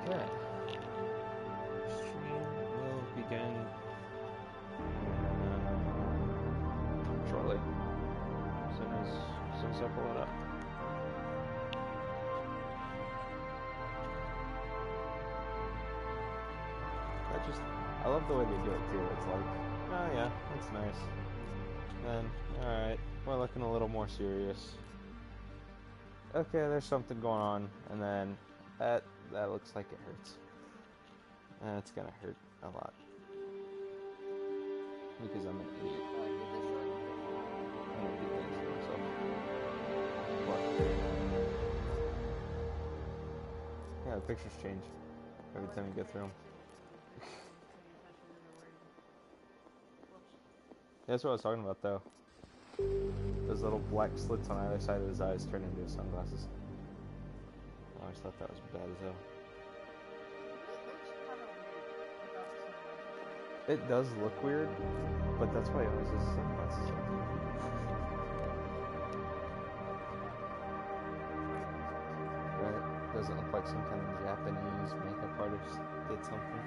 Okay. Stream will begin shortly. As soon as I pull it up. I love the way they do it too. It's like, oh yeah, that's nice. Then, alright, we're looking a little more serious. Okay, there's something going on, and then that looks like it hurts. And it's gonna hurt a lot. Because I'm an idiot. I'm gonna do things to myself. What? Yeah, the pictures change every time you go through them. That's what I was talking about, though. Those little black slits on either side of his eyes turn into his sunglasses. I always thought that was bad as hell. It does look weird, but that's why he always has sunglasses on. Right? Doesn't look like some kind of Japanese makeup artist did something.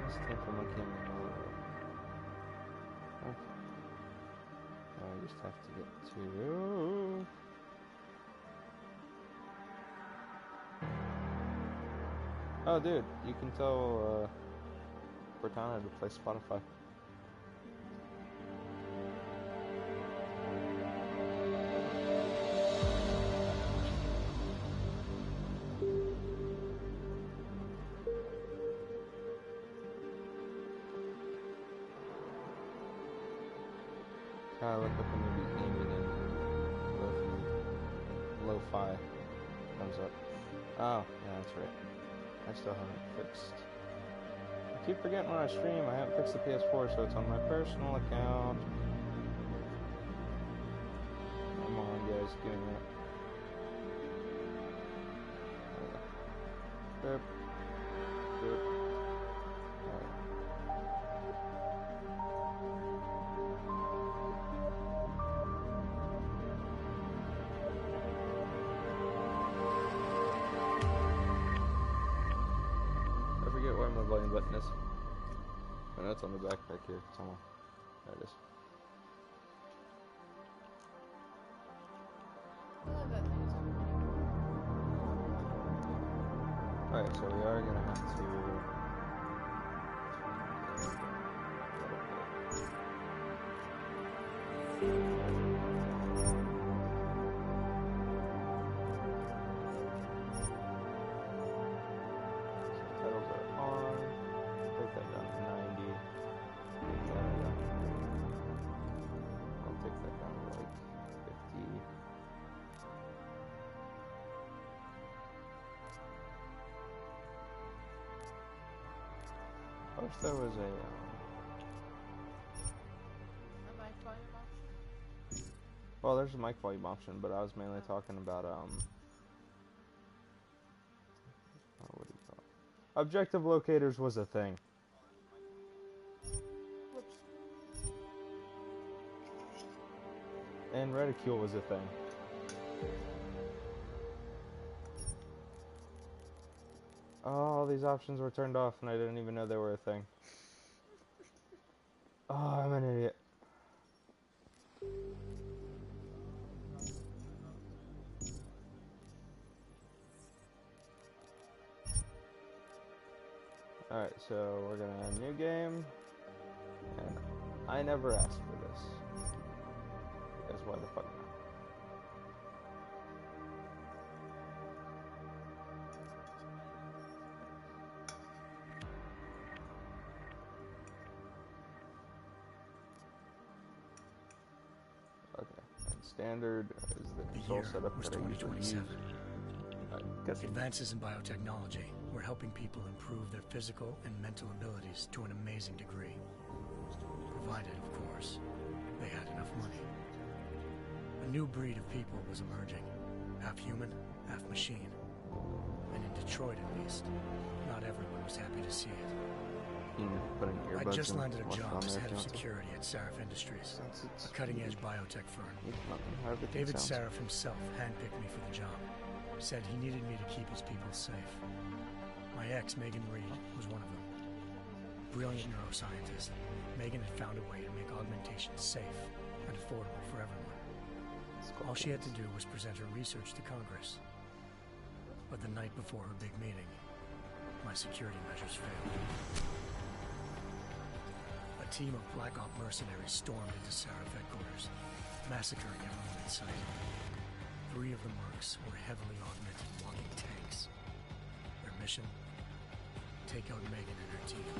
This came from a camera. Okay. I just have to get to... Oh, dude, you can tell Cortana to play Spotify. Gotta look up the movie Aiming in Lo-Fi comes up. Oh, yeah, that's right. I still haven't fixed. I keep forgetting when I stream, I haven't fixed the PS4, so it's on my personal account. Come on, guys, give me a minute. Boop. Boop. Alright. Where my volume button is. Oh, that's on the backpack here somewhere. There it is. Alright, so we are gonna have to... I wish there was a mic volume option? well, there's a mic volume option, but I was mainly talking about what do you call it? Objective locators was a thing. Whoops. And reticule was a thing. Oh, all these options were turned off and I didn't even know they were a thing. Oh, I'm an idiot. Alright, so we're gonna add a new game. And I never asked for this. Because why the fuck not? Okay, and standard is the control setup was that I usually use. 2027. Advances in biotechnology were helping people improve their physical and mental abilities to an amazing degree. Provided, of course, they had enough money. A new breed of people was emerging, half human, half machine. And in Detroit, at least, not everyone was happy to see it. I I just landed a job as head of security at Seraph Industries, a cutting-edge biotech firm. David Seraph himself handpicked me for the job. Said he needed me to keep his people safe. My ex, Megan Reed, was one of them. Brilliant neuroscientist, Megan had found a way to make augmentation safe and affordable for everyone. All she had to do was present her research to Congress. But the night before her big meeting, my security measures failed. A team of Black Op mercenaries stormed into Seraph headquarters, massacring everyone in sight. 3 of the mercs were heavily augmented walking tanks. Their mission? Take out Megan and her team.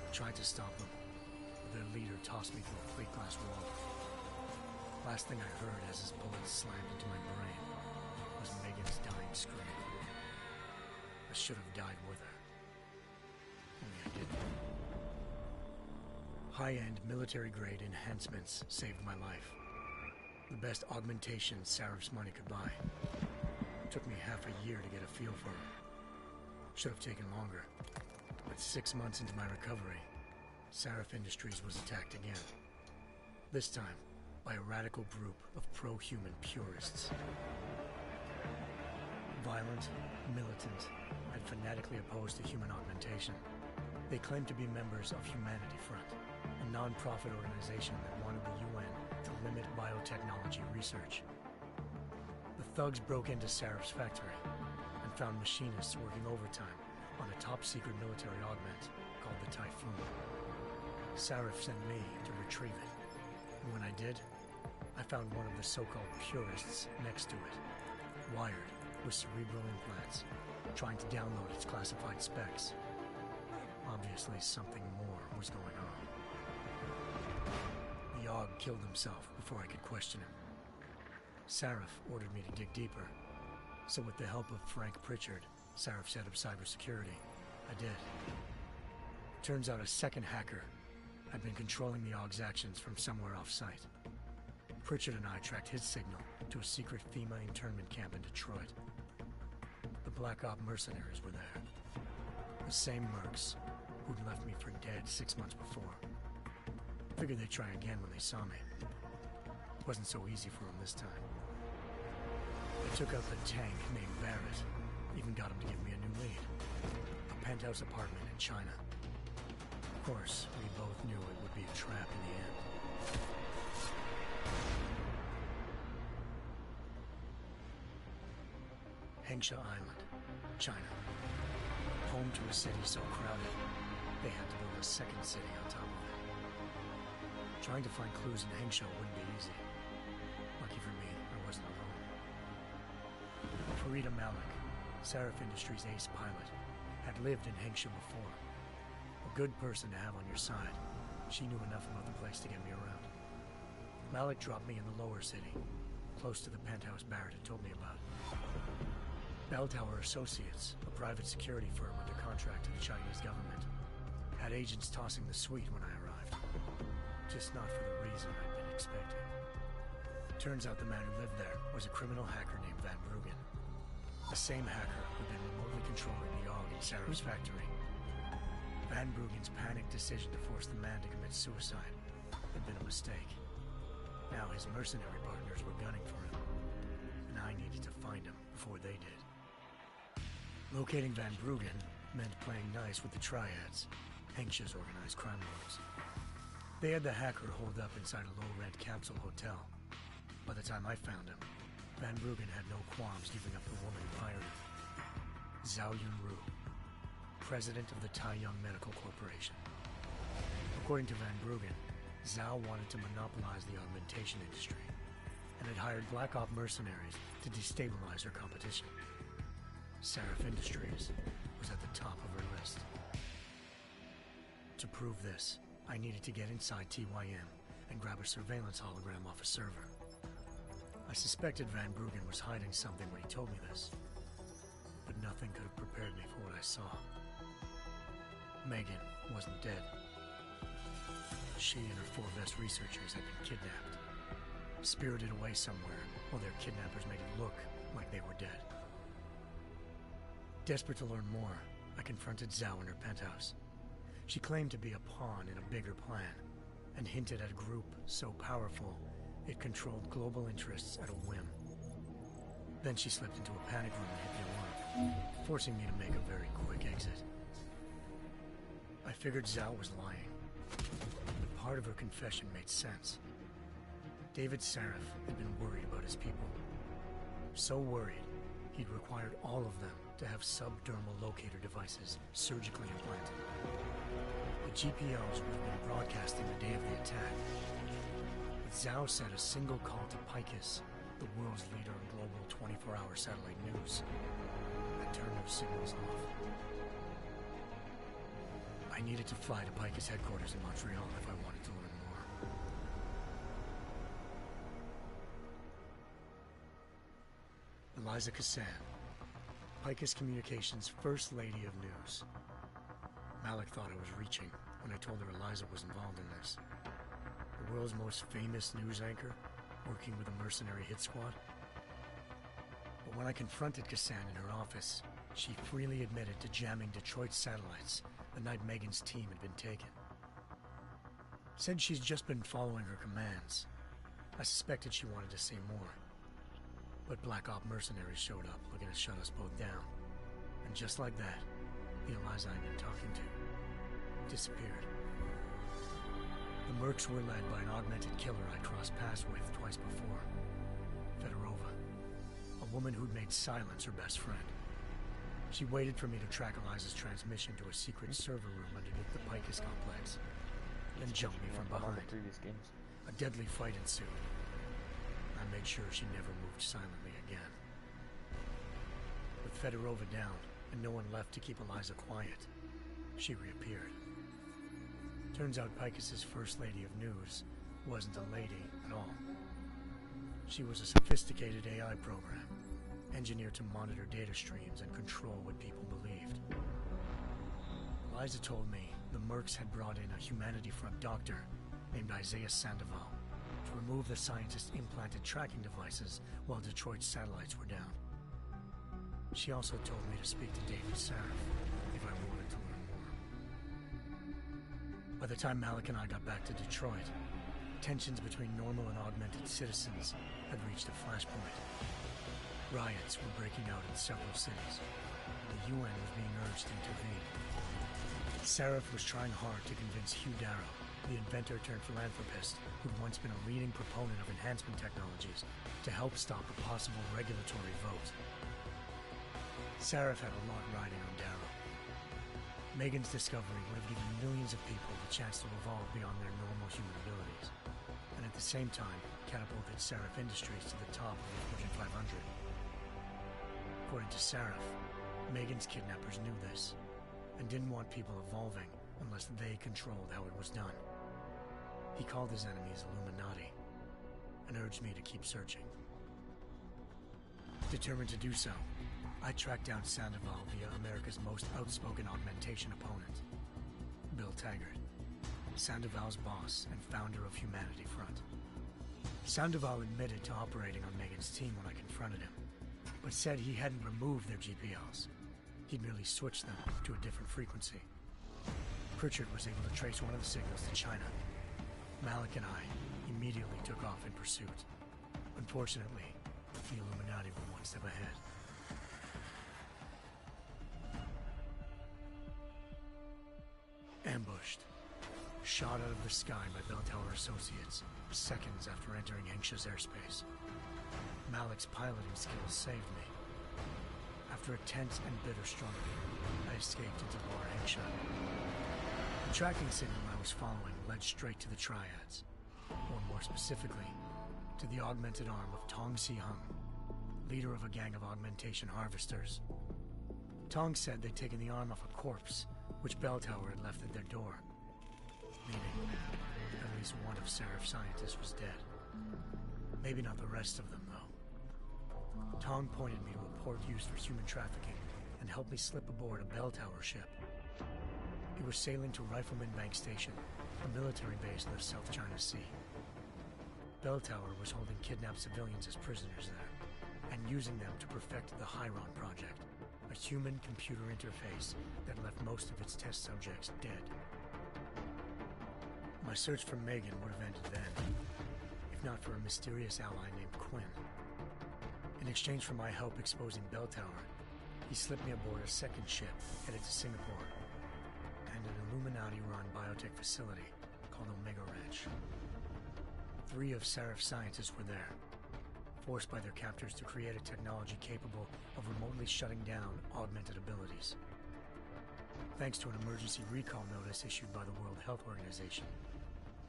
I tried to stop them, but their leader tossed me through a plate glass wall. Last thing I heard as his bullets slammed into my brain was Megan's dying scream. I should have died with her. Only I didn't. High-end military-grade enhancements saved my life. The best augmentation Seraph's money could buy. It took me half a year to get a feel for her. Should have taken longer. But 6 months into my recovery, Seraph Industries was attacked again. This time, by a radical group of pro-human purists. Violent, militant, and fanatically opposed to human augmentation. They claimed to be members of Humanity Front, a non-profit organization that wanted the UN to limit biotechnology research. The thugs broke into Seraph's factory and found machinists working overtime on a top-secret military augment called the Typhoon. Seraph sent me to retrieve it, and when I did, I found one of the so-called purists next to it, wired with cerebral implants, trying to download its classified specs. Obviously, something more was going on. The AUG killed himself before I could question him. Seraph ordered me to dig deeper, so with the help of Frank Pritchard, Seraph's head of cybersecurity, I did. Turns out a second hacker had been controlling the AUG's actions from somewhere off-site. Pritchard and I tracked his signal to a secret FEMA internment camp in Detroit. The Black Op mercenaries were there. The same mercs who'd left me for dead 6 months before. Figured they'd try again when they saw me. It wasn't so easy for them this time. I took out the tank named Barrett, even got him to give me a new lead. A penthouse apartment in China. Of course, we both knew it would be a trap in the end. Hengsha Island, China. Home to a city so crowded, they had to build a second city on top of it. Trying to find clues in Hengsha wouldn't be easy. Lucky for me, I wasn't alone. Farida Malik, Seraph Industries' ace pilot, had lived in Hengsha before. A good person to have on your side. She knew enough about the place to get me around. Malik dropped me in the lower city, close to the penthouse Barrett had told me about. Bell Tower Associates, a private security firm under contract to the Chinese government, had agents tossing the suite when I arrived. Just not for the reason I'd been expecting. Turns out the man who lived there was a criminal hacker named Van Bruggen. The same hacker who'd been remotely controlling the AUG in Seraph's factory. Van Bruggen's panicked decision to force the man to commit suicide had been a mistake. Now his mercenary partners were gunning for him, and I needed to find him before they did. Locating Van Bruggen meant playing nice with the Triads, Hengsha's organized crime lords. They had the hacker holed up inside a low-rent capsule hotel. By the time I found him, Van Bruggen had no qualms giving up the woman who hired him. Zhao Yunru, president of the Taiyang Medical Corporation. According to Van Bruggen, Zhao wanted to monopolize the augmentation industry and had hired Black Op mercenaries to destabilize her competition. Seraph Industries was at the top of her list. To prove this, I needed to get inside TYM and grab a surveillance hologram off a server. I suspected Van Bruggen was hiding something when he told me this, but nothing could have prepared me for what I saw. Megan wasn't dead. She and her 4 best researchers had been kidnapped, spirited away somewhere while their kidnappers made it look like they were dead. Desperate to learn more, I confronted Zhao in her penthouse. She claimed to be a pawn in a bigger plan, and hinted at a group so powerful it controlled global interests at a whim. Then she slipped into a panic room and hit the alarm. forcing me to make a very quick exit. I figured Zhao was lying, but part of her confession made sense. David Sarif had been worried about his people. So worried, he'd required all of them to have subdermal locator devices surgically implanted. The GPOs would have been broadcasting the day of the attack. But Zhao said a single call to Picus, the world's leader in global 24-hour satellite news, had turned those signals off. I needed to fly to Picus headquarters in Montreal if I wanted to learn more. Eliza Cassan, Picus Communications' First Lady of News. Malik thought I was reaching when I told her Eliza was involved in this. The world's most famous news anchor, working with a mercenary hit squad. But when I confronted Cassan in her office, she freely admitted to jamming Detroit's satellites the night Megan's team had been taken. Said she's just been following her commands. I suspected she wanted to say more. But Black Op mercenaries showed up looking to shut us both down. And just like that, the Eliza I'd been talking to disappeared. The Mercs were led by an augmented killer I'd crossed paths with twice before. Fedorova, a woman who'd made silence her best friend. She waited for me to track Eliza's transmission to a secret server room underneath the Picus complex, then jumped me from behind. Previous games. A deadly fight ensued. I made sure she never moved silently again. With Fedorova down, and no one left to keep Eliza quiet, she reappeared. Turns out Picus's First Lady of News wasn't a lady at all. She was a sophisticated AI program, engineered to monitor data streams and control what people believed. Eliza told me the Mercs had brought in a Humanity Front doctor named Isaiah Sandoval to remove the scientist's implanted tracking devices while Detroit's satellites were down. She also told me to speak to David Sarif if I wanted to learn more. By the time Malik and I got back to Detroit, tensions between normal and augmented citizens had reached a flashpoint. Riots were breaking out in several cities. The UN was being urged to intervene. Sarif was trying hard to convince Hugh Darrow, the inventor-turned-philanthropist who'd once been a leading proponent of enhancement technologies, to help stop a possible regulatory vote. Sarif had a lot riding on Darrow. Megan's discovery would have given millions of people the chance to evolve beyond their normal human abilities, and at the same time catapulted Sarif Industries to the top of the Fortune 500. According to Sarif, Megan's kidnappers knew this, and didn't want people evolving unless they controlled how it was done. He called his enemies Illuminati, and urged me to keep searching. Determined to do so, I tracked down Sandoval via America's most outspoken augmentation opponent, Bill Taggart, Sandoval's boss and founder of Humanity Front. Sandoval admitted to operating on Megan's team when I confronted him, but said he hadn't removed their GPLs. He'd merely switched them to a different frequency. Pritchard was able to trace one of the signals to China. Malik and I immediately took off in pursuit. Unfortunately, the Illuminati were one step ahead. Ambushed. Shot out of the sky by Bell Tower Associates, seconds after entering Hengsha's airspace. Malik's piloting skills saved me. After a tense and bitter struggle, I escaped into Lower Hengsha. The tracking signal I was following led straight to the Triads, or more specifically, to the augmented arm of Tong Si-hung, leader of a gang of augmentation harvesters. Tong said they'd taken the arm off a corpse, which Bell Tower had left at their door, meaning at least one of Sarif's scientists was dead. Maybe not the rest of them, though. Tong pointed me to a port used for human trafficking and helped me slip aboard a Bell Tower ship. It was sailing to Rifleman Bank Station, a military base in the South China Sea. Bell Tower was holding kidnapped civilians as prisoners there, and using them to perfect the Hyron Project, a human-computer interface that left most of its test subjects dead. My search for Megan would have ended then, if not for a mysterious ally named Quinn. In exchange for my help exposing Bell Tower, he slipped me aboard a second ship headed to Singapore and an Illuminati-run biotech facility called Omega Ranch. 3 of Serif's scientists were there, forced by their captors to create a technology capable of remotely shutting down augmented abilities. Thanks to an emergency recall notice issued by the World Health Organization,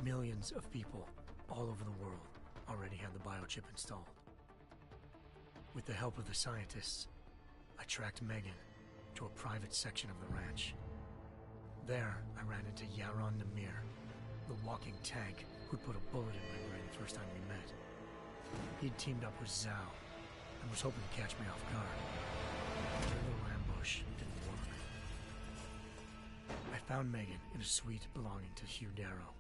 millions of people all over the world already had the biochip installed. With the help of the scientists, I tracked Megan to a private section of the ranch. There, I ran into Yaron Namir, the walking tank who'd put a bullet in my brain the first time we met. He'd teamed up with Zhao and was hoping to catch me off guard. Their little ambush didn't work. I found Megan in a suite belonging to Hugh Darrow,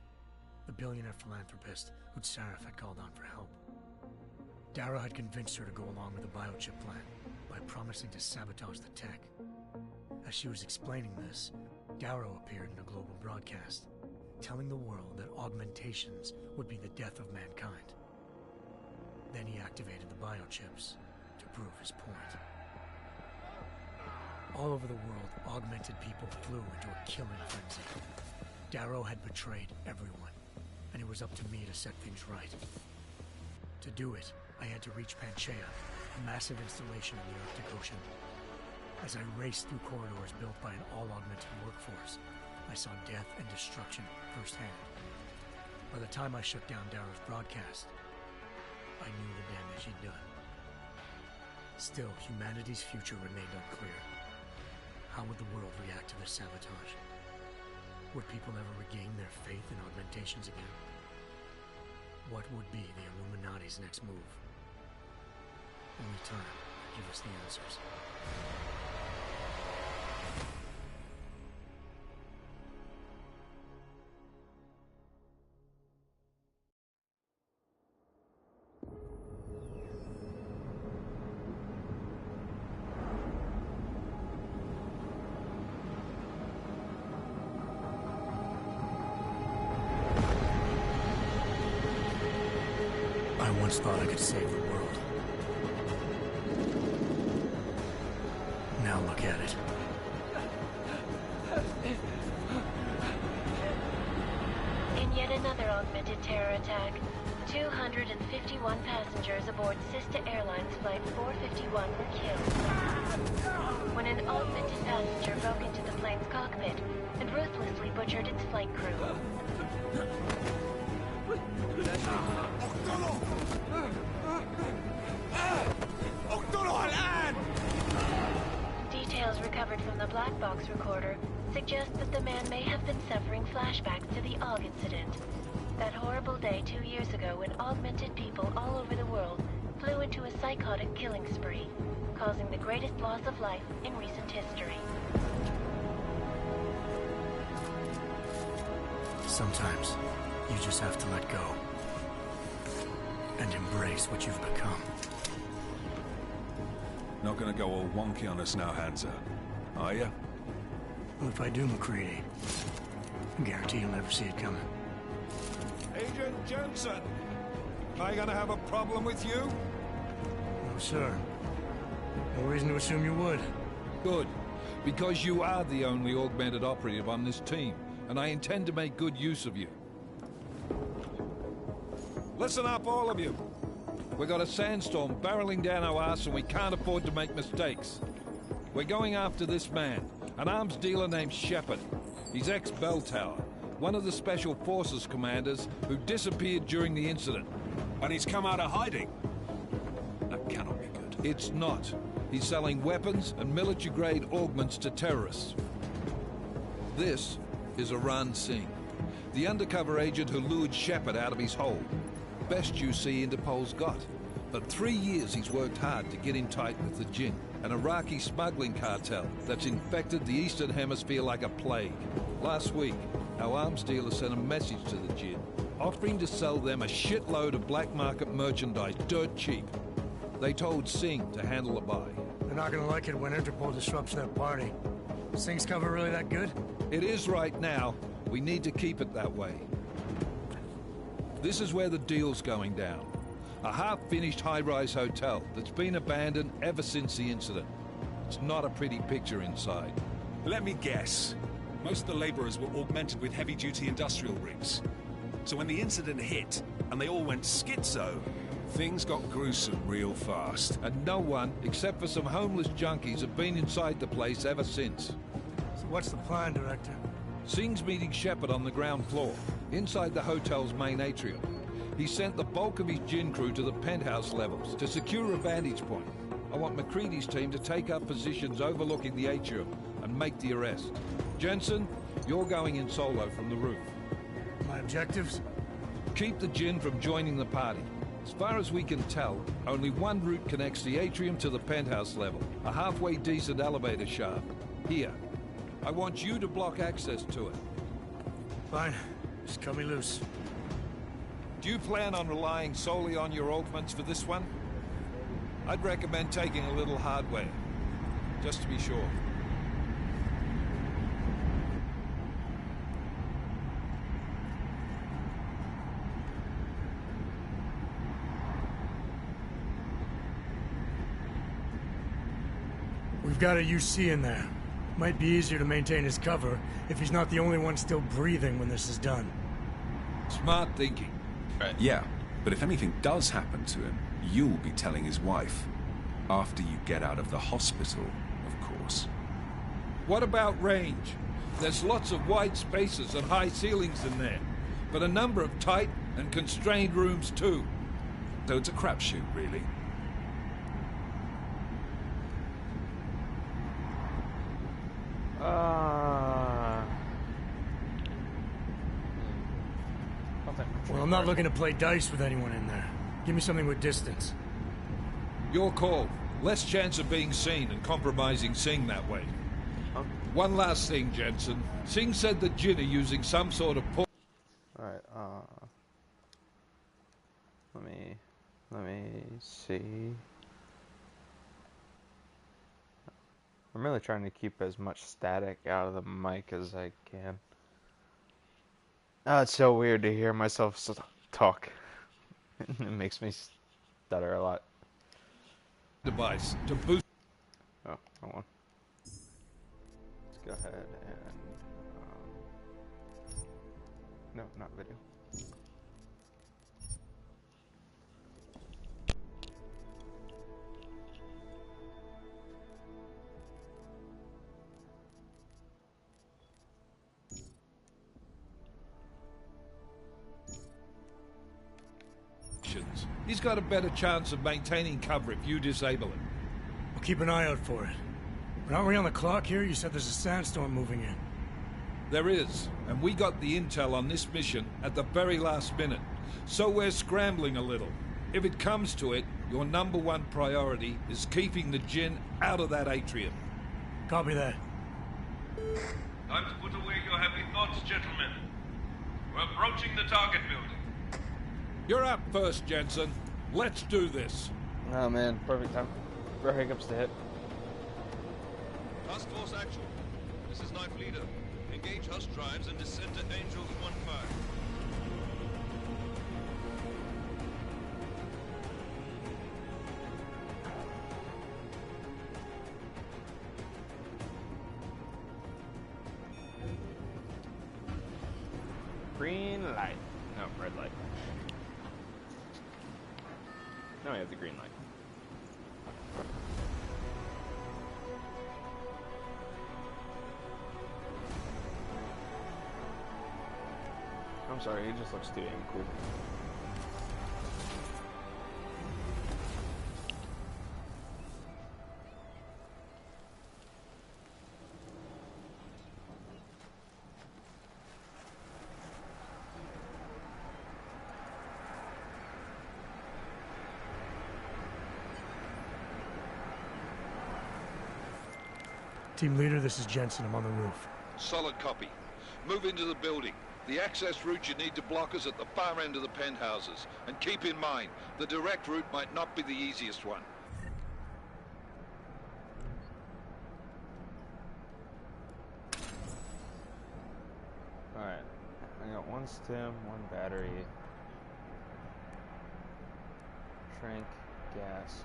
the billionaire philanthropist who'd Sarif had called on for help. Darrow had convinced her to go along with the biochip plan by promising to sabotage the tech. As she was explaining this, Darrow appeared in a global broadcast, telling the world that augmentations would be the death of mankind. Then he activated the biochips to prove his point. All over the world, augmented people flew into a killing frenzy. Darrow had betrayed everyone, and it was up to me to set things right. To do it, I had to reach Panchaea, a massive installation in the Arctic Ocean. As I raced through corridors built by an all-augmented workforce, I saw death and destruction firsthand. By the time I shut down Darrow's broadcast, I knew the damage he'd done. Still, humanity's future remained unclear. How would the world react to this sabotage? Would people ever regain their faith in augmentations again? What would be the Illuminati's next move? Only time could give us the answers. I once thought I could save the world. Now look at it. In yet another augmented terror attack, 251 passengers aboard Sister Airlines Flight 451 were killed when an augmented passenger broke into the plane's cockpit and ruthlessly butchered its flight crew. Details recovered from the black box recorder suggest that the man may have been suffering flashbacks to the AUG incident. That horrible day 2 years ago when augmented people all over the world flew into a psychotic killing spree, causing the greatest loss of life in recent history. Sometimes, you just have to let go. And embrace what you've become. Not gonna go all wonky on us now, Hansa, are ya? Well, if I do, McCready, I guarantee you'll never see it coming. Agent Jensen! Am I gonna have a problem with you? No, sir. No reason to assume you would. Good. Because you are the only augmented operative on this team, and I intend to make good use of you. Listen up, all of you. We got a sandstorm barreling down our arse and we can't afford to make mistakes. We're going after this man, an arms dealer named Shepard. He's ex-Bell Tower, one of the Special Forces commanders who disappeared during the incident. And he's come out of hiding. That cannot be good. It's not. He's selling weapons and military-grade augments to terrorists. This is Aran Singh, the undercover agent who lured Shepard out of his hole. Best you see Interpol's got. For 3 years he's worked hard to get in tight with the Jinn, an Iraqi smuggling cartel that's infected the Eastern Hemisphere like a plague. Last week, our arms dealer sent a message to the Jinn, offering to sell them a shitload of black market merchandise dirt cheap. They told Singh to handle the buy. They're not gonna like it when Interpol disrupts their party. Singh's cover really that good? It is right now. We need to keep it that way. This is where the deal's going down. A half-finished high-rise hotel that's been abandoned ever since the incident. It's not a pretty picture inside. Let me guess. Most of the laborers were augmented with heavy-duty industrial rigs. So when the incident hit, and they all went schizo, things got gruesome real fast. And no one, except for some homeless junkies, have been inside the place ever since. So what's the plan, Director? Singh's meeting Shepard on the ground floor, inside the hotel's main atrium. He sent the bulk of his gin crew to the penthouse levels to secure a vantage point. I want McCready's team to take up positions overlooking the atrium and make the arrest. Jensen, you're going in solo from the roof. My objectives? Keep the gin from joining the party. As far as we can tell, only one route connects the atrium to the penthouse level. A halfway decent elevator shaft. Here. I want you to block access to it. Fine. Just cut me loose. Do you plan on relying solely on your augments for this one? I'd recommend taking a little hardware, just to be sure. We've got a UC in there. Might be easier to maintain his cover if he's not the only one still breathing when this is done. Smart thinking. Right. Yeah, but if anything does happen to him, you'll be telling his wife. After you get out of the hospital, of course. What about range? There's lots of wide spaces and high ceilings in there, but a number of tight and constrained rooms too. So it's a crapshoot, really. Well, I'm not looking to play dice with anyone in there. Give me something with distance. Your call. Less chance of being seen and compromising Singh that way. One last thing, Jensen. Singh said that Jin are using some sort of Alright, let me see. I'm really trying to keep as much static out of the mic as I can. Oh, it's so weird to hear myself talk. It makes me stutter a lot. device to boost. Oh, hold on. Let's go ahead and... no, not video. He's got a better chance of maintaining cover if you disable him. I'll keep an eye out for it. But aren't we on the clock here? You said there's a sandstorm moving in. There is, and we got the intel on this mission at the very last minute. So we're scrambling a little. If it comes to it, your #1 priority is keeping the Jinn out of that atrium. Copy that. Time to put away your happy thoughts, gentlemen. We're approaching the target building. You're up first, Jensen. Let's do this. Oh man, perfect time for hiccups to hit. Task Force Actual. This is Knife Leader. Engage Hush drives and descend to Angels 1-5. Green light. No, red light. Now we have the green light. I'm sorry, he just looks too damn cool. Team leader, this is Jensen. I'm on the roof. Solid copy. Move into the building. The access route you need to block is at the far end of the penthouses. And keep in mind, the direct route might not be the easiest one. Alright. I got one stim, one battery. Trank, gas.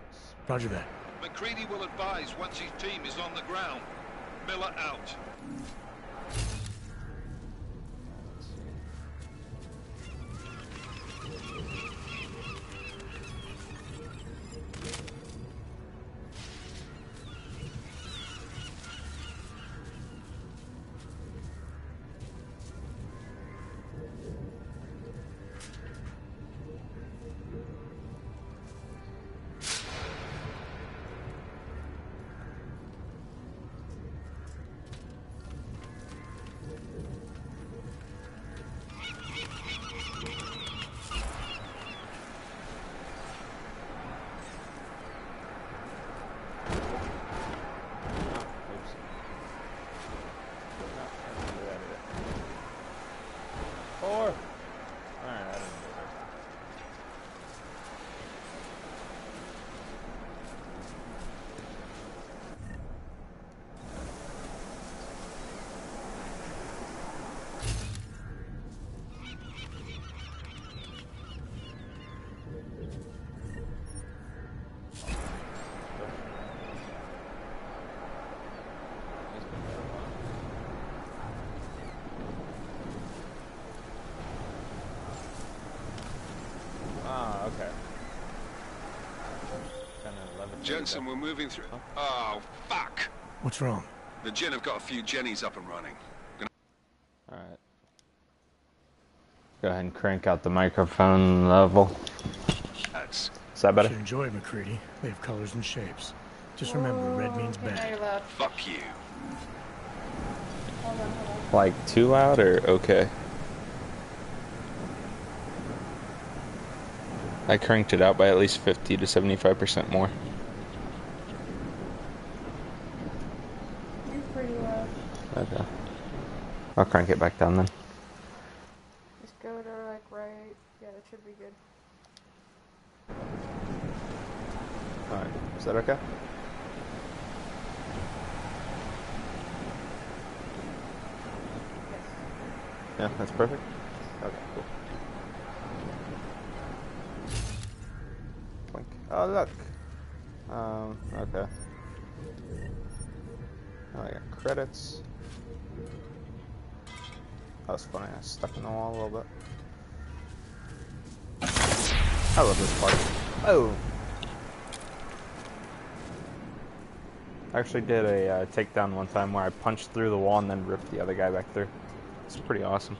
Roger that. McCready will advise once his team is on the ground. Miller out. Okay. 10 and 11. Jensen, we're moving through. Oh, fuck! What's wrong? The Gin have got a few Jennies up and running. Alright. Go ahead and crank out the microphone level. That's... Is that better? Should enjoy McCready. They have colors and shapes. Just remember, red means Okay, now bad. you're loud. Fuck you. Hold on, hold on. Like too loud or okay? I cranked it out by at least 50 to 75% more. You're pretty loud. Okay. I'll crank it back down then. Just go to like right. Yeah, that should be good. Alright. Is that okay? Yes. Yeah, that's perfect. Okay, cool. Blink. Oh, look. Okay. Oh, I got credits. That was funny. I was stuck in the wall a little bit. I love this part. Oh! I actually did a takedown one time where I punched through the wall and then ripped the other guy back through. It's pretty awesome.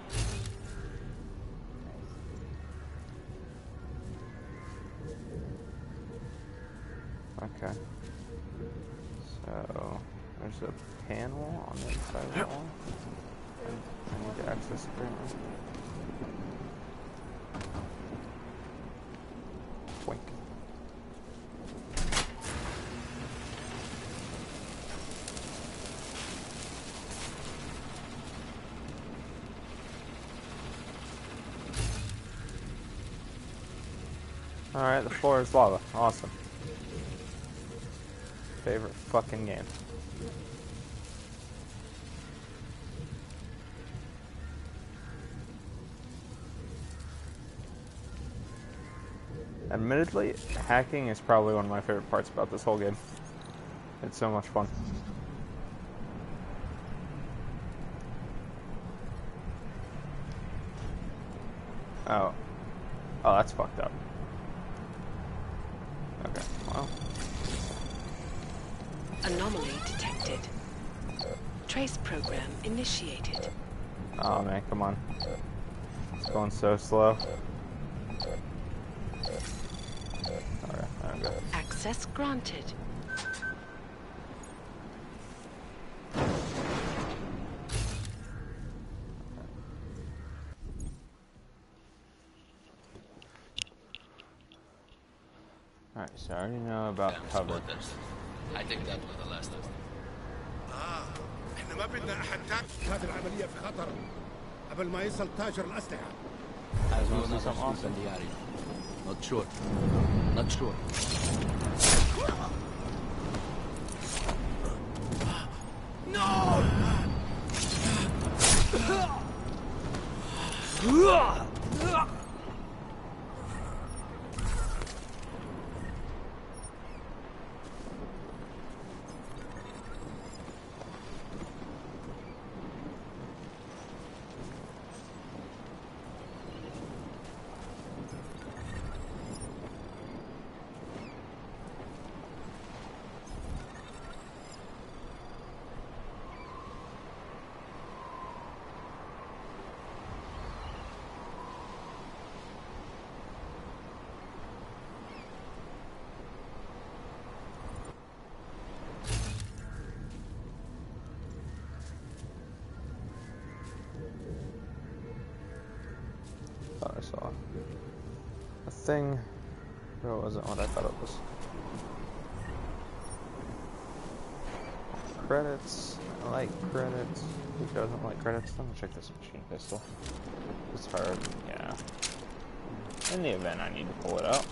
Okay. So, there's a panel on the inside of the wall. I need to access it apparently. Wink. Alright, the floor is lava. Awesome. Favorite fucking game. Admittedly, hacking is probably one of my favorite parts about this whole game. It's so much fun. Oh. Oh, that's fucked up. Okay, well. Anomaly detected. Trace program initiated. Oh man, come on. It's going so slow. Alright, there we go. Access granted. Alright, so I already know about cover. I think that was the last of them. احنا ما بدنا احد تاني. هذه العملية في خطر قبل ما يصل تاجر الأسلحة. I just want to see something awesome. in the area. Not sure. Not sure. thing, but it wasn't what I thought it was. Credits. I like credits. Who doesn't like credits? Let me check this machine pistol. It's hard, yeah. In the event I need to pull it out.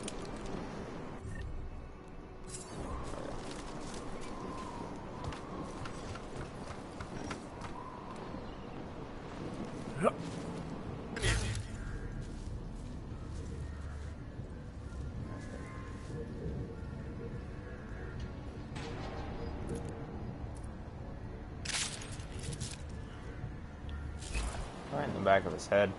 Right in the back of his head.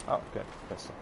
Oh, good. Pistol.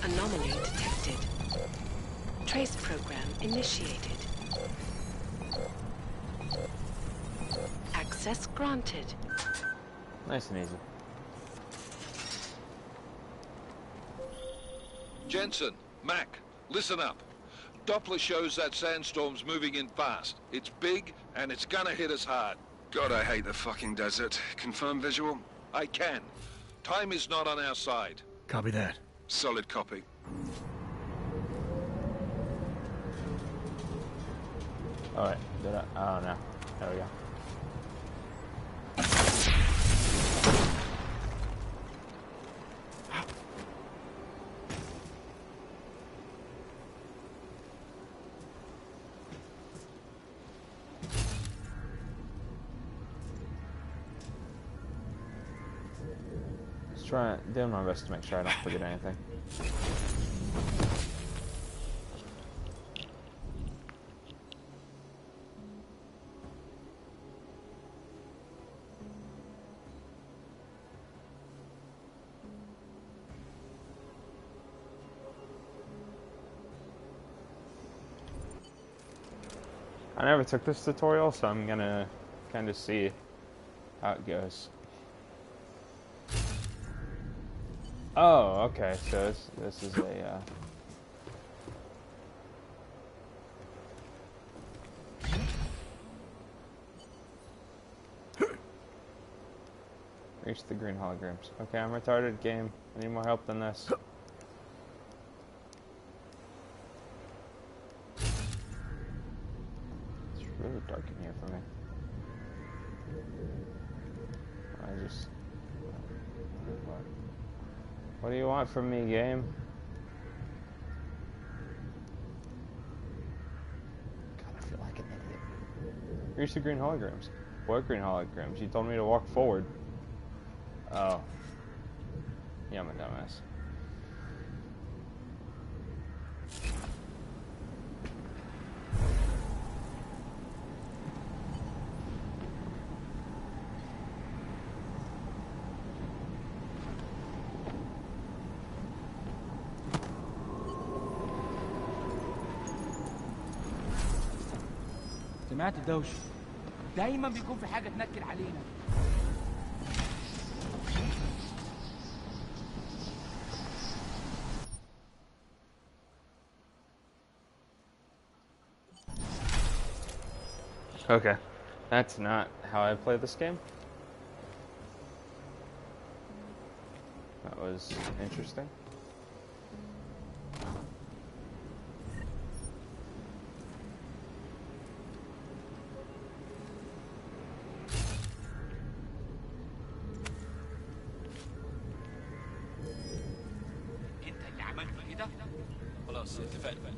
Anomaly detected. Trace program initiated. Access granted. Nice and easy. Jensen, Mac, listen up. Doppler shows that sandstorm's moving in fast. It's big, and it's gonna hit us hard. God, I hate the fucking desert. Confirm visual? I can. Time is not on our side. Copy that. Solid copy. Alright, did I? Oh no. There we go. Doing my best to make sure I don't forget anything. I never took this tutorial, so I'm gonna kind of see how it goes. Oh, okay, so this is a, Reach the green holograms. Okay, I'm retarded, game. I need more help than this. It's really dark in here for me. What do you want from me, game? God, I feel like an idiot. Reach the green holograms. What green holograms? You told me to walk forward. Oh. Yeah, I'm a dumbass. سمعت الدوشة دايما بيكون في حاجة تنكر علينا. Okay, that's not how I play this game. That was interesting. خلاص اتفقنا.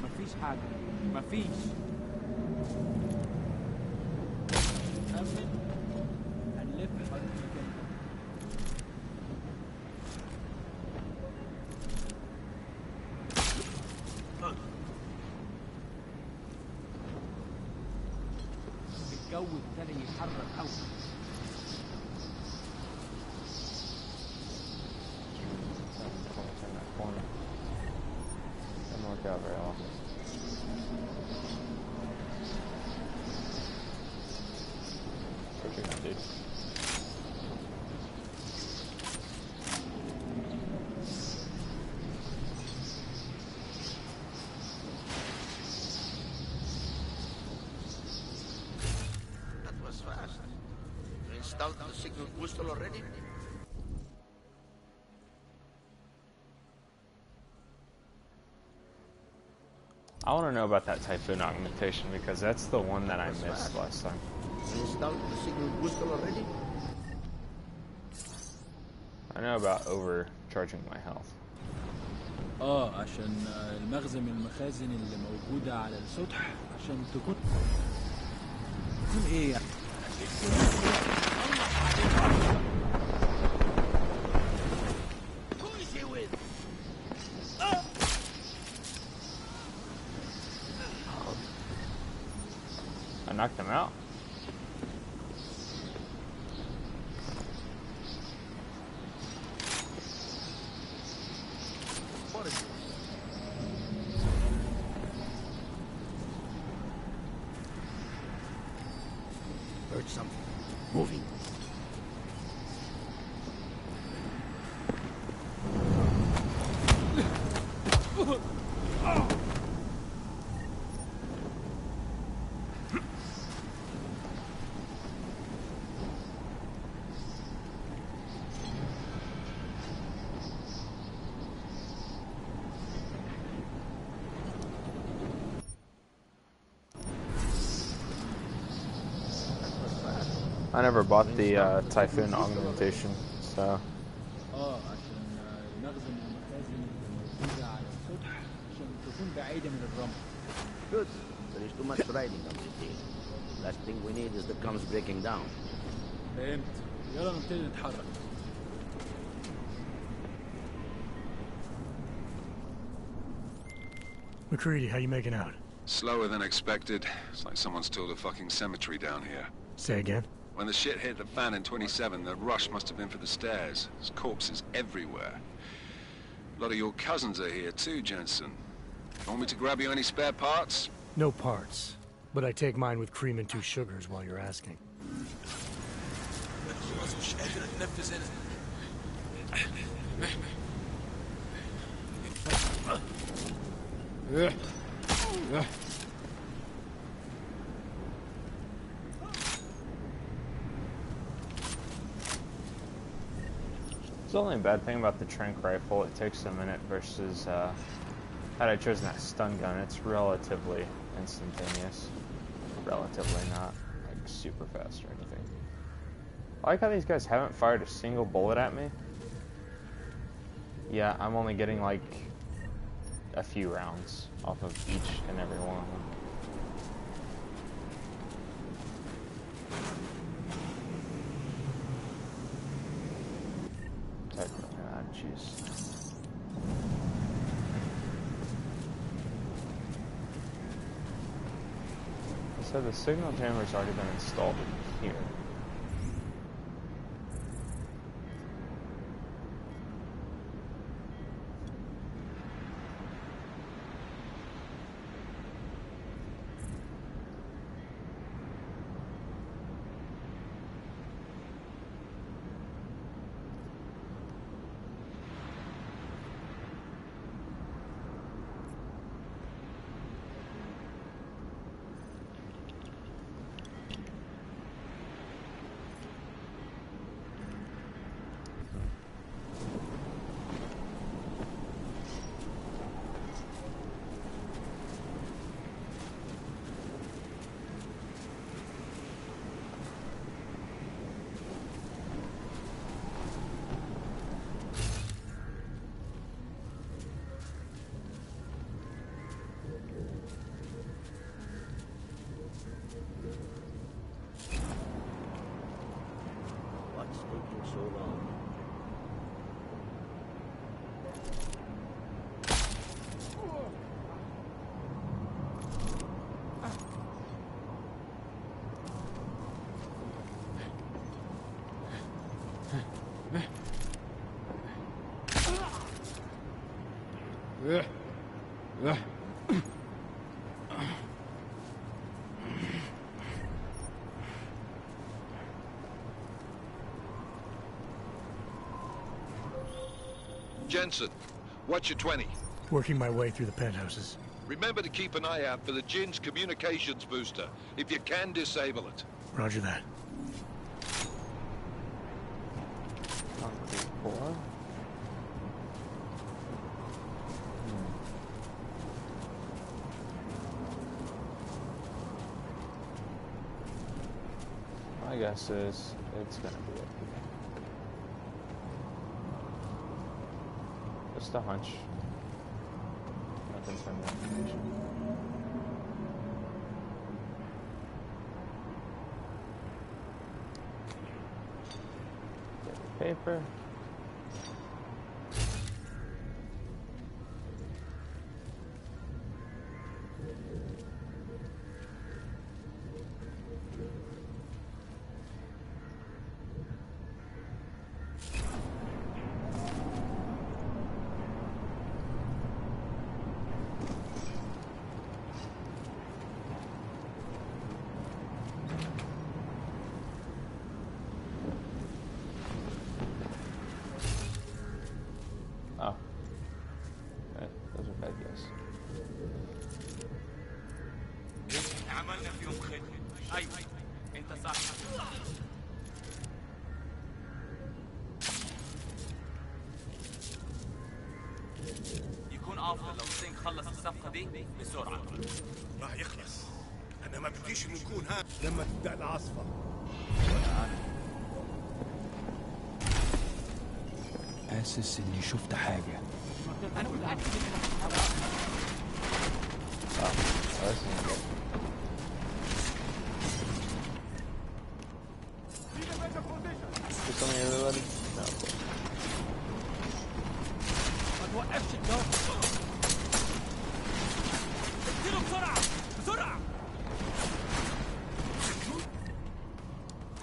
مفيش حاجة، مفيش. أمن هنلف حوالين المكان. الجو ابتدى يتحرك قوي. Doesn't work out very often. What you gonna do? That was fast. You installed the signal booster already? I want to know about that typhoon augmentation because that's the one that I missed last time. You installed the signal booster already? I know about overcharging my health. عشان المخزن من المخازن اللي موجودة على السطح عشان تكون ايه يعني؟ I knocked him out. What is this? Heard something. Moving. I never bought the typhoon augmentation, so. عشان المخزن من المخازن اللي موجودة على السطح عشان تكون بعيدة من الرمل. Good. There is too much riding on this thing. Last thing we need is the comms breaking down. فهمت. يلا نبتدي نتحرك. McCready, how you making out? Slower than expected. It's like someone's tilled a fucking cemetery down here. Say again? When the shit hit the fan in 27, the rush must have been for the stairs. There's corpses everywhere. A lot of your cousins are here too, Jensen. Want me to grab you any spare parts? No parts. But I take mine with cream and 2 sugars while you're asking. It's the only bad thing about the tranq rifle. It takes a minute versus had I chosen that stun gun, it's relatively instantaneous. Relatively, not like super fast or anything. I like how these guys haven't fired a single bullet at me. Yeah, I'm only getting like a few rounds off of each and every one of them. Jeez. So the signal jammer's already been installed in here. Jensen, what's your 20? Working my way through the penthouses. Remember to keep an eye out for the Jinn's communications booster. If you can, disable it. Roger that. Concrete pour. My guess is it's gonna be it. Just a hunch. Nothing's from the information. Get the paper. Oh. Okay, those are bad guess. عملنا فيهم خدمة. أيوة أنت صح. يكون أفضل لو سينك خلص الصفقة دي بسرعة. راح يخلص. أنا ما بديش نكون ها لما تبدأ العاصفة. حاسس إني شفت حاجة. أنا متأكد Is something everybody? No. ما توقفش الجو. اديله بسرعة بسرعة.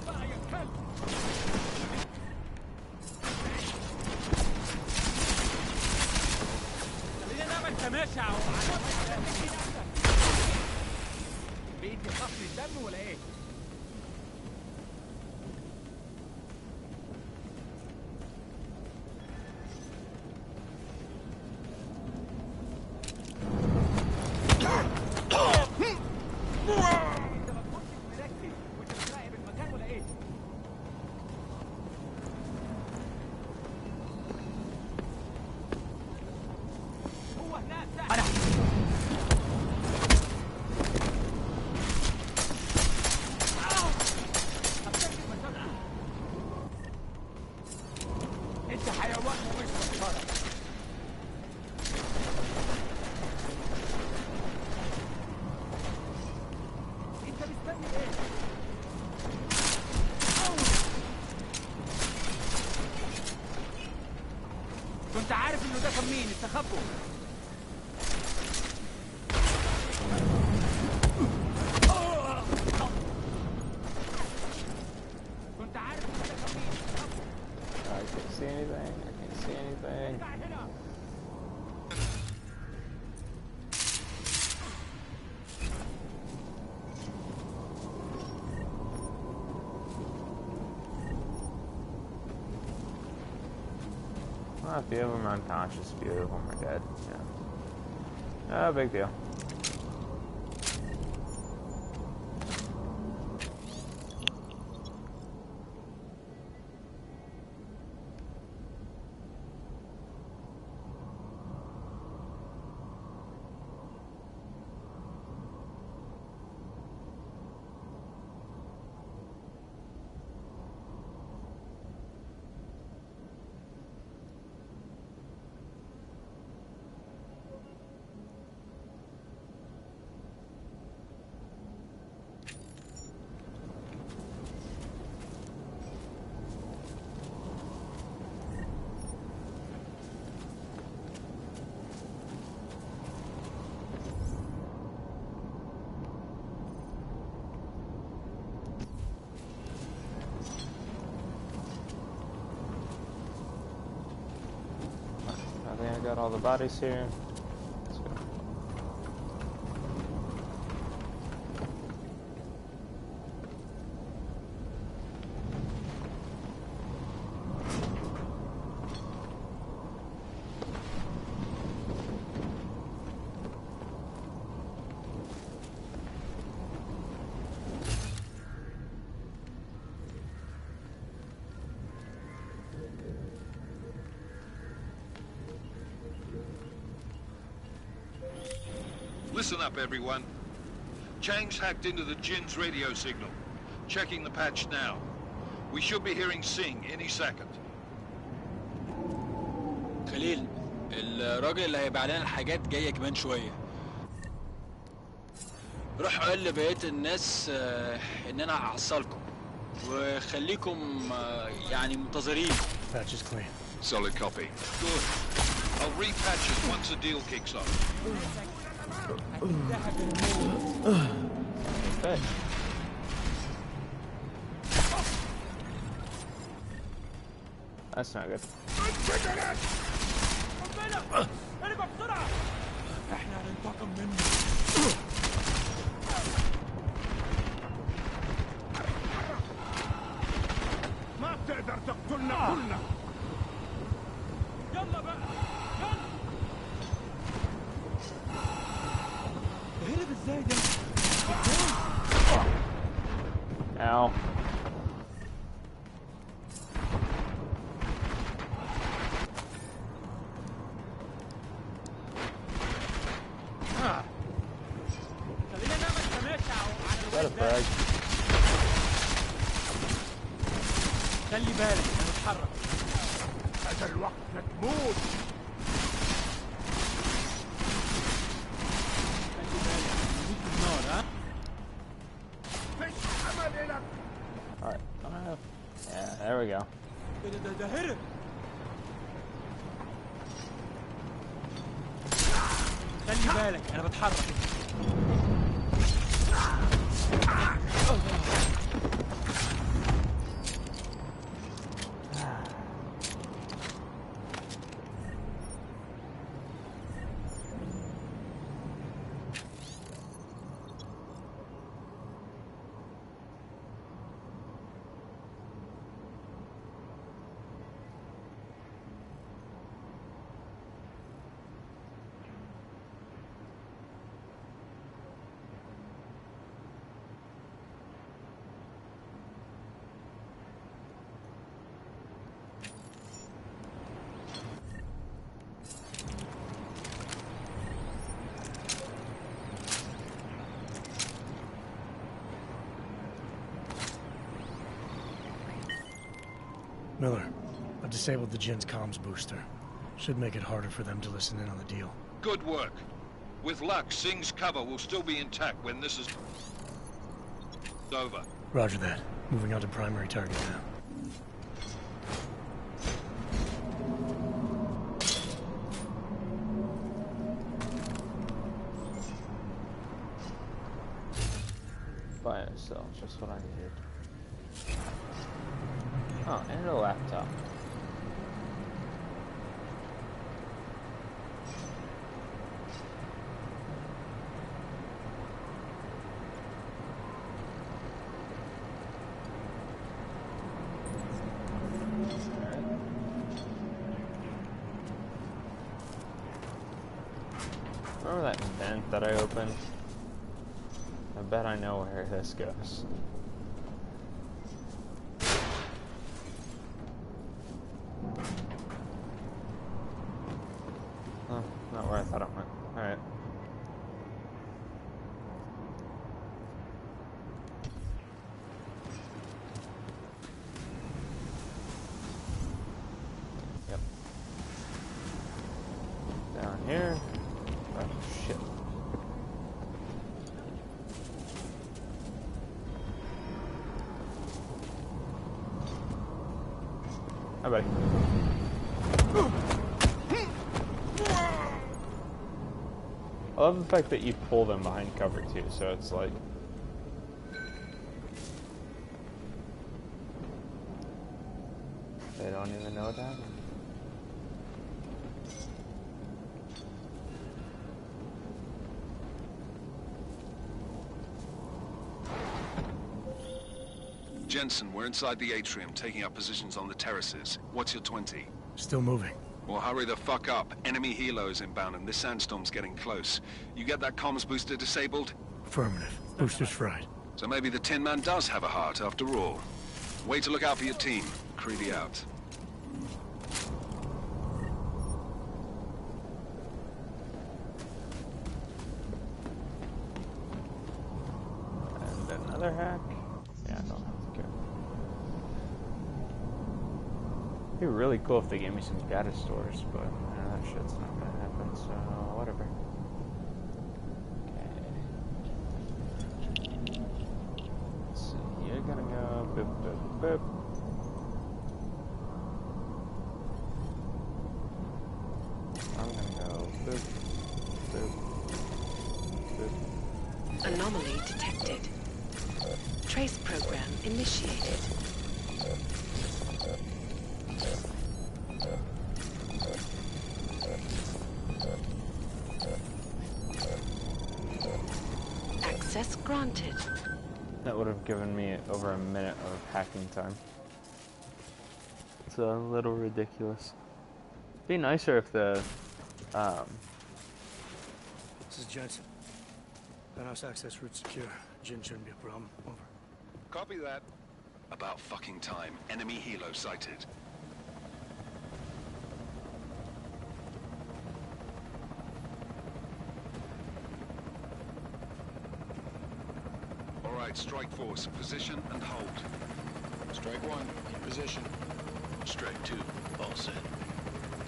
بقى يا كلب. خلينا نعمل تماشى بيدي خصم الدم ولا ايه؟ كنت عارف انه ده كان مين استخبوا. كنت عارف انه ده كان مين استخبوا. I can't see anything. I can't see anything. Well, a few of them are unconscious, a few of them are dead. Yeah. No big deal. I think I got all the bodies here. Listen up, everyone. Chang's hacked into the Jin's radio signal. Checking the patch now. We should be hearing Singh any second. خليل الراجل اللي هيبيع لنا الحاجات جايه كمان شويه. روح قول لبقيه الناس ان انا هحصلكم وخليكم يعني منتظرين. Patch is clean. Solid copy. Good. I'll repatch us once the deal kicks off. Okay. That's not good. احنا هننتقم منه. ما بتقدر تقتلنا كلنا. يلا بقى يلا. هرب ازاي ده؟ Ow. Got a frag. خلي بالك انا بتحرك. هذا الوقت تموت. خلي بالك نموت بالنار ها. مش عمل لك. Alright. Yeah, there we go. ده هرب. خلي بالك انا بتحرك. Miller, I've disabled the Jin's comms booster. Should make it harder for them to listen in on the deal. Good work. With luck, Singh's cover will still be intact when this is over. Roger that. Moving on to primary target now. Fire cell, just what I needed. Oh, and a laptop. Remember that vent that I opened? I bet I know where this goes. Oh, not where I thought it went. Alright. Yep. Down here. Oh, shit. Hi, buddy. I love the fact that you pull them behind cover too, so it's like they don't even know what happened. Jensen, we're inside the atrium, taking up positions on the terraces. What's your 20? Still moving. Well, hurry the fuck up. Enemy helos inbound and this sandstorm's getting close. You get that comms booster disabled? Affirmative. Booster's fried. So maybe the Tin Man does have a heart after all. Way to look out for your team. Creedy out. Another hack? Yeah, I don't care. It'd be really cool if they gave me some data stores, but that shit's not gonna happen, so whatever. Okay. Let's see, you're gonna go boop boop boop. I'm gonna go boop boop boop. Anomaly detected. Trace program initiated. Access granted. That would have given me over a minute of hacking time. It's a little ridiculous. It'd be nicer if the, This is Jensen. Penthouse access route secure. Jin shouldn't be a problem. Over. Copy that. About fucking time. Enemy helo sighted. All right, strike force. Position and hold. Strike 1, in position. Strike 2, all set.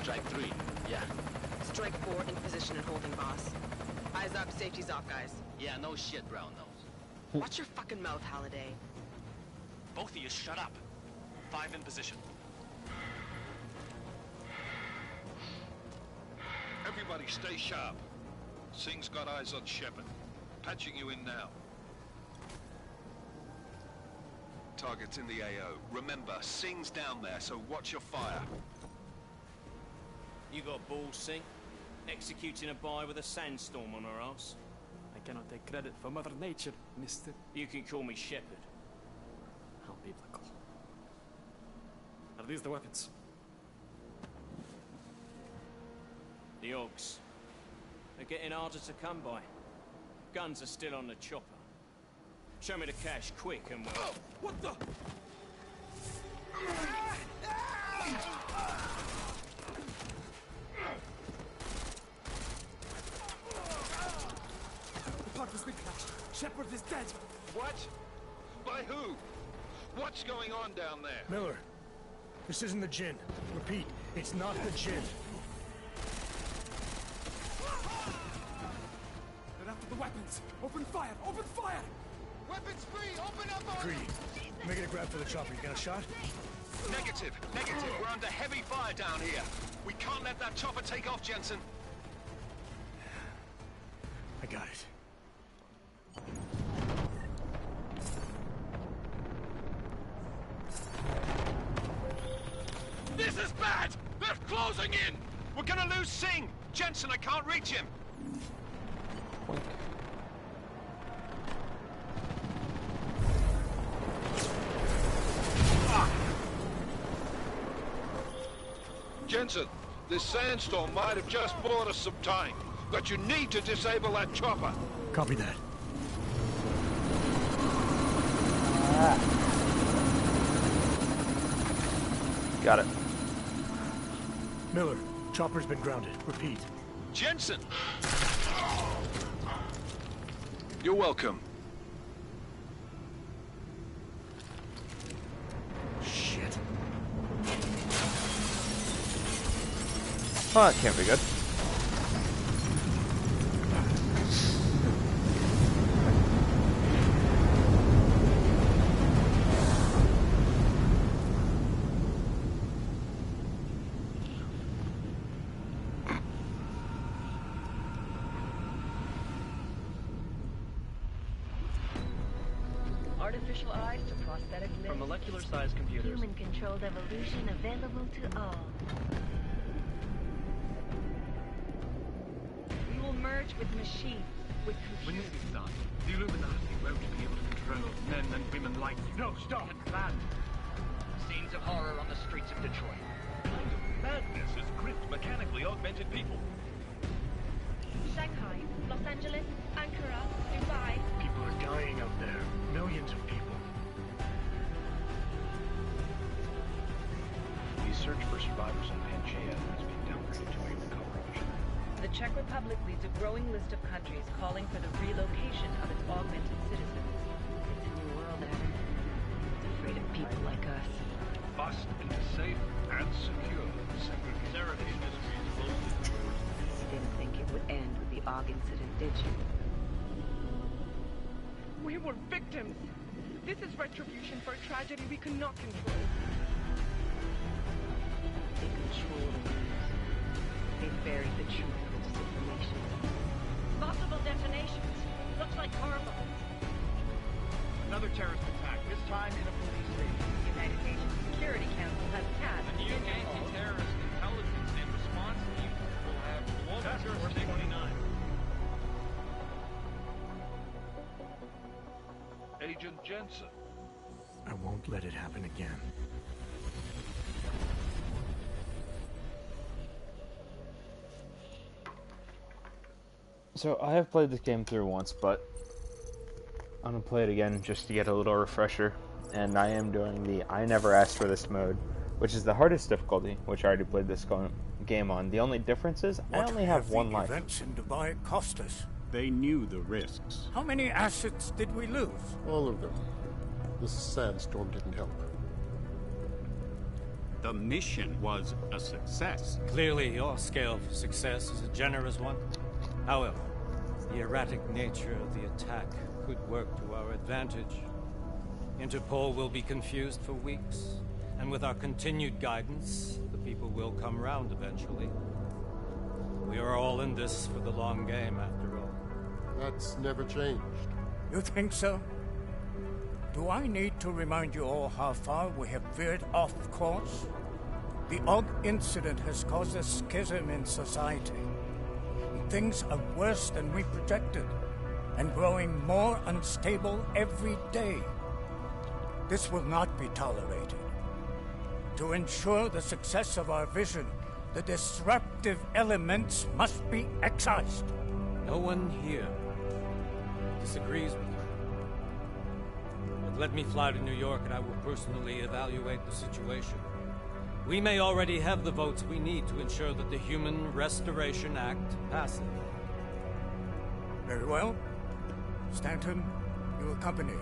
Strike 3, yeah. Strike 4 in position and holding, boss. Eyes up, safety's off, guys. Yeah, no shit, Brown Nose. Watch your fucking mouth, Halliday. Both of you shut up. 5 in position. Everybody stay sharp. Singh's got eyes on Shepard. Patching you in now. Target's in the AO. Remember, Singh's down there, so watch your fire. You got balls, Singh? Executing a buy with a sandstorm on her ass? I cannot take credit for Mother Nature, mister. You can call me Shepard. How biblical. Are these the weapons? The Ogs. They're getting harder to come by. Guns are still on the chopper. Show me the cash quick and we'll... Oh, what the? The part was big crashed. Shepard is dead. What? By who? What's going on down there? Miller, this isn't the Jinn. Repeat, it's not the Jinn. They're after the weapons. Open fire! Open fire! Weapons free! Open up on... Greedy. Making a grab for the chopper. You got a shot? Negative. Negative. We're under heavy fire down here. We can't let that chopper take off, Jensen. I got it. This is bad! They're closing in! We're gonna lose Singh! Jensen, I can't reach him! Jensen, this sandstorm might have just bought us some time, but you need to disable that chopper. Copy that. Got it. Miller, chopper's been grounded. Repeat. Jensen! You're welcome. Shit. Oh, that can't be good. Artificial eyes to prosthetic limbs. From molecular-sized computers. Human-controlled evolution available to all. We will merge with machines, with When computers. this is done, the Illuminati won't be able to control men and women like you. No, stop! Plan. Scenes of horror on the streets of Detroit. Kind of madness has gripped mechanically augmented people. Shanghai, Los Angeles, Ankara, Dubai. People are dying out there. Millions of people. The search for survivors on Pangea has been downgraded to a recovery mission. The Czech Republic leads a growing list of countries calling for the relocation of its augmented citizens. It's a new world, Evan. It's afraid of people like us. Bust into safe and secure segregation. You didn't think it would end with the AUG incident, did you? We were victims. This is retribution for a tragedy we cannot control. They control the news. They buried the truth with disinformation. Possible detonations. Looks like car bombs. Another terrorist attack, this time in a police station. The United Nations Security Council has passed. The new anti-terrorist intelligence and response team will have global jurisdiction. 29. Agent Jensen. I won't let it happen again. So I have played this game through once, but I'm gonna play it again just to get a little refresher. And I am doing the I never asked for this mode, which is the hardest difficulty, which I already played this game on. The only difference is I only have one life. What events in Dubai cost us? They knew the risks. How many assets did we lose? All of them. The sandstorm didn't help. The mission was a success. Clearly, your scale for success is a generous one. However, the erratic nature of the attack could work to our advantage. Interpol will be confused for weeks, and with our continued guidance, the people will come round eventually. We are all in this for the long game, after all. That's never changed. You think so? Do I need to remind you all how far we have veered off course? The AUG incident has caused a schism in society. Things are worse than we projected, and growing more unstable every day. This will not be tolerated. To ensure the success of our vision, the disruptive elements must be excised. No one here disagrees with you. But let me fly to New York and I will personally evaluate the situation. We may already have the votes we need to ensure that the Human Restoration Act passes. Very well. Stanton, you accompany.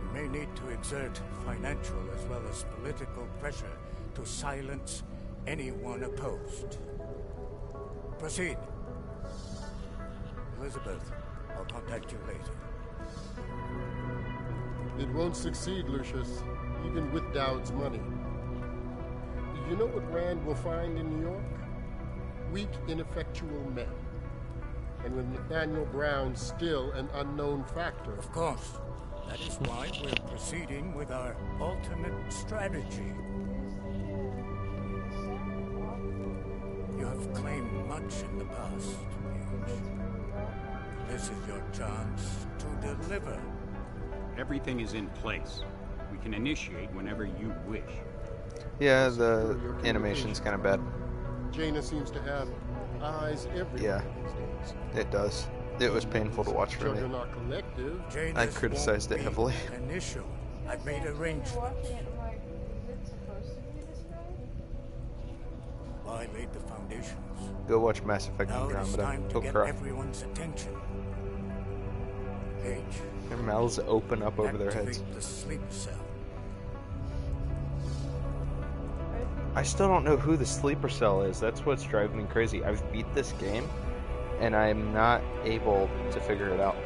We may need to exert financial as well as political pressure to silence anyone opposed. Proceed. Elizabeth, I'll contact you later. It won't succeed, Lucius, even with Dowd's money. You know what Rand will find in New York? Weak, ineffectual men. And with Nathaniel Brown still an unknown factor. Of course. That is why we're proceeding with our alternate strategy. You have claimed much in the past, Hughes. This is your chance to deliver. Everything is in place. We can initiate whenever you wish. Yeah, the animation's kind of bad. Jaina seems to have eyes everywhere these days. It does. It was painful to watch for me. I criticized it heavily. Initial. I've made arrangements. Why laid the foundations? Go watch Mass Effect Now it's Andromeda. time to He'll get cry. everyone's attention. H. Their mouths open up over their heads. Activate the sleep cell. I still don't know who the sleeper cell is. That's what's driving me crazy. I've beat this game, and I'm not able to figure it out.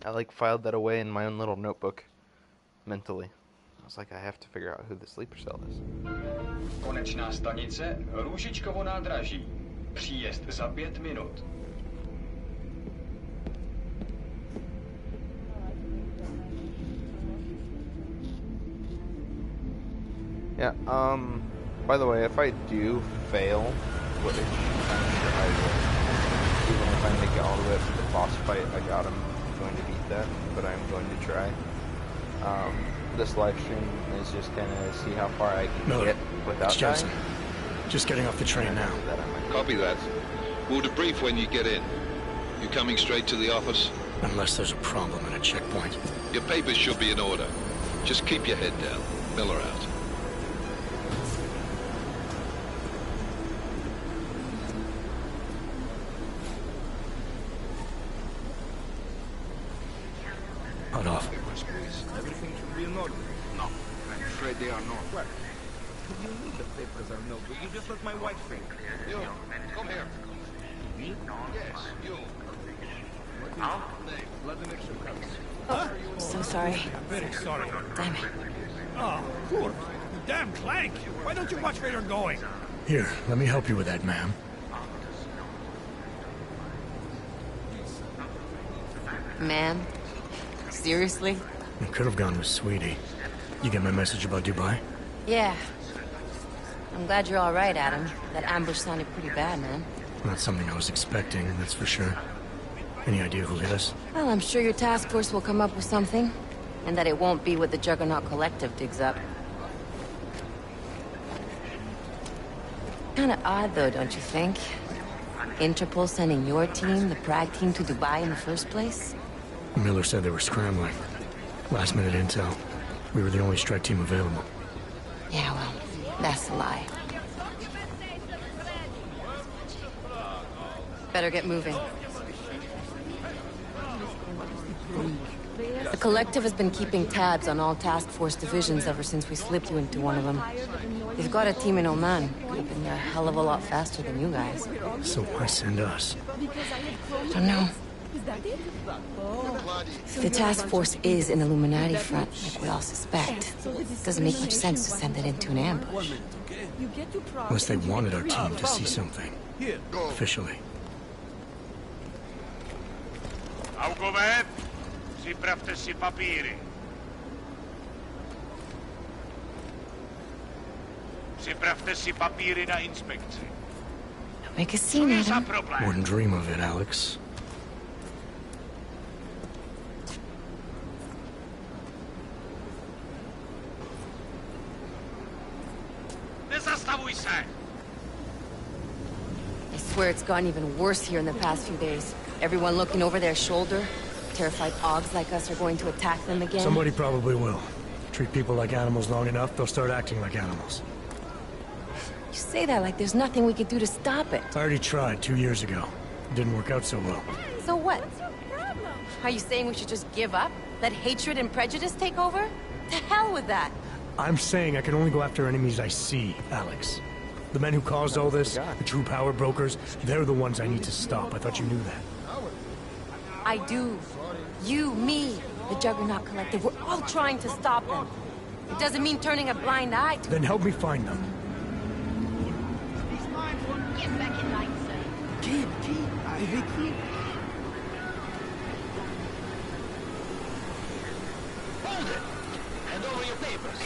I filed that away in my own little notebook, mentally. I was like, I have to figure out who the sleeper cell is. Konečná stanice, Růžičkovo nádraží. Příjezd za 5 minut. Yeah, by the way, if I do fail, which I'm sure I will, even if I make it all the way up to the boss fight, I doubt I'm going to beat that, but I'm going to try. This live stream is just gonna see how far I can get without it's Jensen. dying. Just getting off the train now. Copy that. We'll debrief when you get in. You coming straight to the office? Unless there's a problem at a checkpoint. Your papers should be in order. Just keep your head down. Miller out. they are not. What? You knew the papers are no good. You just let my wife think. You, come here. Me? Yes, you. Now? Vladimir Shevkovs. Oh, so sorry. I'm very sorry. Damn it. Oh, poor. Damn Clank. Why don't you watch where you're going? Here, let me help you with that, ma'am. Ma'am? Seriously? I could have gone with Sweetie. You get my message about Dubai? Yeah. I'm glad you're all right, Adam. That ambush sounded pretty bad, man. Not something I was expecting, that's for sure. Any idea who hit us? Well, I'm sure your task force will come up with something. And that it won't be what the Juggernaut Collective digs up. Kinda odd, though, don't you think? Interpol sending your team, the Prague team, to Dubai in the first place? Miller said they were scrambling. Last-minute intel. We were the only strike team available. Yeah, well, that's a lie. Better get moving. The Collective has been keeping tabs on all task force divisions ever since we slipped you into one of them. They've got a team in Oman. Could have been there a hell of a lot faster than you guys. So why send us? Don't know. If the task force is an Illuminati front, like we all suspect, it doesn't make much sense to send it into an ambush. Unless they wanted our team to see something. Officially. Augoved, připravte si papíry. Připravte si papíry na inspekci. Make a scene, Adam. Wouldn't dream of it, Alex. Nezastavuj se! I swear it's gotten even worse here in the past few days. Everyone looking over their shoulder. Terrified Augs like us are going to attack them again. Somebody probably will. Treat people like animals long enough, they'll start acting like animals. You say that like there's nothing we could do to stop it. I already tried 2 years ago. It didn't work out so well. So what? Are you saying we should just give up? Let hatred and prejudice take over? To hell with that! I'm saying I can only go after enemies I see, Alex. The men who caused all this, the true power brokers, they're the ones I need to stop. I thought you knew that. I do. You, me, the Juggernaut Collective, we're all trying to stop them. It doesn't mean turning a blind eye to... Then help me find them. Get back in line, sir. Keep. Hold it! Hand over your papers.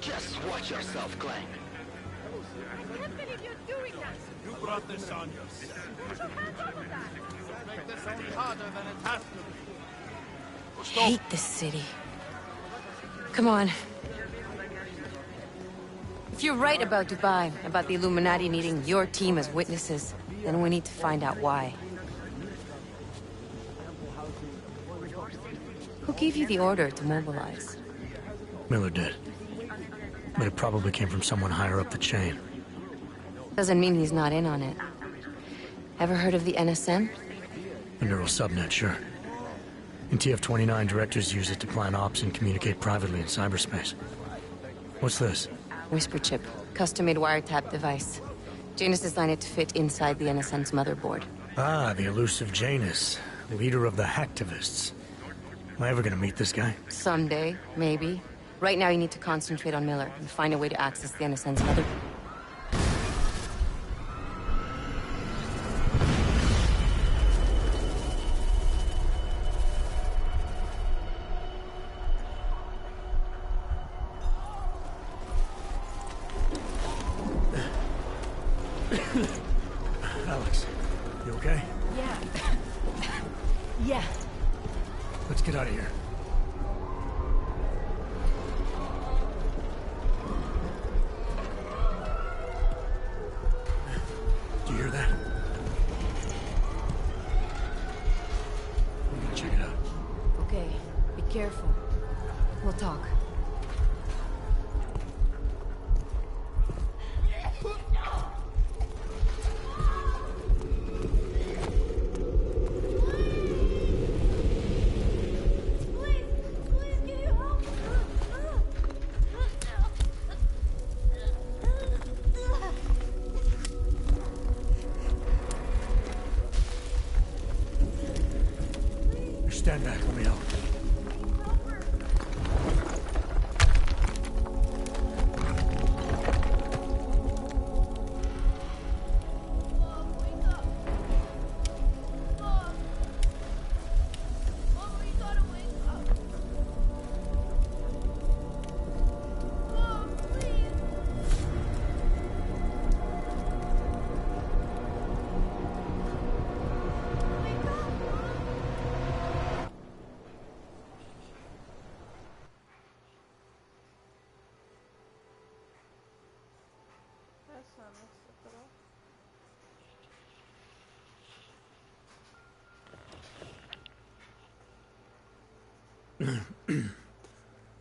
Just watch yourself, Clank. I can't believe you're doing that. You brought this on yourself. Put your hands off of that. Make this any harder than it has to be. I hate this city. Come on. If you're right about Dubai, about the Illuminati needing your team as witnesses, then we need to find out why. Who gave you the order to mobilize? Miller did. But it probably came from someone higher up the chain. Doesn't mean he's not in on it. Ever heard of the NSM? The neural subnet, sure. In TF-29, directors use it to plan ops and communicate privately in cyberspace. What's this? Whisper chip. Custom-made wiretap device. Janus designed it to fit inside the NSM's motherboard. Ah, the elusive Janus. Leader of the hacktivists. Am I ever gonna meet this guy? Someday, maybe. Right now you need to concentrate on Miller and find a way to access the NSM's motherboard. Alex, you okay? Yeah. Yeah. Let's get out of here. Do you hear that? I'm gonna check it out. Okay, be careful. We'll talk. Stand back, let me help.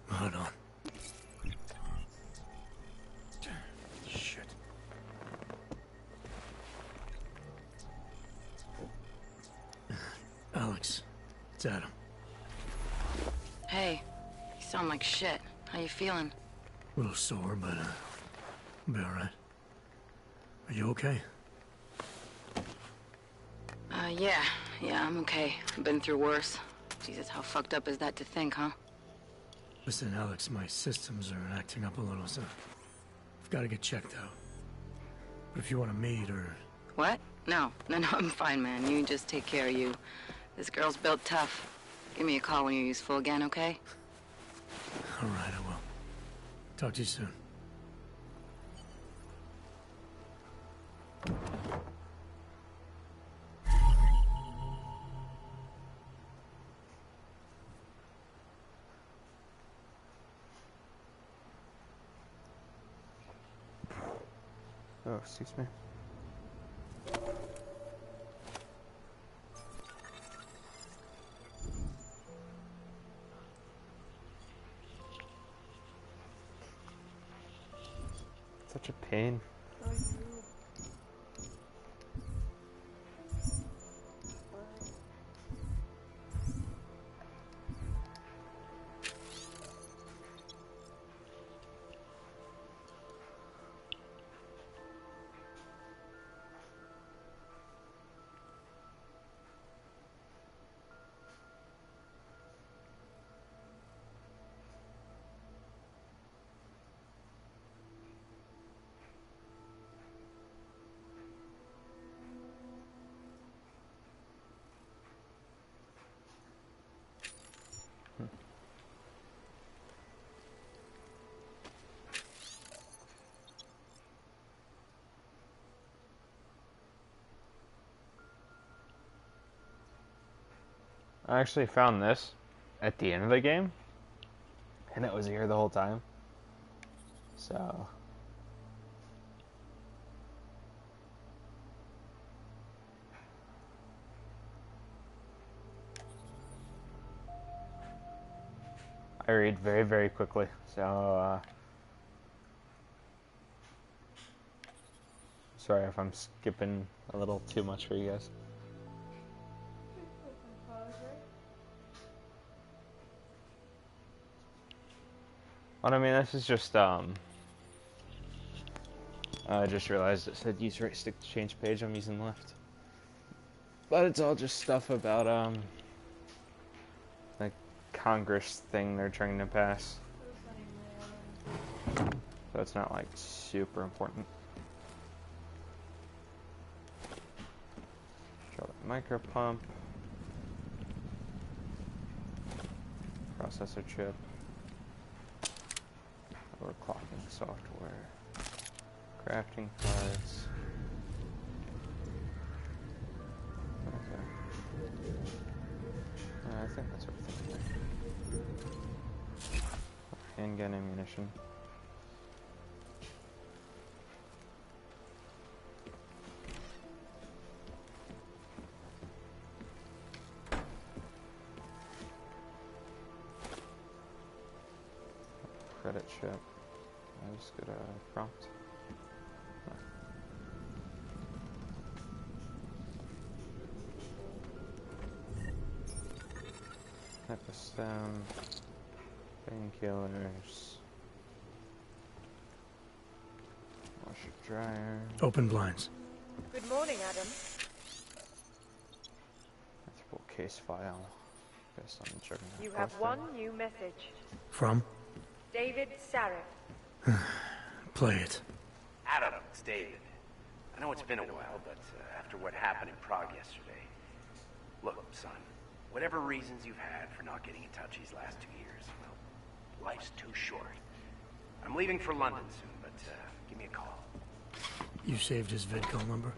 Hold on. Shit. Alex, it's Adam. Hey, you sound like shit. How you feeling? A little sore, but I'll be alright. Are you okay? Yeah, I'm okay. I've been through worse. Jesus, how fucked up is that to think, huh? Listen, Alex, my systems are acting up a little, so I've got to get checked out. But if you want to meet or... What? No, I'm fine, man. You just take care of you. This girl's built tough. Give me a call when you're useful again, okay? Alright, I will. Talk to you soon. Oh, excuse me. Such a pain. I actually found this at the end of the game, and it was here the whole time. So I read very, very quickly. So sorry if I'm skipping a little too much for you guys. Well, I mean, this is just, I just realized it said use right stick to change page. I'm using left. But it's all just stuff about, the Congress thing they're trying to pass. So it's not, like, super important. Charlotte micro pump. Processor chip. Overclocking software, crafting parts. Okay. I think that's everything. Handgun ammunition. Credit chip. I just got a prompt. Epistone, painkillers, washer dryer. Open blinds. Good morning, Adam. Multiple case file. Okay, so I'm checking that. You have one new message. From? David Sarif. Play it. Adam, it's David. I know it's been a while, but after what happened in Prague yesterday... Look, son, whatever reasons you've had for not getting in touch these last 2 years, well, life's too short. I'm leaving for London soon, but give me a call. You saved his vidcall number?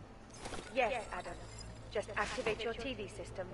Yes, Adam. Just activate your TV system.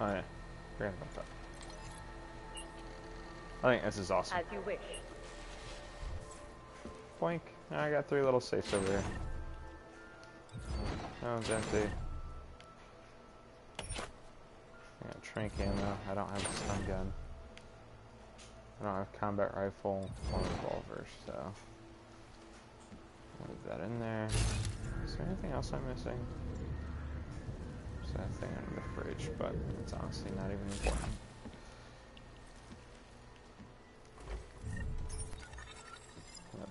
Oh yeah, forgot about that. I think this is awesome. As you wish. Boink. I got 3 little safes over here. That one's empty. I got trank ammo. I don't have a stun gun. I don't have combat rifle or revolver, so I'll leave that in there. Is there anything else I'm missing? There's that thing under the fridge, but it's honestly not even important.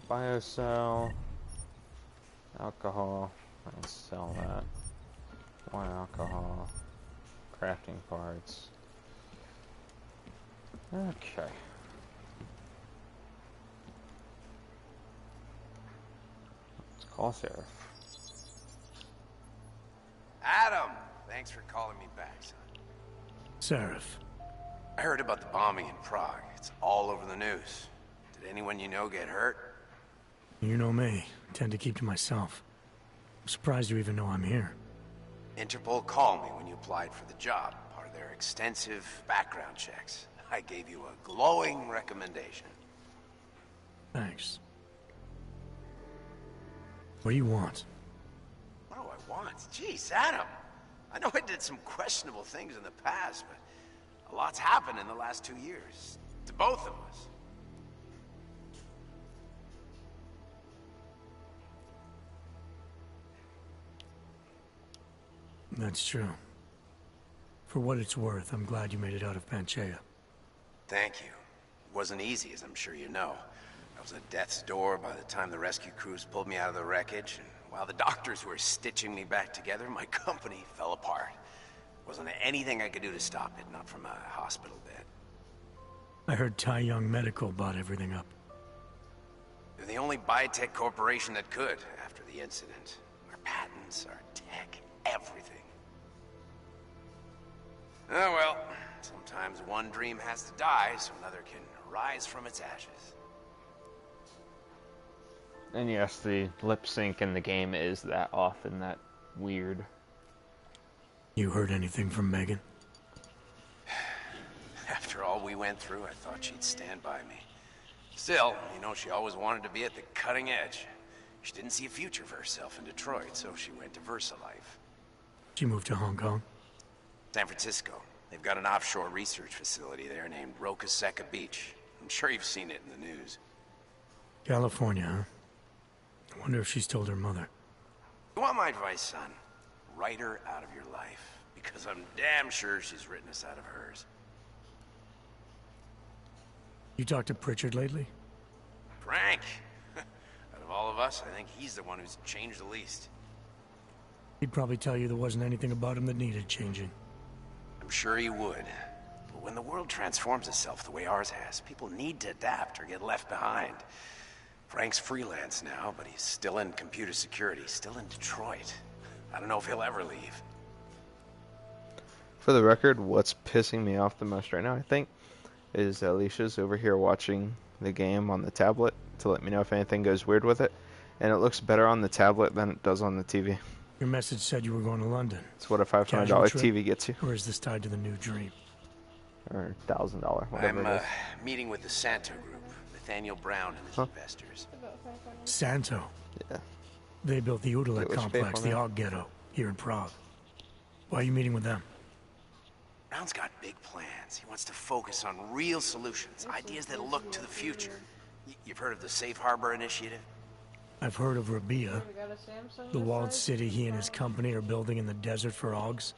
Biocell, alcohol, I can sell that. More alcohol, crafting parts. Okay. Let's call Sheriff. Adam! Thanks for calling me back, son. Sarif. I heard about the bombing in Prague. It's all over the news. Did anyone you know get hurt? You know me. I tend to keep to myself. I'm surprised you even know I'm here. Interpol called me when you applied for the job, part of their extensive background checks. I gave you a glowing recommendation. Thanks. What do you want? What do I want? Jeez, Adam. I know I did some questionable things in the past, but a lot's happened in the last 2 years. To both of us. That's true. For what it's worth, I'm glad you made it out of Panchaea. Thank you. It wasn't easy, as I'm sure you know. I was at death's door by the time the rescue crews pulled me out of the wreckage, and while the doctors were stitching me back together, my company fell apart. Wasn't anything I could do to stop it, not from a hospital bed. I heard Tai Young Medical bought everything up. They're the only biotech corporation that could, after the incident. Our patents, our tech, everything. Oh well, sometimes one dream has to die so another can rise from its ashes. And yes, the lip sync in the game is that often that weird. You heard anything from Megan? After all we went through, I thought she'd stand by me. Still, you know, she always wanted to be at the cutting edge. She didn't see a future for herself in Detroit, so she went to VersaLife. She moved to Hong Kong? San Francisco. They've got an offshore research facility there named Roca Seca Beach. I'm sure you've seen it in the news. California, huh? I wonder if she's told her mother. You want my advice, son? Write her out of your life. Because I'm damn sure she's written us out of hers. You talked to Pritchard lately? Frank! Out of all of us, I think he's the one who's changed the least. He'd probably tell you there wasn't anything about him that needed changing. I'm sure he would. But when the world transforms itself the way ours has, people need to adapt or get left behind. Frank's freelance now, but he's still in computer security, still in Detroit. I don't know if he'll ever leave. For the record, what's pissing me off the most right now, I think, is Alicia's over here watching the game on the tablet to let me know if anything goes weird with it. And it looks better on the tablet than it does on the TV. Your message said you were going to London. It's what a $500 TV gets you. Or is this tied to the new dream? Or $1,000, whatever it is. I'm meeting with the Santo Group, Nathaniel Brown and his investors. Santo? Yeah. They built the Udalet complex, the Og Ghetto, here in Prague. Why are you meeting with them? Brown's got big plans. He wants to focus on real solutions, ideas that look to the future. You've heard of the Safe Harbor Initiative? I've heard of Rabia, the walled city he and his company are building in the desert for Augs.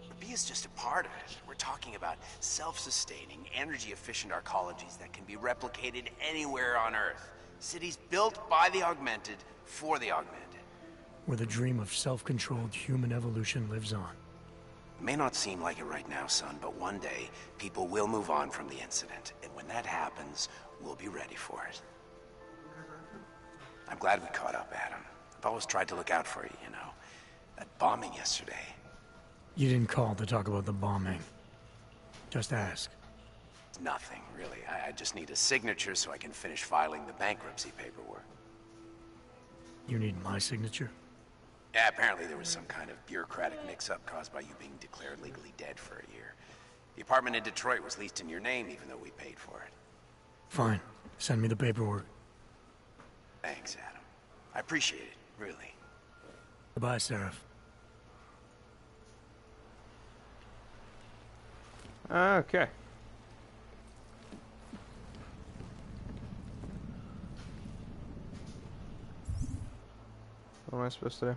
Rabia's just a part of it. We're talking about self-sustaining, energy-efficient arcologies that can be replicated anywhere on Earth. Cities built by the augmented, for the augmented. Where the dream of self-controlled human evolution lives on. It may not seem like it right now, son, but one day, people will move on from the incident. And when that happens, we'll be ready for it. I'm glad we caught up, Adam. I've always tried to look out for you, you know. That bombing yesterday. You didn't call to talk about the bombing. Just ask. Nothing, really. I just need a signature so I can finish filing the bankruptcy paperwork. You need my signature? Yeah, apparently there was some kind of bureaucratic mix-up caused by you being declared legally dead for a year. The apartment in Detroit was leased in your name even though we paid for it. Fine. Send me the paperwork. Thanks, Adam. I appreciate it, really. Goodbye, Seraph. Okay. What am I supposed to do?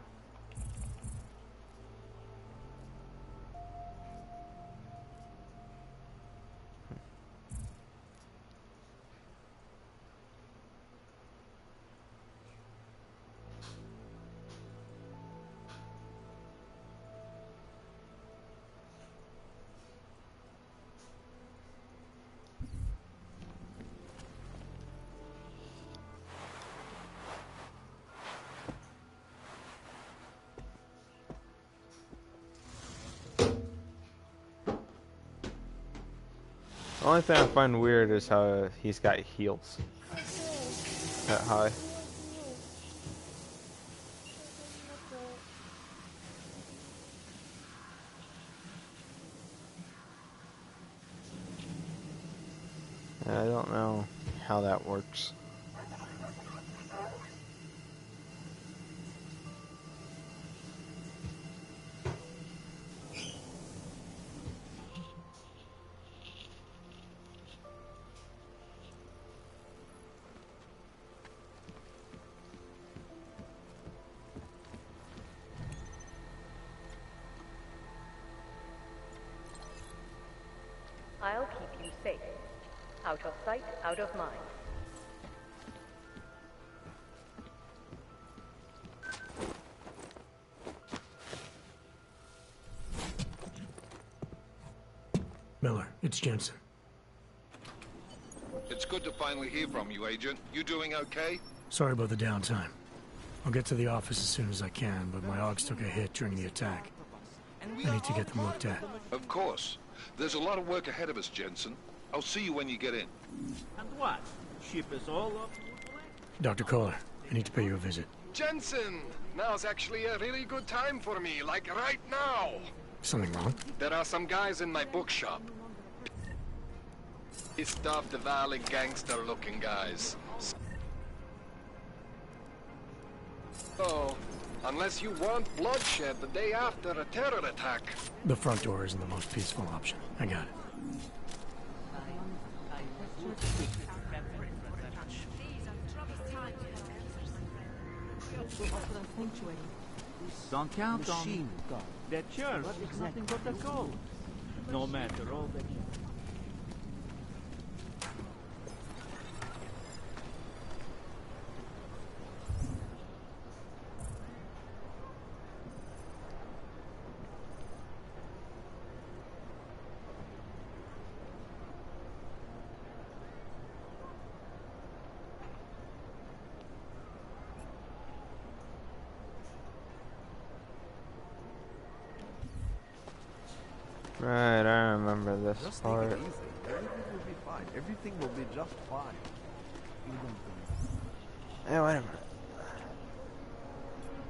The only thing I find weird is how he's got heels that high. I don't know how that works. I'll keep you safe. Out of sight, out of mind. Miller, it's Jensen. It's good to finally hear from you, Agent. You doing okay? Sorry about the downtime. I'll get to the office as soon as I can, but my Augs took a hit during the attack. I need to get them looked at. Of course. There's a lot of work ahead of us, Jensen. I'll see you when you get in. And what? Ship is all up? Dr. Kohler, I need to pay you a visit. Jensen! Now's actually a really good time for me, like right now! Something wrong? There are some guys in my bookshop. Pissed off the Valley gangster-looking guys. So, unless you want bloodshed the day after a terror attack. The front door isn't the most peaceful option. I got it. Don't count on me. That church is nothing but a cult. No matter all that. Right, I remember this Just part. take it easy. Everything will be fine. Everything will be just fine. Hey, wait a minute.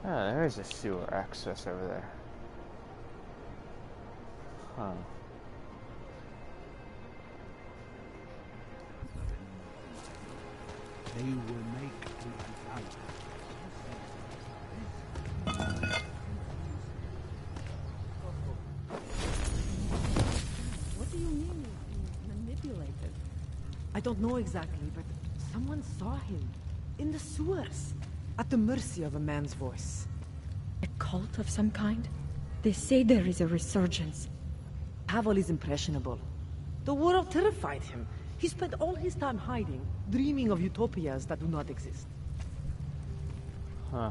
Ah, there's a sewer access over there. Huh. They will make the advance. What do you mean, manipulated? I don't know exactly, but someone saw him. In the sewers. At the mercy of a man's voice. A cult of some kind? They say there is a resurgence. Pavel is impressionable. The world terrified him. He spent all his time hiding, dreaming of utopias that do not exist. Huh.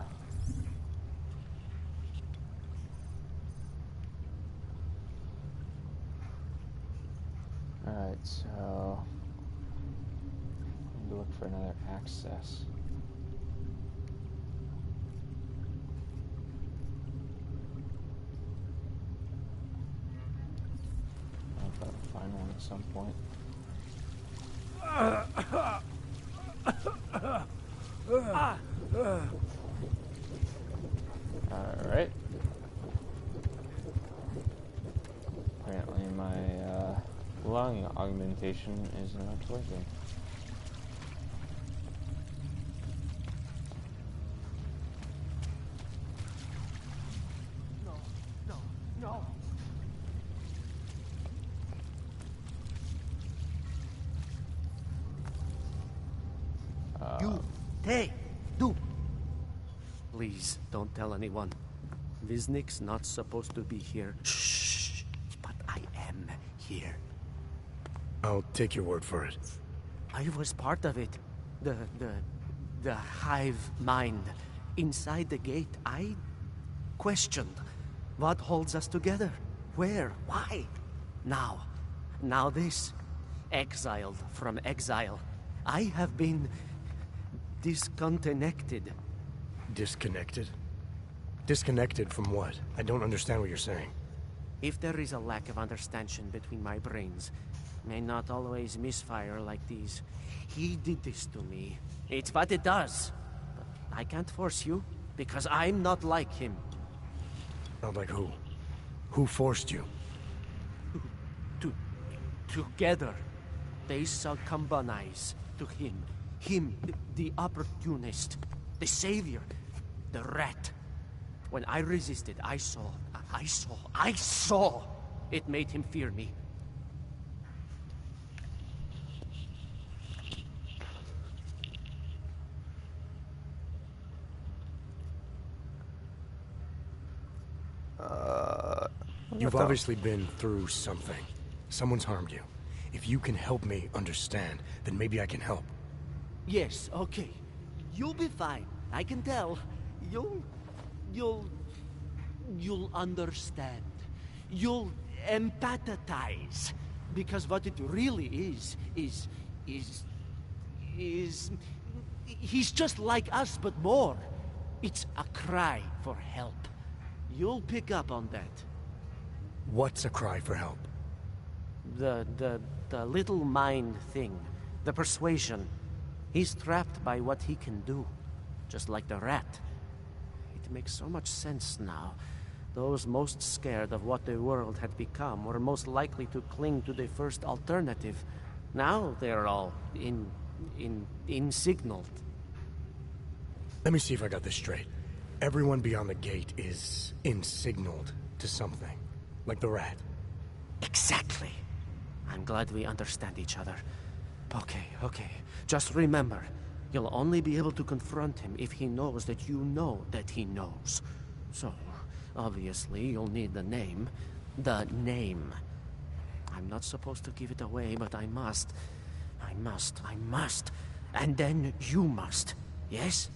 Alright, so... I need to look for another access. I'll probably find one at some point. Alright. Apparently my lung augmentation is not working. No. Please, don't tell anyone. Viznik's not supposed to be here. Shh. But I am here. I'll take your word for it. I was part of it. The hive mind. Inside the gate, I questioned what holds us together. Where? Why? Now this. Exiled from exile. I have been disconnected. Disconnected? Disconnected from what? I don't understand what you're saying. If there is a lack of understanding between my brains, may not always misfire like these. He did this to me. It's what it does. But I can't force you, because I'm not like him. Not like who? Who forced you? Together, they succumbanize to him. Him, the opportunist, the savior, the rat. When I resisted, I saw. It made him fear me. You've obviously been through something. Someone's harmed you. If you can help me understand, then maybe I can help. Yes, okay. You'll be fine. I can tell. You'll understand. You'll empathize. Because what it really is he's just like us, but more. It's a cry for help. You'll pick up on that. What's a cry for help? The little mind thing. The persuasion. He's trapped by what he can do. Just like the rat. It makes so much sense now. Those most scared of what the world had become were most likely to cling to the first alternative. Now they're all insignaled. Let me see if I got this straight. Everyone beyond the gate is insignaled to something. Like the rat. Exactly. I'm glad we understand each other. Okay. Just remember, you'll only be able to confront him if he knows that you know that he knows. So, obviously, you'll need the name. The name. I'm not supposed to give it away, but I must. And then you must. Yes?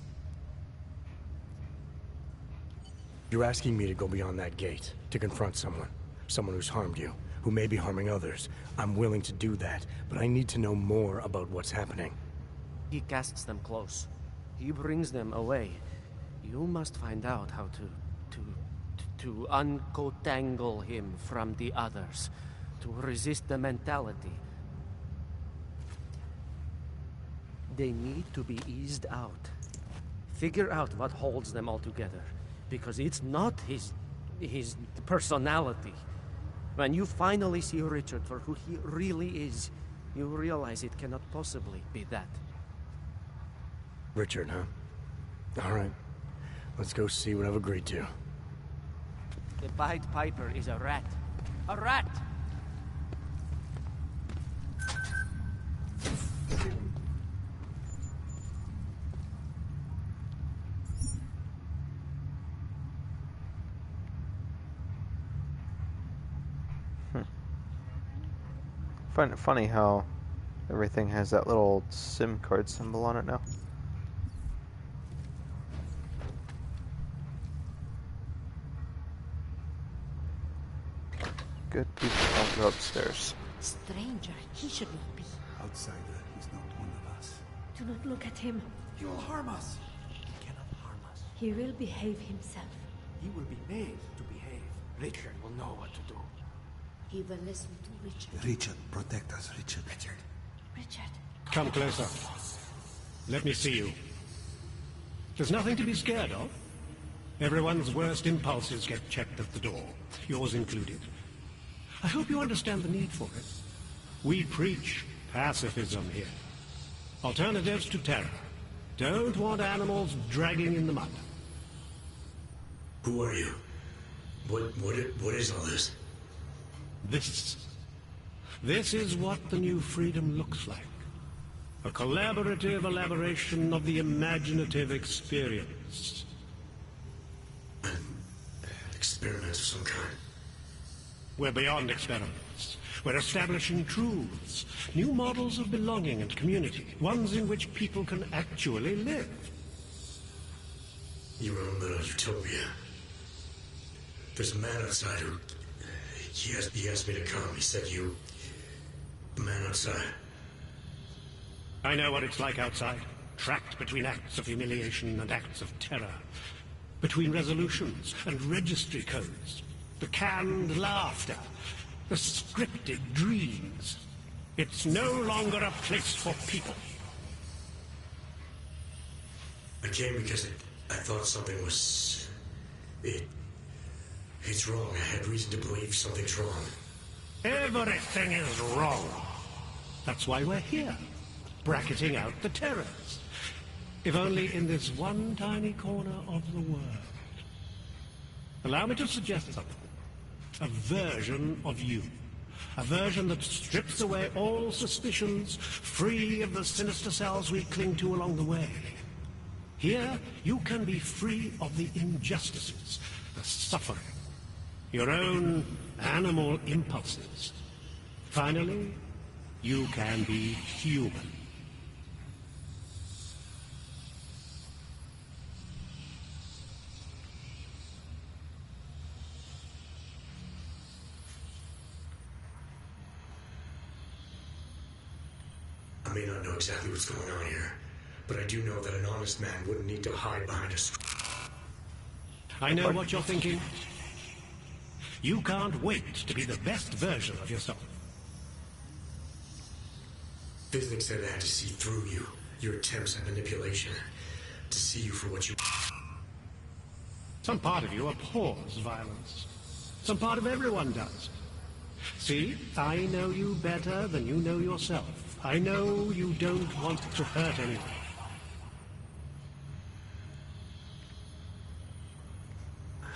You're asking me to go beyond that gate, to confront someone. Someone who's harmed you, who may be harming others. I'm willing to do that, but I need to know more about what's happening. He casts them close. He brings them away. You must find out how to uncotangle him from the others, to resist the mentality. They need to be eased out. Figure out what holds them all together, because it's not his personality. When you finally see Richard for who he really is, you realize it cannot possibly be that. Richard, huh? All right. Let's go see what I've agreed to. The Pied Piper is a rat. A rat! Find it funny how everything has that little SIM card symbol on it now. Good people don't go upstairs. Stranger, he should not be. Outsider, he's not one of us. Do not look at him. He will harm us. He cannot harm us. He will behave himself. He will be made to behave. Richard will know what to do. He will listen to Richard. Richard, protect us, Richard. Richard. Come closer. Let me see you. There's nothing to be scared of. Everyone's worst impulses get checked at the door, yours included. I hope you understand the need for it. We preach pacifism here. Alternatives to terror. Don't want animals dragging in the mud. Who are you? What is all this? This is what the new freedom looks like. A collaborative elaboration of the imaginative experience. An experiment of some kind. We're beyond experiments. We're establishing truths, new models of belonging and community, ones in which people can actually live. You were in a little utopia. There's a man outside who... He asked me to come. He said you... The man outside. I know what it's like outside. Trapped between acts of humiliation and acts of terror. Between resolutions and registry codes. The canned laughter. The scripted dreams. It's no longer a place for people. I came because I thought something was... It's wrong. I had reason to believe something's wrong. Everything is wrong. That's why we're here. Bracketing out the terrors. If only in this one tiny corner of the world. Allow me to suggest something. A version of you. A version that strips away all suspicions, free of the sinister cells we cling to along the way. Here, you can be free of the injustices, the suffering, your own animal impulses. Finally, you can be human. I may not know exactly what's going on here, but I do know that an honest man wouldn't need to hide behind us. I know what you're thinking. You can't wait to be the best version of yourself. Physics said I had to see through you, your attempts at manipulation, to see you for what you... Some part of you abhors violence. Some part of everyone does. See, I know you better than you know yourself. I know you don't want to hurt anyone.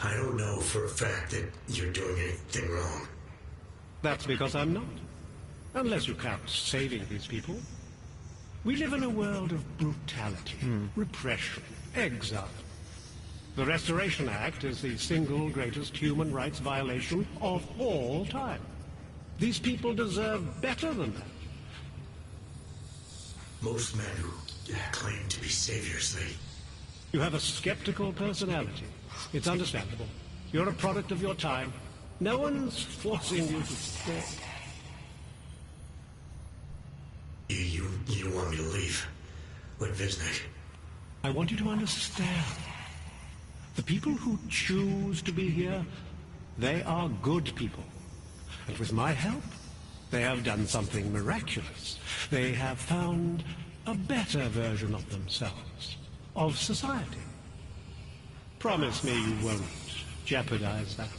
I don't know for a fact that you're doing anything wrong. That's because I'm not. Unless you count saving these people. We live in a world of brutality, repression, exile. The Restoration Act is the single greatest human rights violation of all time. These people deserve better than that. Most men who claim to be saviors, You have a skeptical personality. It's understandable. You're a product of your time. No one's forcing you to stay. You want me to leave? Like Visnik? I want you to understand. The people who choose to be here, they are good people. And with my help, they have done something miraculous. They have found a better version of themselves, of society. Promise me you won't jeopardize that.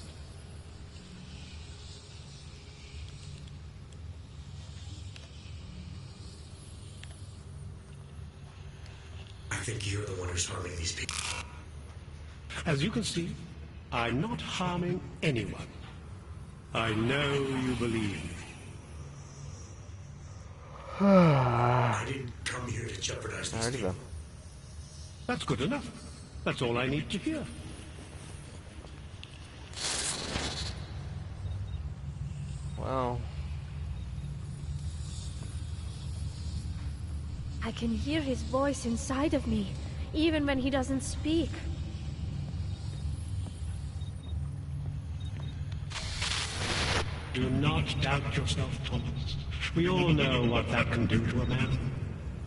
I think you're the one who's harming these people. As you can see, I'm not harming anyone. I know you believe me. I didn't come here to jeopardize these people. That's good enough. That's all I need to hear. Well... I can hear his voice inside of me, even when he doesn't speak. Do not doubt yourself, Thomas. We all know what that can do to a man.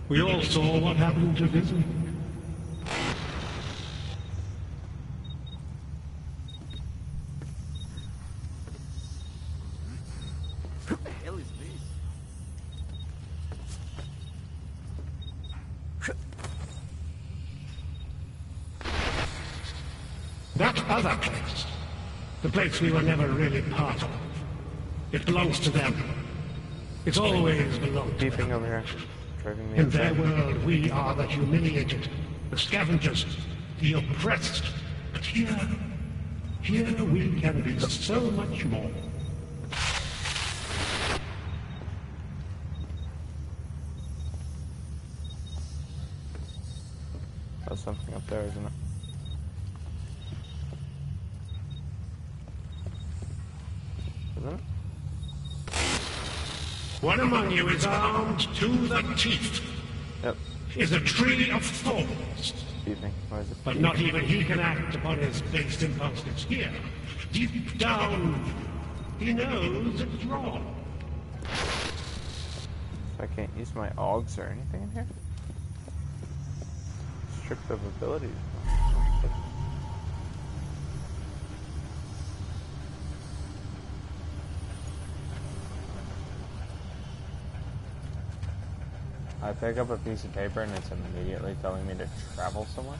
We all saw what happened to Disney. What the hell is this? That other place, the place we were never really part of, it belongs to them. It's always belonged to them. Over here. Driving me In their insane. world, we are the humiliated, the scavengers, the oppressed. But here we can be so much more. There's something up there, isn't it? Isn't it? One among you is armed to the teeth. Yep. Is a tree of thorns. Evening. Why is it? But not even he can act upon his based impulses here. Deep down, he knows it's wrong. So I can't use my augs or anything in here? Stripped of abilities. I pick up a piece of paper and it's immediately telling me to travel somewhere.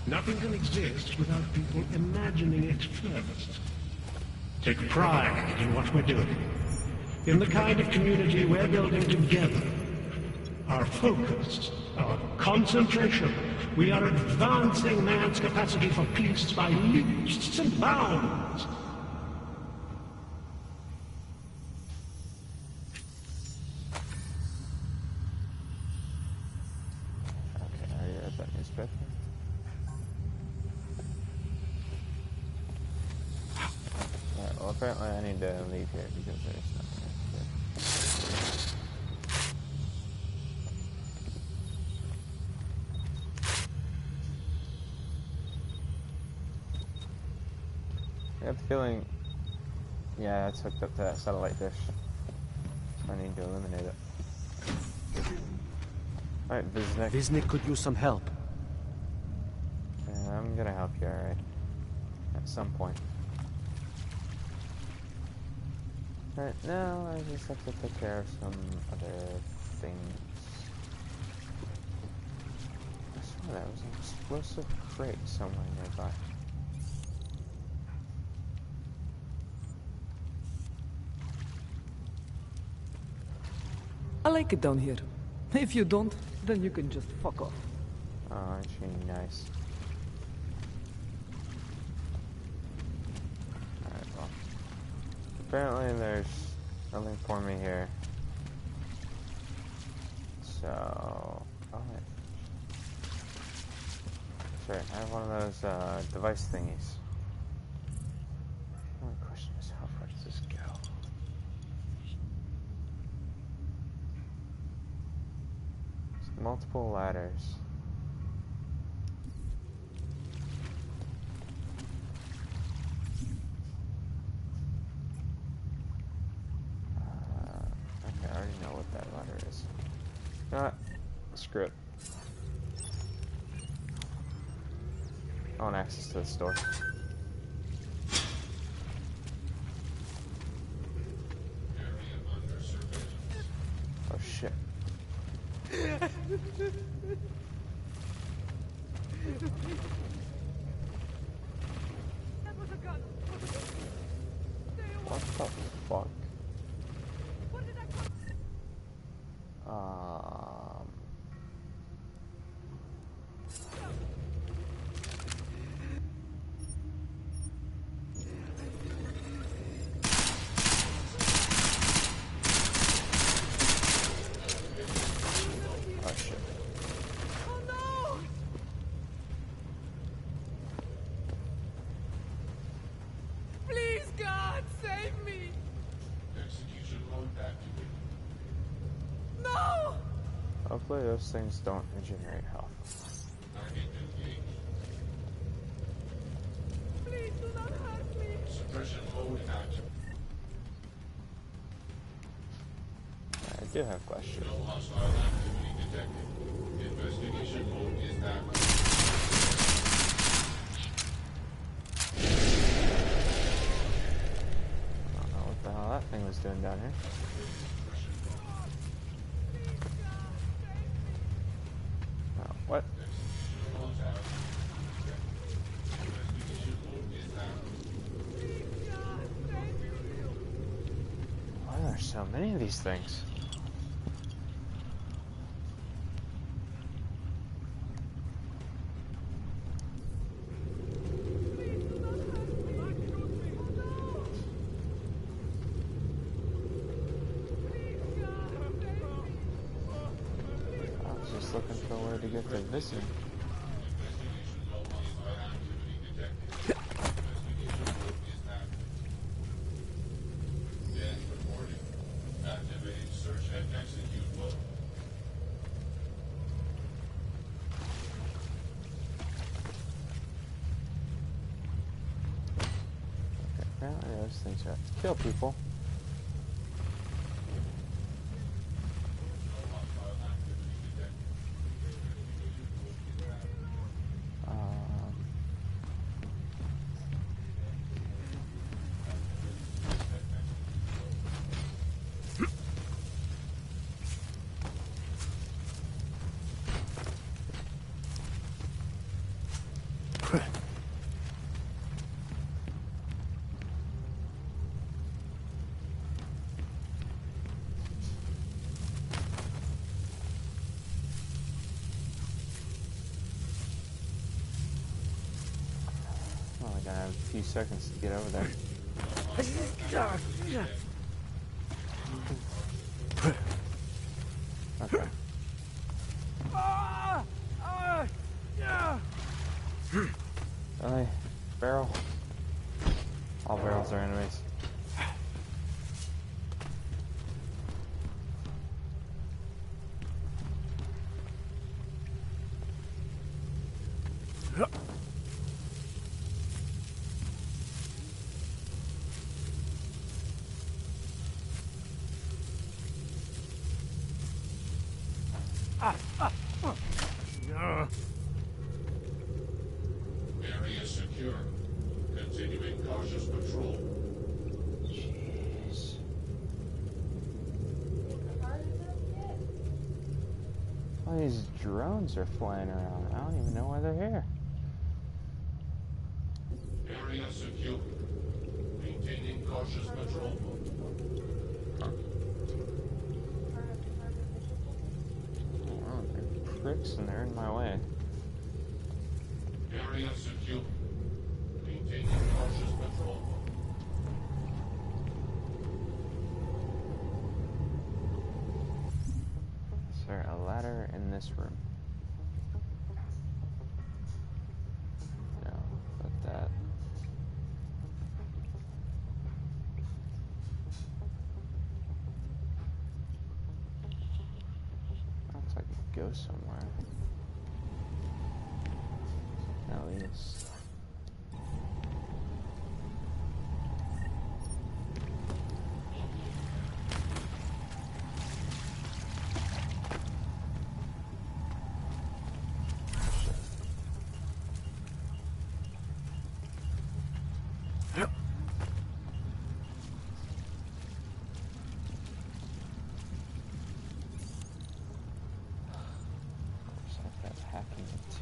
Nothing can exist without people imagining it first. Take pride in what we're doing, in the kind of community we're building together. Our focus, our concentration. We are advancing man's capacity for peace by leaps and bounds. Okay, I read that newspaper. Alright, well apparently I need to leave here because there's nothing here. I got the feeling, yeah, it's hooked up to that satellite dish. So I need to eliminate it. Alright, Viznik. Viznik could use some help. Yeah, I'm gonna help you, alright? At some point. Right now, I just have to take care of some other things. I swear there was an explosive crate somewhere nearby. I like it down here. If you don't, then you can just fuck off. Oh, aren't you nice? Alright, well. Apparently there's nothing for me here. So... Oh, wait. Sure, I have one of those device thingies. The only question is, how far does this go? Multiple ladders. Okay, I already know what that ladder is. You know what? Screw it. I want access to the store. Oh shit. What the fuck? Oh shit. Oh no! Please, God, save me! Execution mode activated. No! Hopefully those things don't regenerate health. Target engaged. Please do not hurt me! Suppression mode active. I do have questions. No hostile activity detected. Investigation mode is active. I don't know what the hell that thing was doing down here. Oh, what? Why are there so many of these things? I was just looking for where to get the missing. Activating search and execute mode. Okay, apparently those things have to kill people. Well, I gotta have a few seconds to get over there. Okay. Really? Barrel? All barrels are enemies. Area secure. Continuing cautious patrol. Jeez. All these drones are flying around. I don't even know why they're here. Area secure. Maintaining cautious patrol. Oh, they're pricks and they're in my way. Area secure. Maintaining cautious patrol. Is there a ladder in this room? No, but that. Looks like it goes somewhere. At least.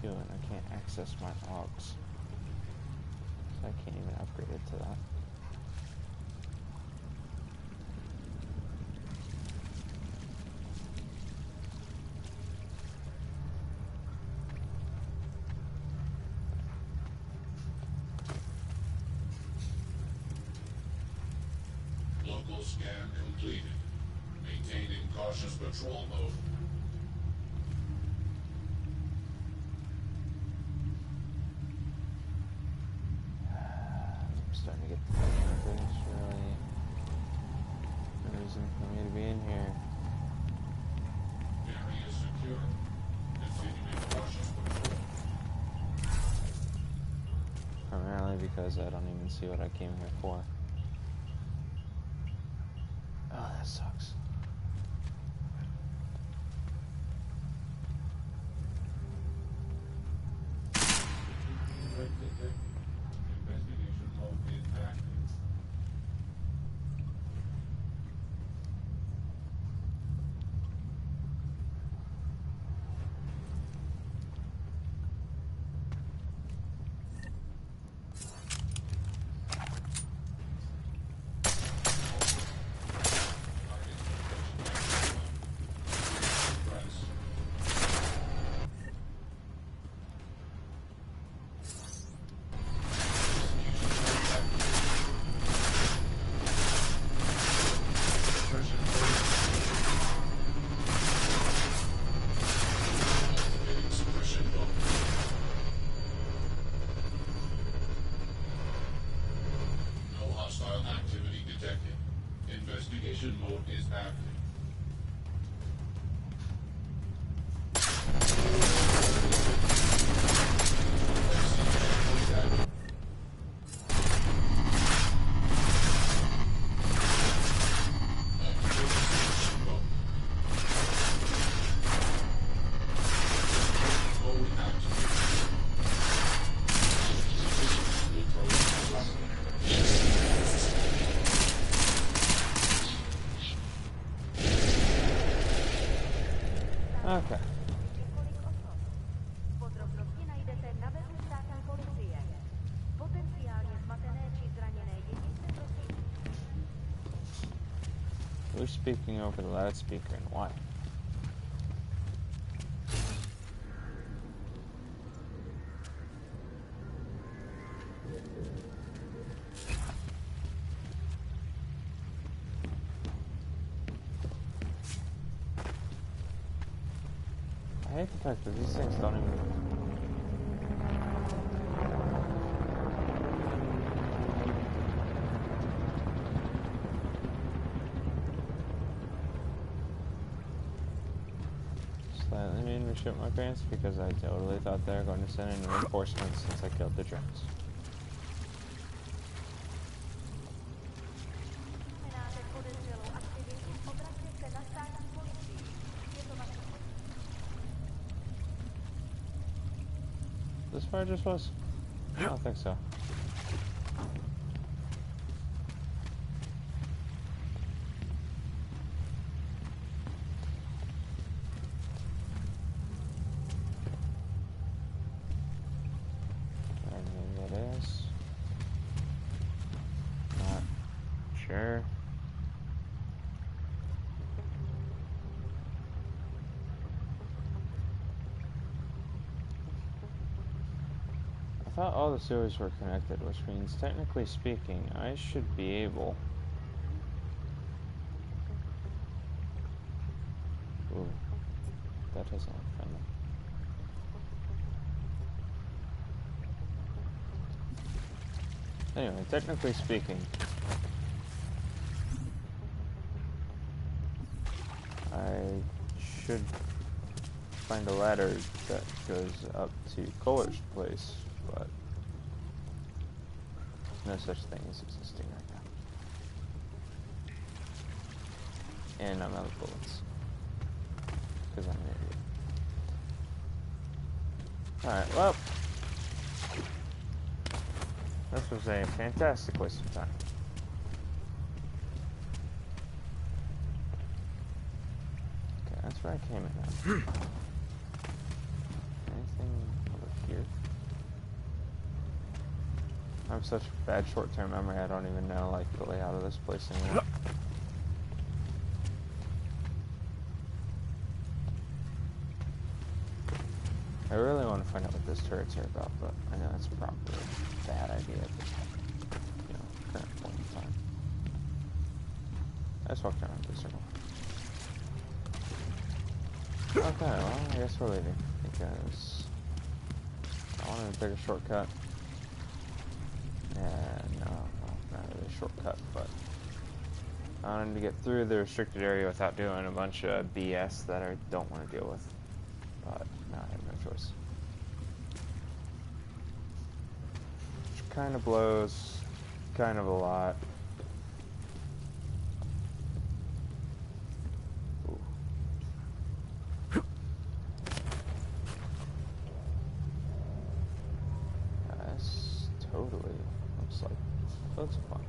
2 and I can't access my logs. So I can't even upgrade it to that. Local scan completed. Maintaining cautious patrol mode. I'm starting to get the feeling that there's really no reason for me to be in here. Area secure. Continuing cautious patrol. Primarily because I don't even see what I came here for. Oh, that sucks. Investigation mode is active. No hostile activity detected. Investigation mode is active. Okay. Podrobnosti najdete na webu státní policie. Potenciálně zmatené či zraněné jedince prosím. Who's speaking over the loudspeaker and why? I hate the fact that these things don't even... Slightly made me shit my pants because I totally thought they were going to send in reinforcements since I killed the drones. This fire just was? I don't think so. I don't know what that is. Not sure. I thought all the sewers were connected, which means, technically speaking, I should be able... Ooh, that doesn't look friendly. Anyway, technically speaking, I should find a ladder that goes up to Kohler's place, but there's no such thing as existing right now. And I'm out of bullets. Because I'm an idiot. Alright, well. This was a fantastic waste of time. Okay, that's where I came in now. Anything I have such bad short-term memory, I don't even know, like, the layout of this place anymore. I really want to find out what those turrets are about, but I know that's probably a bad idea at this, you know, current point in time. I just walked around this circle. Okay, well, I guess we're leaving, because I wanted to take a shortcut. And no, not really a shortcut, but I wanted to get through the restricted area without doing a bunch of BS that I don't want to deal with. But now I have no choice. Which kind of blows, kind of a lot. That's totally looks like loads of fun.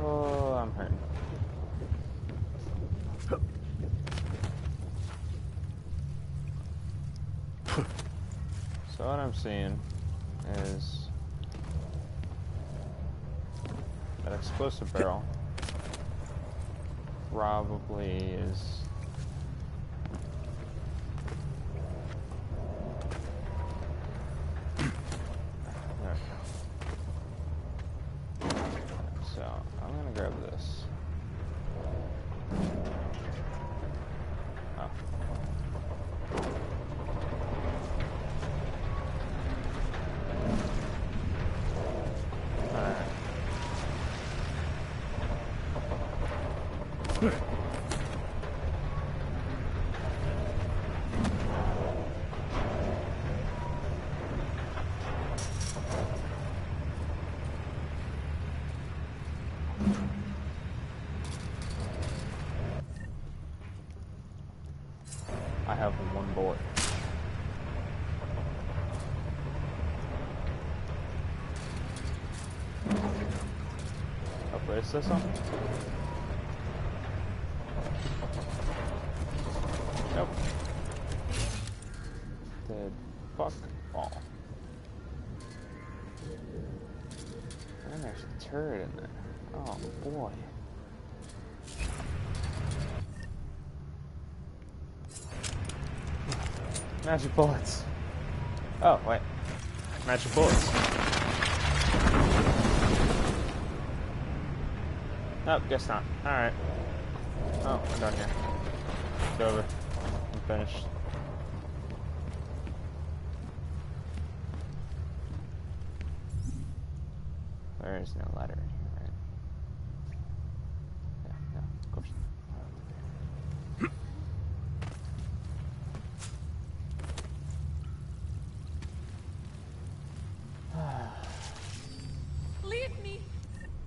Oh, I'm hurting. So what I'm seeing is that explosive barrel probably is so I'm gonna grab this. Oh. I have one bullet. Upgrade system? Nope. The fuck ball. And there's a turret in there. Oh boy. Magic bullets. Oh, wait. Magic bullets. Nope, guess not. Alright. Oh, we're done here. It's over. I'm finished. There is no ladder in here, right? Yeah, no, of course not. Leave me!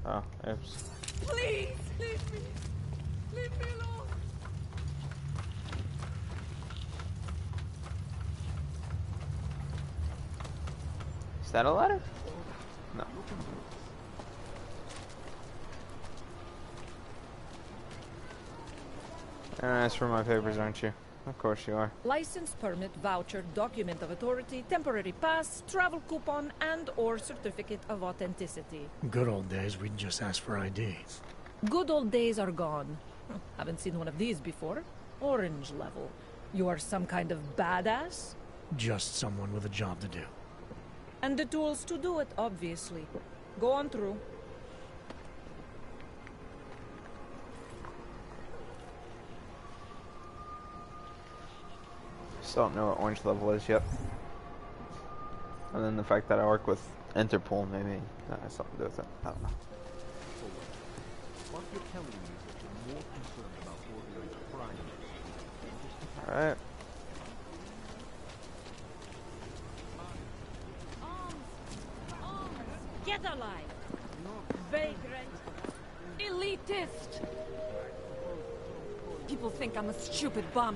Oh, oops. Please, leave me! Leave me alone! Is that a ladder? No. As for my papers, aren't you? Of course you are. License, permit, voucher, document of authority, temporary pass, travel coupon, and or certificate of authenticity. Good old days, we'd just ask for ID. Good old days are gone. Haven't seen one of these before. Orange level. You are some kind of badass? Just someone with a job to do. And the tools to do it, obviously. Go on through. Still don't know what orange level is yet. And then the fact that I work with Interpol, maybe that has something to do with it. I don't know. What you're telling me is that you're more concerned about ordering crime. Alright. Get alive! Vagrant! Elitist! People think I'm a stupid bum.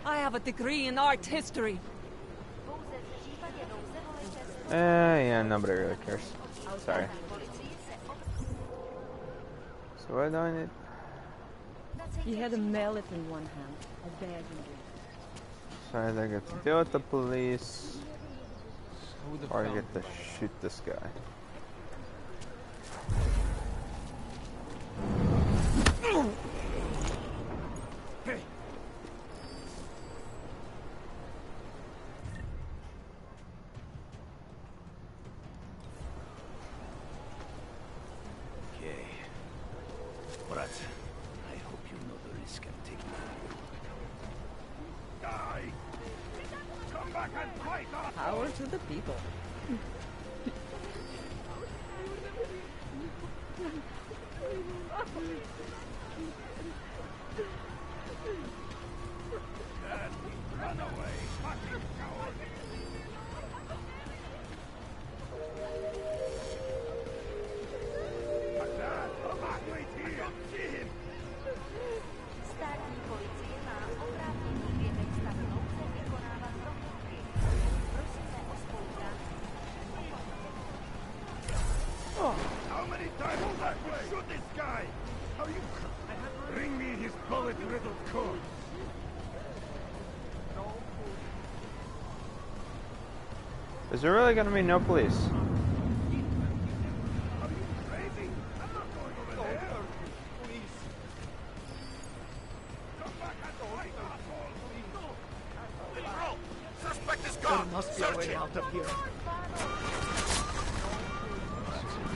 I have a degree in art history. Yeah, nobody really cares. Sorry. So what do I need? He had a mallet in one hand, a bag in the other. So I either get to deal with the police, or I get to shoot this guy. Hey. Okay. But I hope you know the risk I'm taking. Die! Come back and fight us! Power to the people. Dad, run away, fucking coward! Dad, wait here! See him! Státní policie má oprávnění během stavu nouze vykonávat prohlídky. Prosíme o spolupráci. How many times that way? Shoot this guy! How you... Bring me his bullet-riddled corpse! Is there really gonna be no police? Crazy? I'm not going over there! Please! Come back and fight, asshole! Suspect is gone! There must be a way out of here.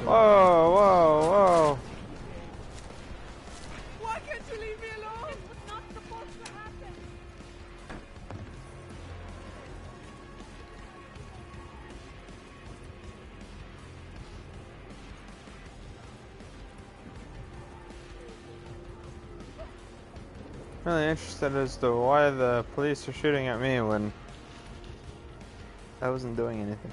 Whoa, whoa, whoa. Why can't you leave me alone? This was not supposed to happen. Really interested as to why the police are shooting at me when I wasn't doing anything.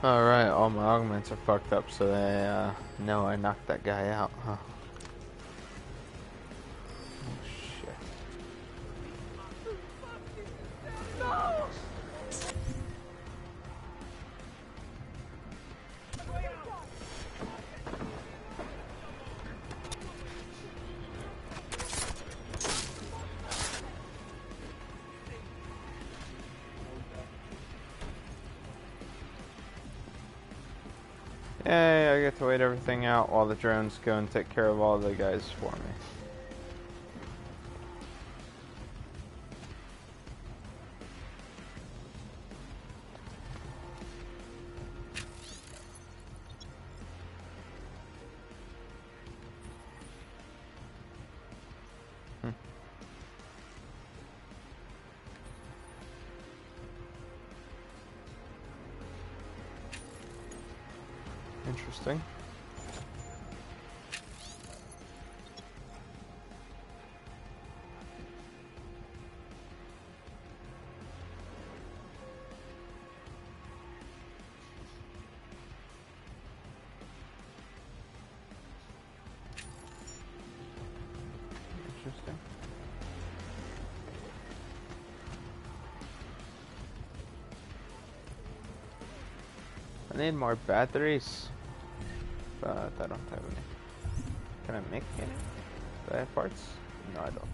Alright, all my augments are fucked up, so they know I knocked that guy out, huh? Oh shit. No! Yay, I get to wait everything out while the drones go and take care of all the guys for me. Interesting. Interesting. I need more batteries. But I don't have any. Can I make any? Do I have parts? No, I don't.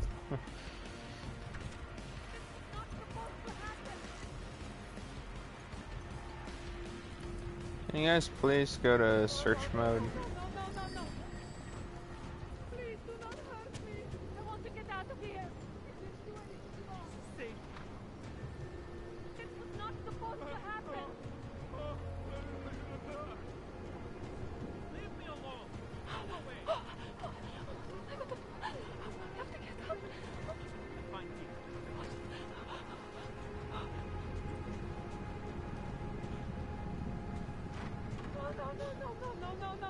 Can you guys please go to search mode? Please do not hurt me. I want to get out of here. This was not supposed to happen. Leave me alone! Go away! I have to get out. Find me.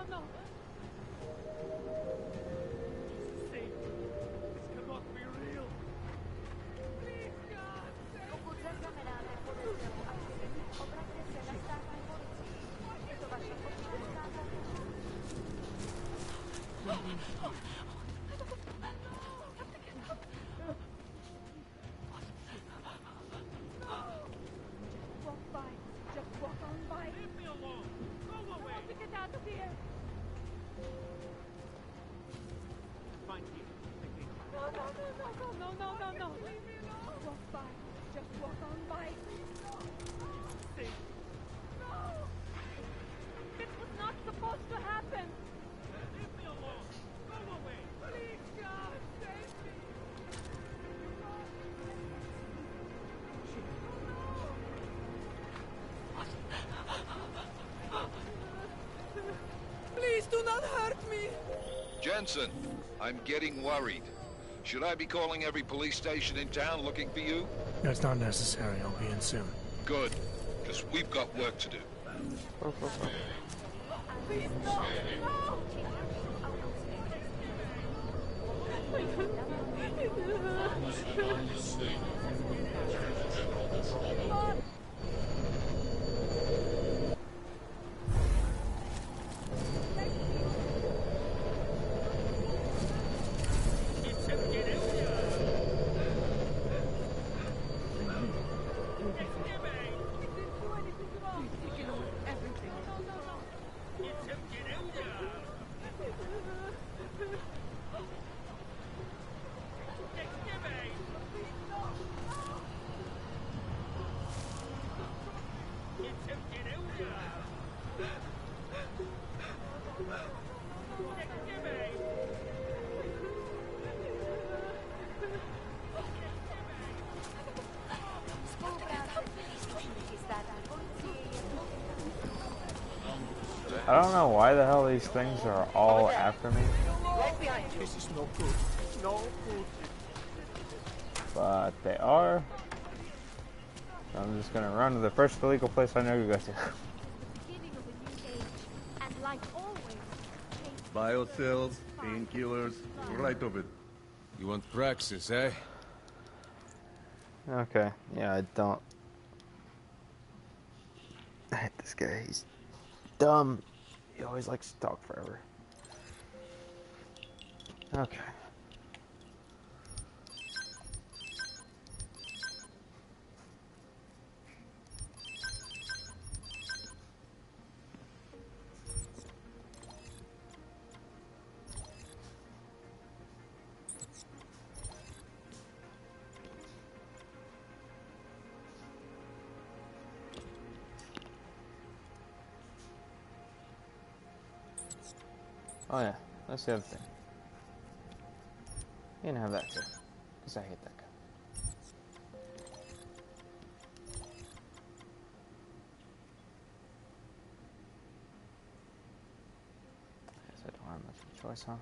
No. Don't hurt me! Jensen, I'm getting worried. Should I be calling every police station in town looking for you? That's not necessary. I'll be in soon. Good, because we've got work to do. Please, no! No! I don't know why the hell these things are all after me, Right behind you. This is no good. No good. but they are. So I'm just gonna run to the first illegal place I know to go to. Beginning of a new age, and like always, Biocells, painkillers, right of it. You want Praxis, eh? Okay, yeah, I don't. I hate this guy. He's dumb. He always likes to talk forever. Okay. Oh yeah, that's the other thing. You can have that too, because I hate that guy. I guess I don't have much of a choice, huh?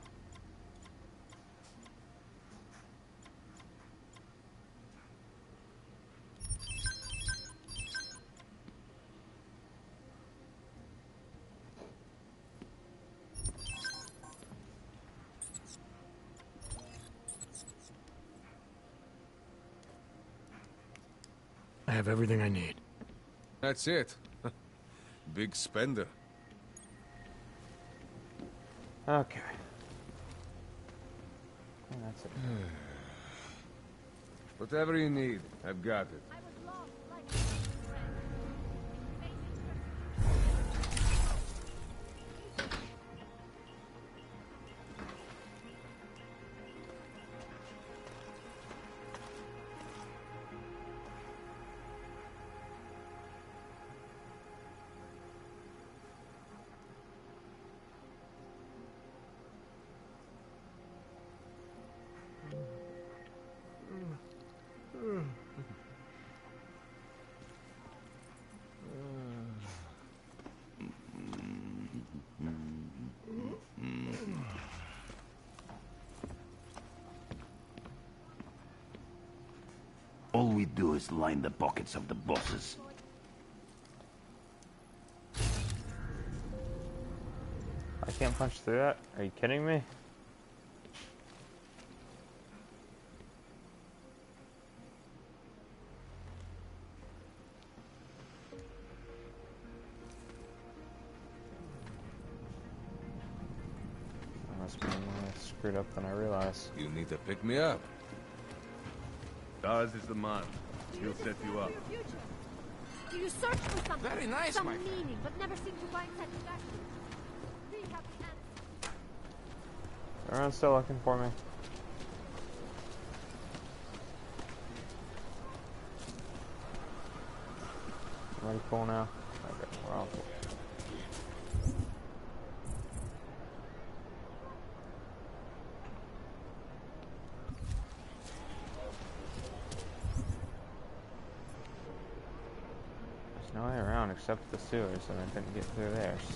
I have everything I need. That's it. Big spender. Okay. And that's it. Whatever you need, I've got it. All we do is line the pockets of the bosses. I can't punch through that? Are you kidding me? I must be more screwed up than I realized. You need to pick me up. Daz is the man. He'll set you up. Do you search for something? Very nice, some my friend. meaning, but never seem to find satisfaction? Do you have the answer? Everyone's still looking for me. Ready cool now? Okay, we're all cool. There's no way around except the sewers, and I couldn't get through there, so...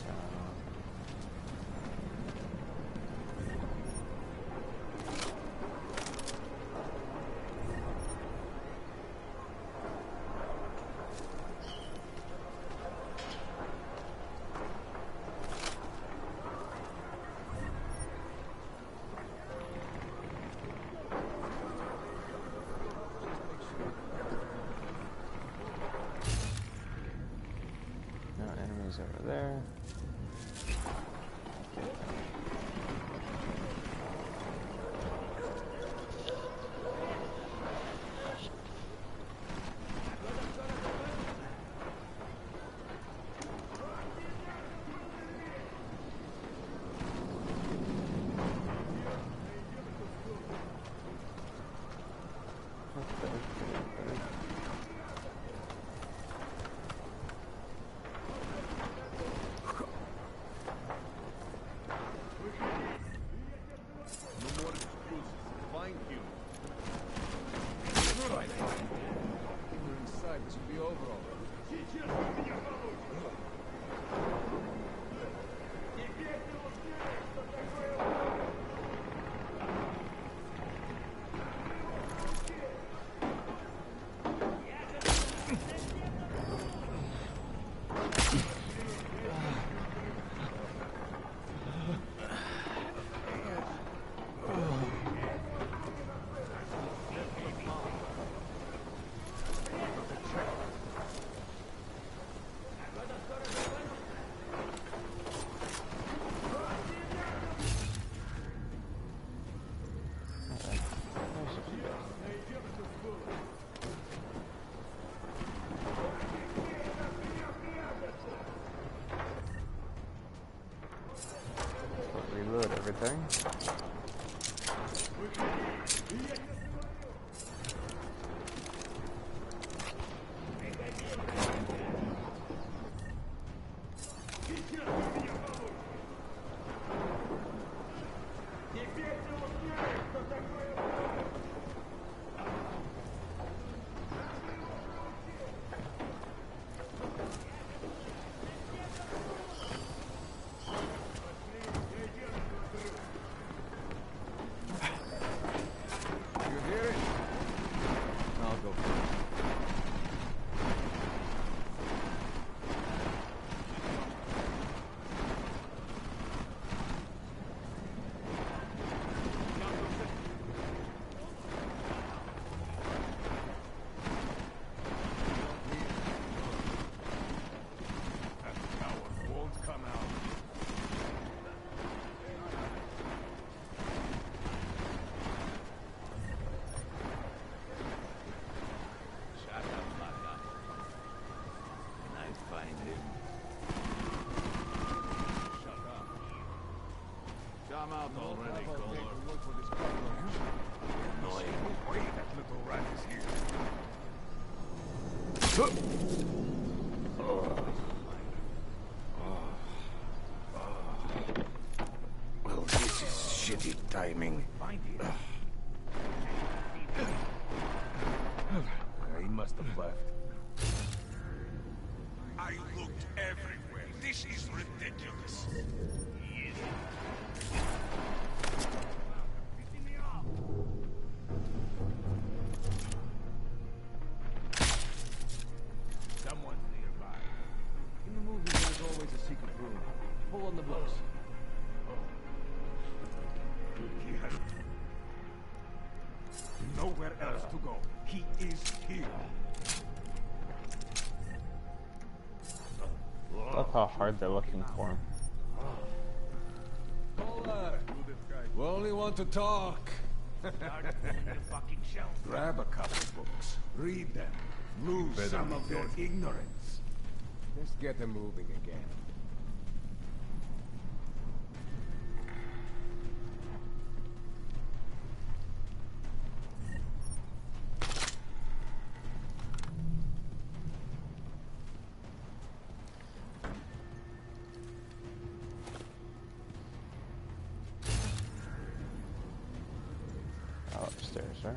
there. Reload everything. I'm out already, Kohler. Annoying. Wait, that little rat is here. Well, this is shitty timing. He must have left. I looked everywhere. This is ridiculous. Someone's nearby. In the movie, there's always a secret room. Pull on the books. He has nowhere else to go. He is here. Look how hard they're looking for him. We only want to talk. Grab a couple books. Read them. Lose some of your ignorance. Let's get them moving again. Upstairs, right?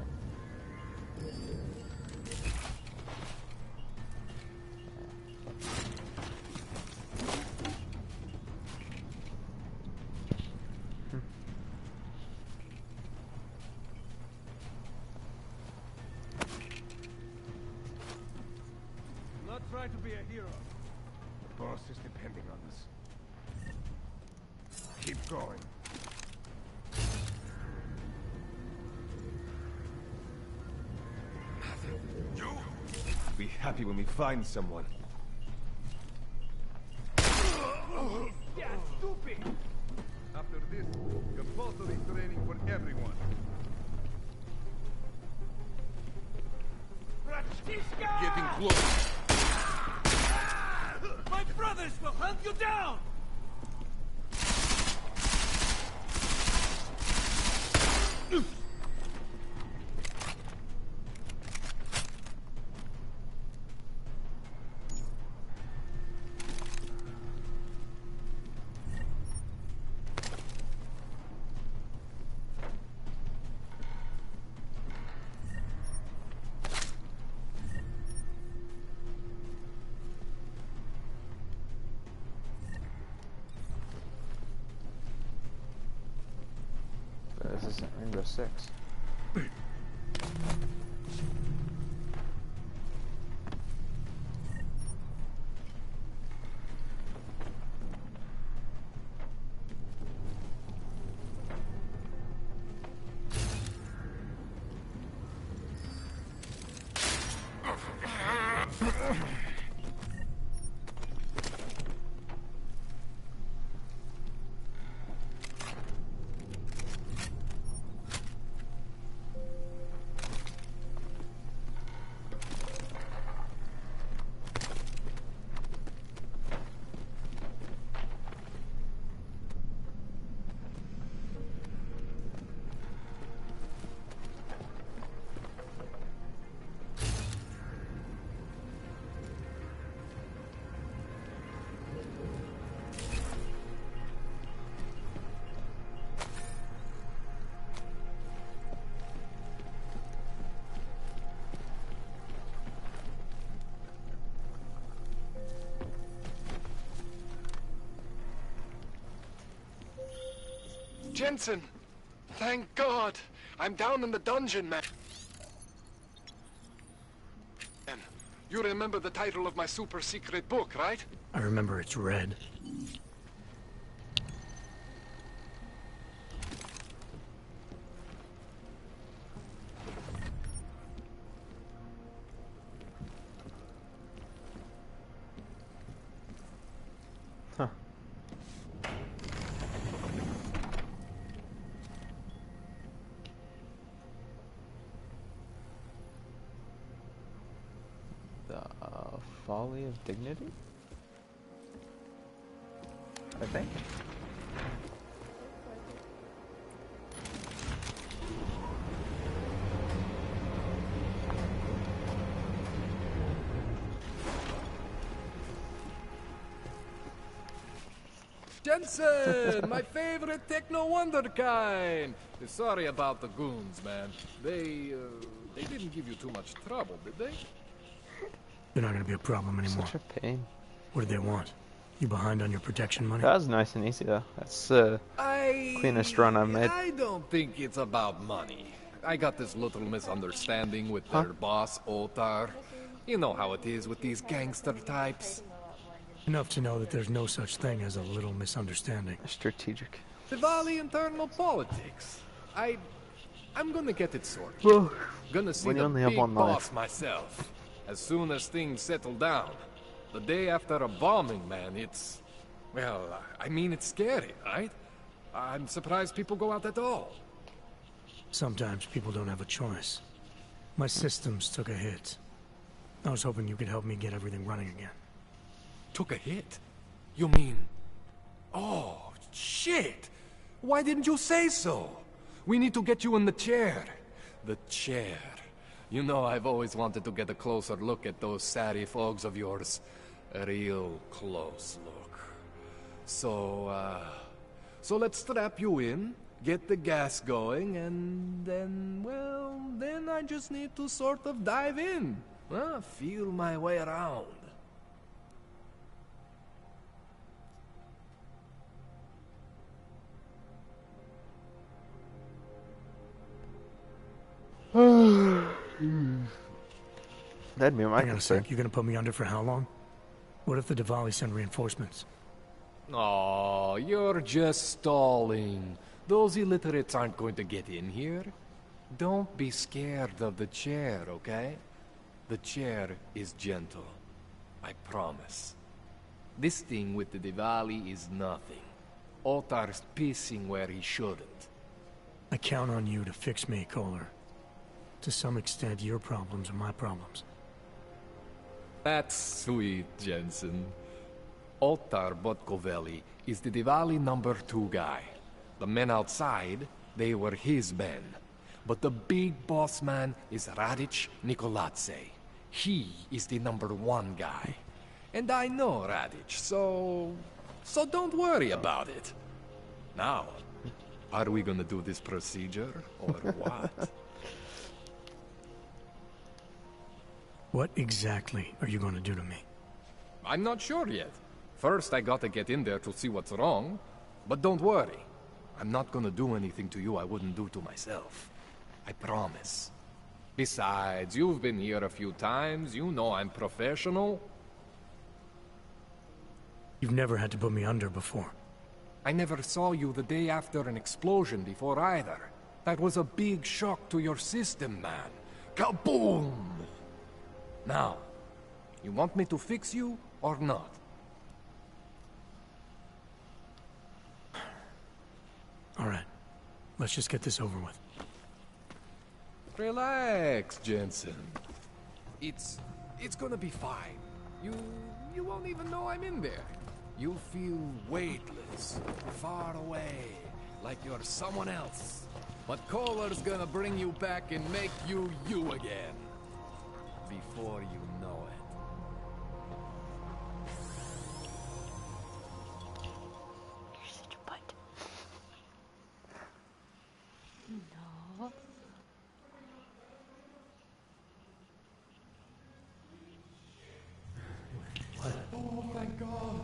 Not try to be a hero. The boss is depending on us. Keep going. Be happy when we find someone. Yeah, stupid! After this, compulsory training for everyone. Getting close. My brothers will hunt you down! This isn't Rainbow Six. Jensen! Thank God! I'm down in the dungeon, man. You remember the title of my super secret book, right? I remember it's red. Huh. The folly of dignity? I think. Jensen, my favorite techno wonderkind. Sorry about the goons, man. They didn't give you too much trouble, did they? They're not gonna be a problem anymore. Such a pain. What do they want? You behind on your protection money? That was nice and easy though. That's cleanest run I've made. I don't think it's about money. I got this little misunderstanding with their boss, Otar. You know how it is with these gangster types. Enough to know that there's no such thing as a little misunderstanding. Strategic. Diwali internal politics. I'm gonna get it sorted. Well, gonna see when you the only have big one boss life. myself. As soon as things settle down. The day after a bombing, man, it's... Well, I mean, it's scary, right? I'm surprised people go out at all. Sometimes people don't have a choice. My systems took a hit. I was hoping you could help me get everything running again. Took a hit? You mean... Oh, shit! Why didn't you say so? We need to get you in the chair. The chair. You know, I've always wanted to get a closer look at those satty fogs of yours. A real close look. So let's strap you in, get the gas going, and then, well, then I just need to sort of dive in. Feel my way around. That'd be my Hang on a concern. sec, you gonna put me under for how long? What if the Diwali send reinforcements? Oh, you're just stalling. Those illiterates aren't going to get in here. Don't be scared of the chair, okay? The chair is gentle. I promise. This thing with the Diwali is nothing. Ottar's pissing where he shouldn't. I count on you to fix me, Kohler. To some extent, your problems are my problems. That's sweet, Jensen. Ottar Botkovelli is the Diwali #2 guy. The men outside, they were his men. But the big boss man is Radic Nikoladze. He is the #1 guy. And I know Radic, so don't worry about it. Now, are we gonna do this procedure, or what? What exactly are you gonna do to me? I'm not sure yet. First, I gotta get in there to see what's wrong. But don't worry. I'm not gonna do anything to you I wouldn't do to myself. I promise. Besides, you've been here a few times. You know I'm professional. You've never had to put me under before. I never saw you the day after an explosion before either. That was a big shock to your system, man. Kaboom! Now, you want me to fix you or not? All right. Let's just get this over with. Relax, Jensen. It's gonna be fine. You won't even know I'm in there. You'll feel weightless, far away, like you're someone else. But Kohler's gonna bring you back and make you you again. Before you know it. You're such a butt. No. Oh, thank God.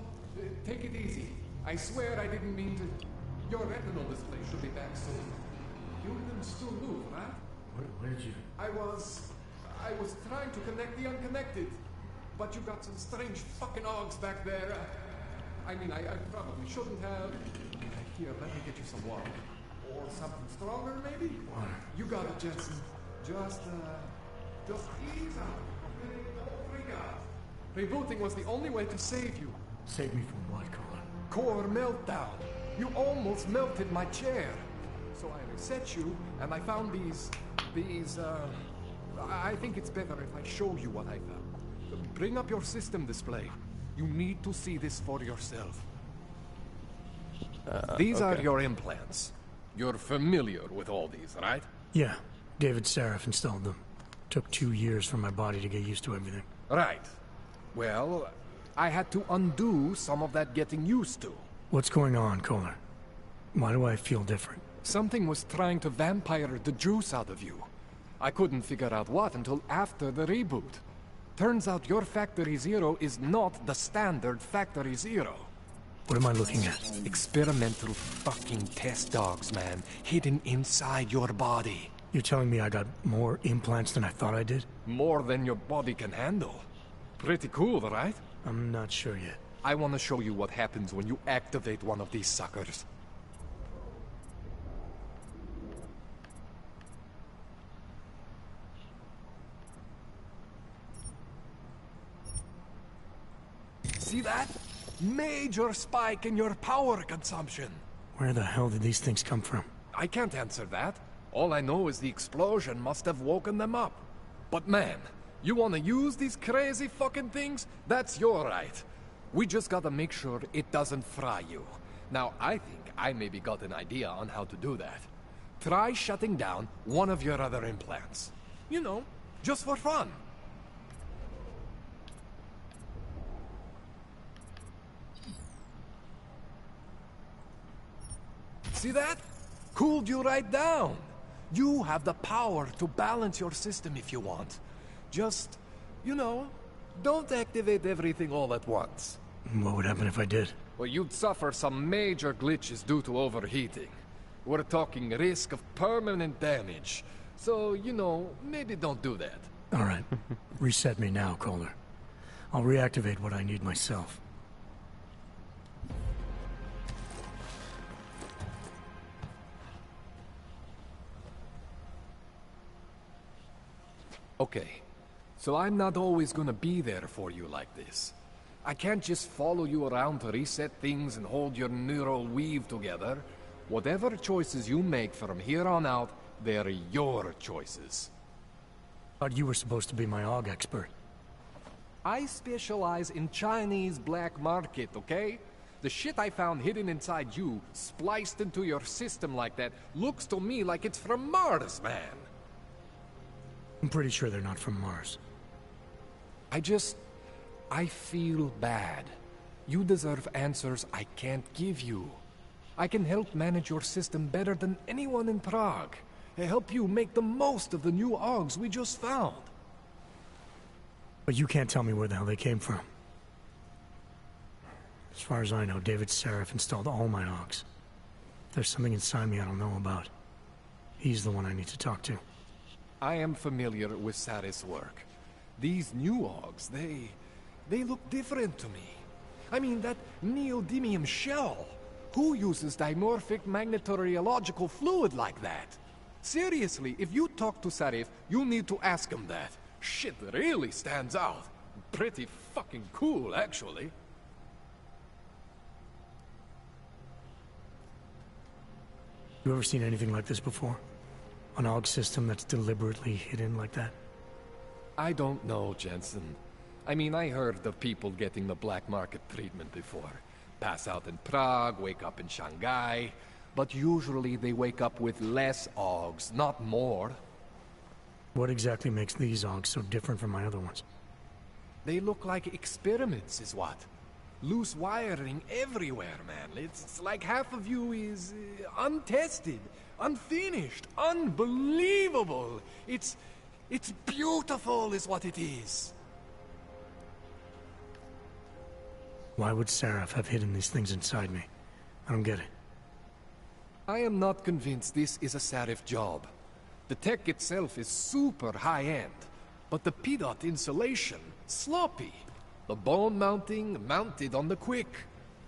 Take it easy. I swear I didn't mean to. Your retinal display should be back soon. You can still move, right? Where did you... I was trying to connect the unconnected. But you got some strange fucking ogs back there. I mean, I probably shouldn't have. Here, let me get you some water. Or something stronger, maybe? Water. You got it, Jensen. Just ease out. Don't freak out. Rebooting was the only way to save you. Save me from what, Kohler? Core meltdown. You almost melted my chair. So I reset you, and I found these, I think it's better if I show you what I found. Bring up your system display. You need to see this for yourself. These are your implants. You're familiar with all these, right? Yeah. David Sarif installed them. Took 2 years for my body to get used to everything. Right. Well, I had to undo some of that getting used to. What's going on, Kohler? Why do I feel different? Something was trying to vampire the juice out of you. I couldn't figure out what until after the reboot. Turns out your Factory Zero is not the standard Factory Zero. What am I looking at? Experimental fucking test dogs, man. Hidden inside your body. You're telling me I got more implants than I thought I did? More than your body can handle. Pretty cool, right? I'm not sure yet. I want to show you what happens when you activate one of these suckers. See that? Major spike in your power consumption. Where the hell did these things come from? I can't answer that. All I know is the explosion must have woken them up. But man, you want to use these crazy fucking things? That's your right. We just gotta make sure it doesn't fry you. Now, I think I maybe got an idea on how to do that. Try shutting down one of your other implants. You know, just for fun. See that? Cooled you right down. You have the power to balance your system if you want. Just, you know, don't activate everything all at once. What would happen if I did? Well, you'd suffer some major glitches due to overheating. We're talking risk of permanent damage. So, you know, maybe don't do that. All right. Reset me now, Kohler. I'll reactivate what I need myself. Okay, so I'm not always gonna be there for you like this. I can't just follow you around to reset things and hold your neural weave together. Whatever choices you make from here on out, they're your choices. Thought you were supposed to be my AUG expert. I specialize in Chinese black market, okay? The shit I found hidden inside you, spliced into your system like that, looks to me like it's from Mars, man. I'm pretty sure they're not from Mars. I feel bad. You deserve answers I can't give you. I can help manage your system better than anyone in Prague. I help you make the most of the new AUGs we just found. But you can't tell me where the hell they came from. As far as I know, David Seraph installed all my AUGs. There's something inside me I don't know about. He's the one I need to talk to. I am familiar with Sarah's work. These new AUGs, they look different to me. I mean, that neodymium shell. Who uses dimorphic magnetorheological fluid like that? Seriously, if you talk to Sarif, you need to ask him that. Shit really stands out. Pretty fucking cool, actually. You ever seen anything like this before? An AUG system that's deliberately hidden like that? I don't know, Jensen. I mean, I heard of people getting the black market treatment before. Pass out in Prague, wake up in Shanghai. But usually they wake up with less AUGs, not more. What exactly makes these AUGs so different from my other ones? They look like experiments, is what. Loose wiring everywhere, man. It's like half of you is untested, unfinished, unbelievable. It's beautiful, is what it is. Why would Seraph have hidden these things inside me? I don't get it. I am not convinced this is a Sarif job. The tech itself is super high-end, but the PDOT insulation, sloppy. The bone mounting, mounted on the quick.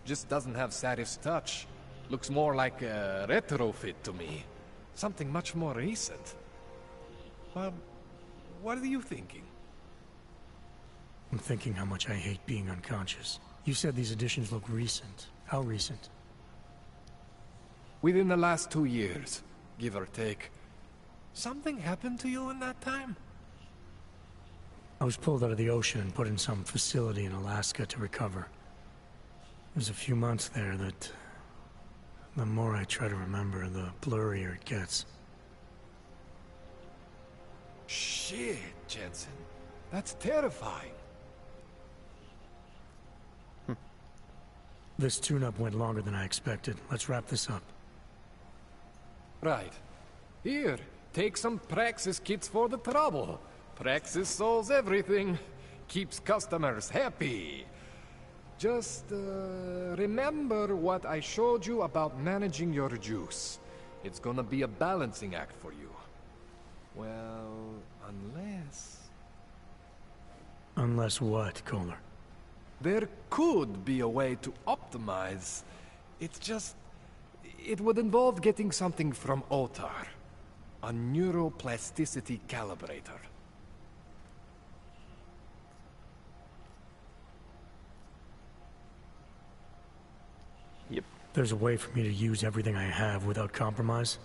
Just doesn't have Sarif's touch. Looks more like a retrofit to me. Something much more recent. What are you thinking? I'm thinking how much I hate being unconscious. You said these additions look recent. How recent? Within the last 2 years, give or take. Something happened to you in that time? I was pulled out of the ocean and put in some facility in Alaska to recover. There's a few months there that... the more I try to remember, the blurrier it gets. Shit, Jensen. That's terrifying. This tune-up went longer than I expected. Let's wrap this up. Right. Here, take some Praxis kits for the trouble. Praxis solves everything. Keeps customers happy. Just, remember what I showed you about managing your juice. It's gonna be a balancing act for you. Well, unless... Unless what, Kohler? There could be a way to optimize. It's just... it would involve getting something from Otar. A neuroplasticity calibrator. Yep. There's a way for me to use everything I have without compromise?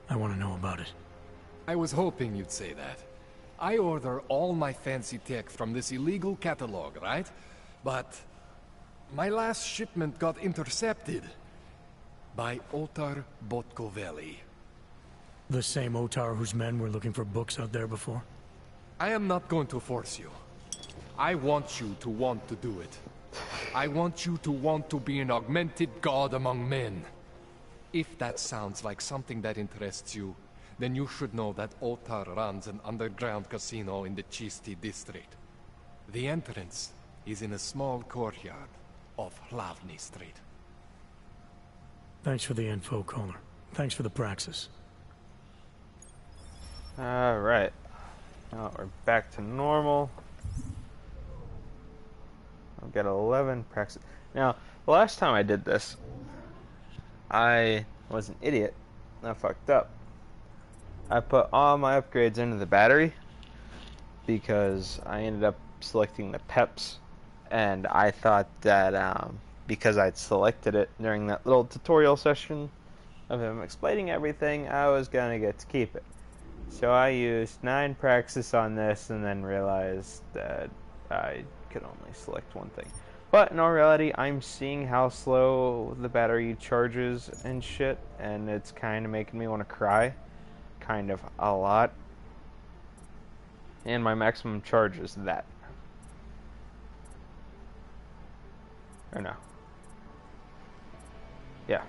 I want to know about it. I was hoping you'd say that. I order all my fancy tech from this illegal catalog, right? But my last shipment got intercepted by Otar Botkoveli. The same Otar whose men were looking for books out there before? I am not going to force you. I want you to want to do it. I want you to want to be an augmented god among men. If that sounds like something that interests you, then you should know that Otar runs an underground casino in the Chisti district. The entrance is in a small courtyard off Hlavny Street. Thanks for the info, Kohler. Thanks for the praxis. Alright. Now we're back to normal. I've got 11 praxis. Now, the last time I did this, I was an idiot. I fucked up. I put all my upgrades into the battery because I ended up selecting the PEPs and I thought that because I'd selected it during that little tutorial session of him explaining everything, I was gonna get to keep it. So I used 9 praxis on this and then realized that I could only select one thing. But in all reality, I'm seeing how slow the battery charges and shit, and it's kind of making me want to cry. Kind of a lot. And my maximum charge is that. Or no. Yeah.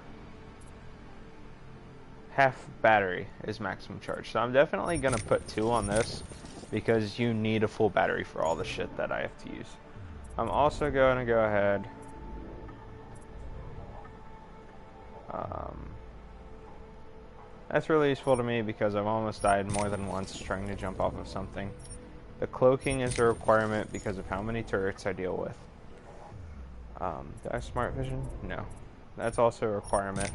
Half battery is maximum charge. So I'm definitely going to put 2 on this, because you need a full battery for all the shit that I have to use. I'm also going to go ahead. That's really useful to me because I've almost died more than once trying to jump off of something. The cloaking is a requirement because of how many turrets I deal with. Do I have smart vision? No. That's also a requirement.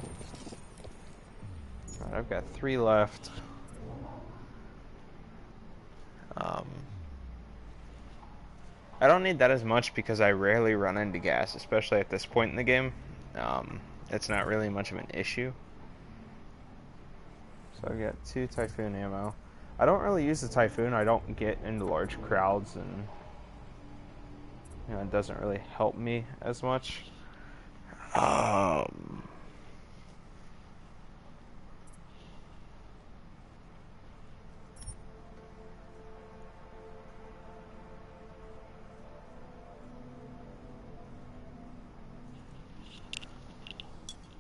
Right, I've got 3 left. I don't need that as much because I rarely run into gas, especially at this point in the game. It's not really much of an issue. So I got 2 Typhoon ammo. I don't really use the Typhoon. I don't get into large crowds, and you know, it doesn't really help me as much.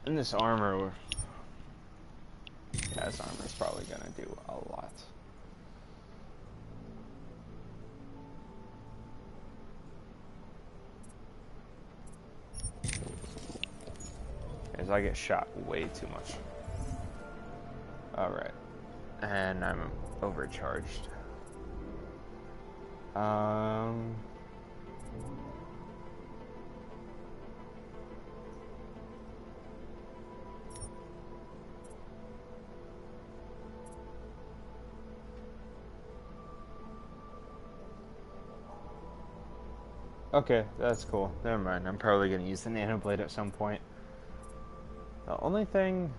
And this armor, yeah, this armor is probably gonna do a lot. As I get shot way too much. Alright. And I'm overcharged. Okay, that's cool. Never mind. I'm probably going to use the nano blade at some point. The only thing...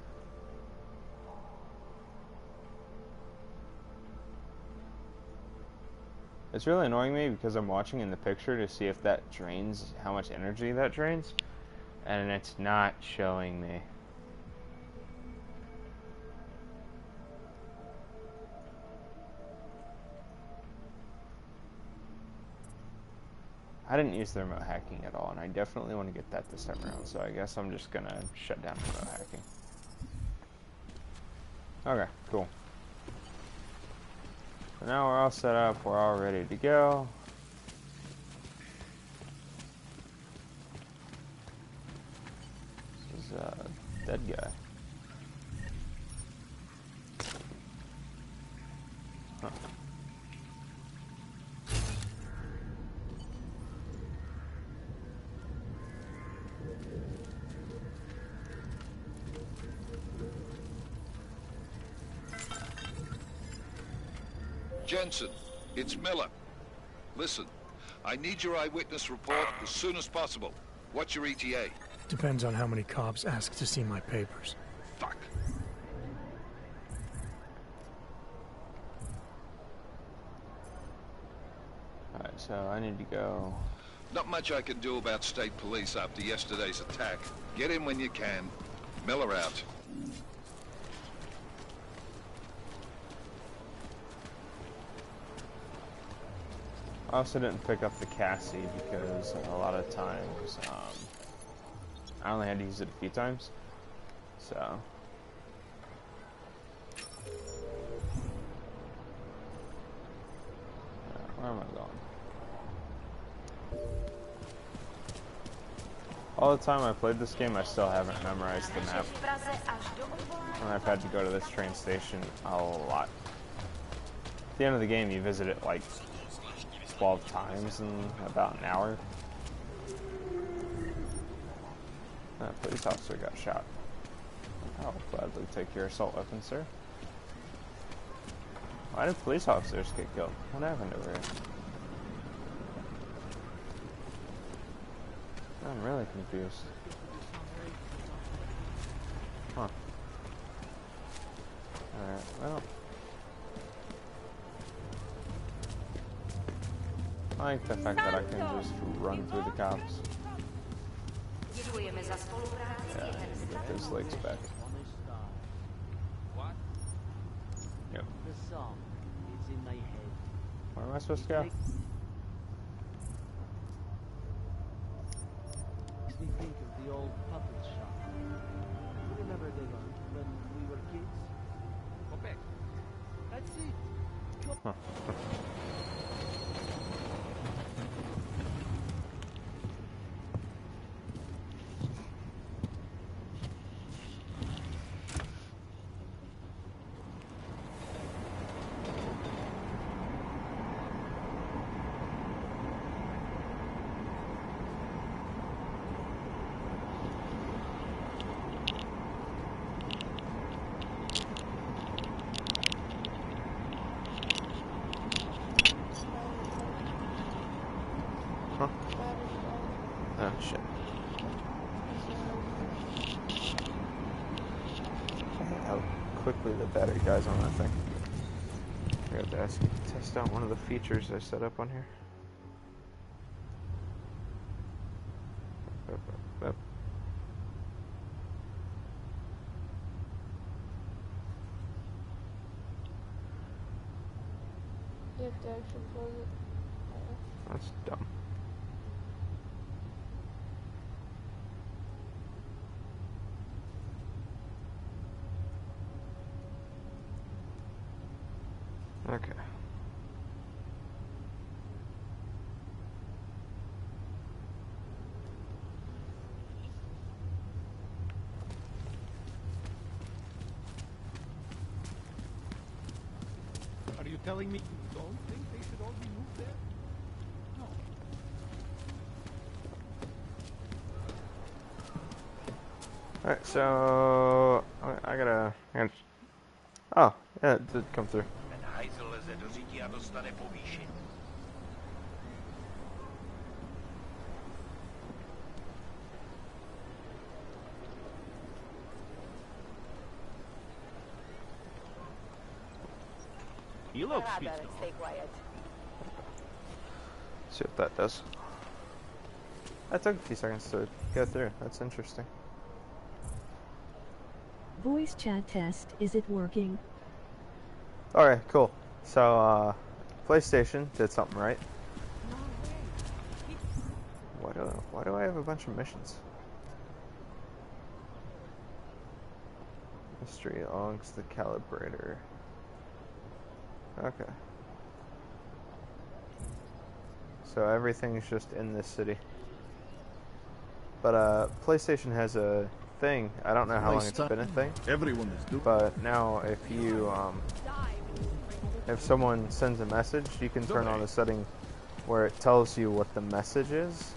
It's really annoying me because I'm watching in the picture to see if that drains, how much energy that drains. And it's not showing me. I didn't use the remote hacking at all, and I definitely want to get that this time around, so I guess I'm just gonna shut down remote hacking. Okay, cool. So now we're all set up, we're all ready to go. This is a dead guy. Huh. Jensen, it's Miller. Listen, I need your eyewitness report as soon as possible. What's your ETA? Depends on how many cops ask to see my papers. Fuck. Alright, so I need to go... Not much I can do about state police after yesterday's attack. Get in when you can. Miller out. I also didn't pick up the Cassie because a lot of times I only had to use it a few times, so where am I going? All the time I played this game, I still haven't memorized the map, and I've had to go to this train station a lot. At the end of the game, you visit it like 12 times in about an hour. A police officer got shot. I'll gladly take your assault weapon, sir. Why did police officers get killed? What happened over here? I'm really confused. Huh. Alright, well. I like the fact that I can just run through the cops. Yeah, get those legs back. Yep. The song is in my head. Where am I supposed to go? Makes me think of the old puppet shop. Remember the one when we were kids? Go back. That's it. Huh. Huh? Oh shit. Okay, how quickly the battery dies on that thing. I have to ask you to test out one of the features I set up on here. Up. You have to actually plug it. That's dumb. Okay. Are you telling me you don't think they should all be moved there? No. Alright, so I gotta. Oh, yeah, it did come through. He looks I pissed better off. stay quiet. See what that does. That took a few seconds to go through. That's interesting. Voice chat test, is it working? Alright, cool. So, PlayStation did something right. Why do I have a bunch of missions? Mystery logs, the calibrator. Okay. So everything's just in this city. But PlayStation has a thing. I don't know how long it's been a thing. Everyone is doing. But now if you if someone sends a message, you can turn on a setting where it tells you what the message is.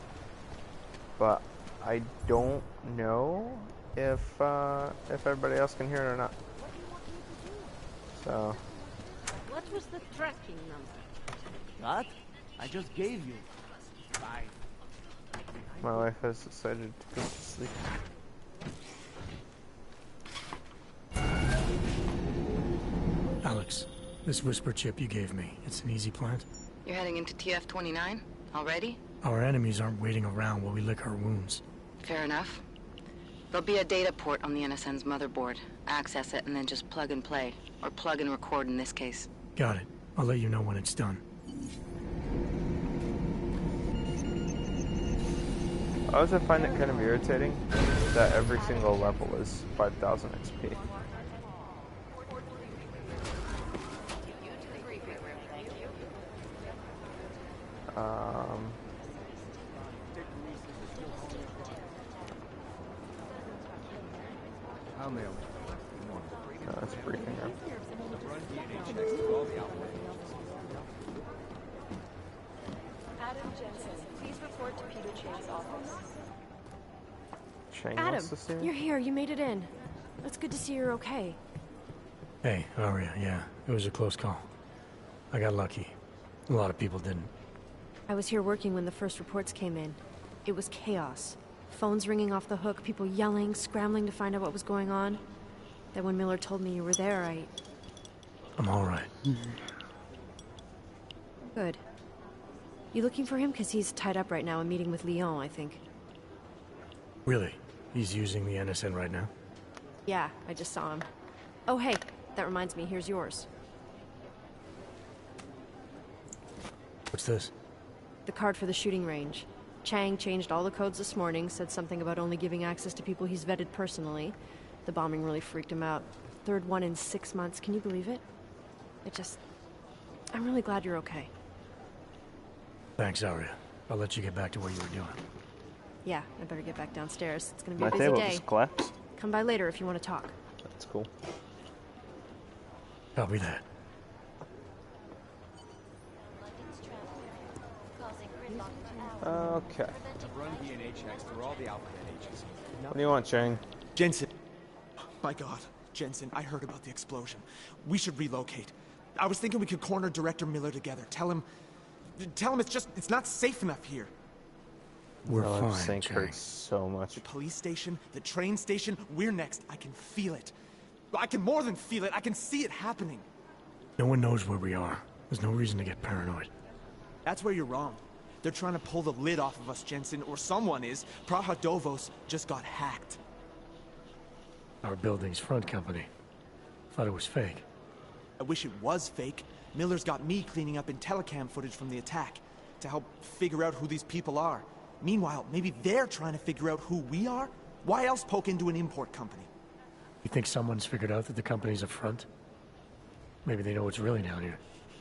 But I don't know if everybody else can hear it or not. So What was the tracking number? What? I just gave you. Fine. my wife has decided to go to sleep. Alex, this whisper chip you gave me, it's an easy plant? You're heading into TF-29 already? Our enemies aren't waiting around while we lick our wounds. Fair enough. There'll be a data port on the NSN's motherboard. Access it and then just plug and play. Or plug and record in this case. Got it. I'll let you know when it's done. I also find it kind of irritating that every single level is 5,000 XP. I'll nail it. No, that's briefing room. Adam Jensen, please report to Peter Chang's office. Chang Adam, wants to see me? you're here. You made it in. It's good to see you're okay. Hey, how are you? Yeah, it was a close call. I got lucky. A lot of people didn't. I was here working when the first reports came in. It was chaos. Phones ringing off the hook, people yelling, scrambling to find out what was going on. Then when Miller told me you were there, I'm all right. Good. You looking for him? Because he's tied up right now and meeting with Leon, I think. Really? He's using the NSN right now? Yeah, I just saw him. Oh, hey, that reminds me, here's yours. What's this? The card for the shooting range. Chang changed all the codes this morning, said something about only giving access to people he's vetted personally. The bombing really freaked him out. Third one in 6 months, can you believe it? I'm really glad you're okay. Thanks, Arya. I'll let you get back to what you were doing. Yeah, I better get back downstairs. It's gonna be My a busy table day. just collapsed. Come by later if you want to talk. That's cool. Copy that. Okay. I've run DNA checks through all the alphabet H's. What do you want, Chang? Jensen. My God, Jensen, I heard about the explosion. We should relocate. I was thinking we could corner Director Miller together. Tell him it's not safe enough here. We're My fine, sink Chang. hurts so much. The police station, the train station, we're next. I can feel it. I can more than feel it. I can see it happening. No one knows where we are. There's no reason to get paranoid. That's where you're wrong. They're trying to pull the lid off of us, Jensen, or someone is. Praha Dovos just got hacked. Our building's front company. Thought it was fake. I wish it was fake. Miller's got me cleaning up IntelliCam footage from the attack to help figure out who these people are. Meanwhile, maybe they're trying to figure out who we are? Why else poke into an import company? You think someone's figured out that the company's up front? Maybe they know what's really down here.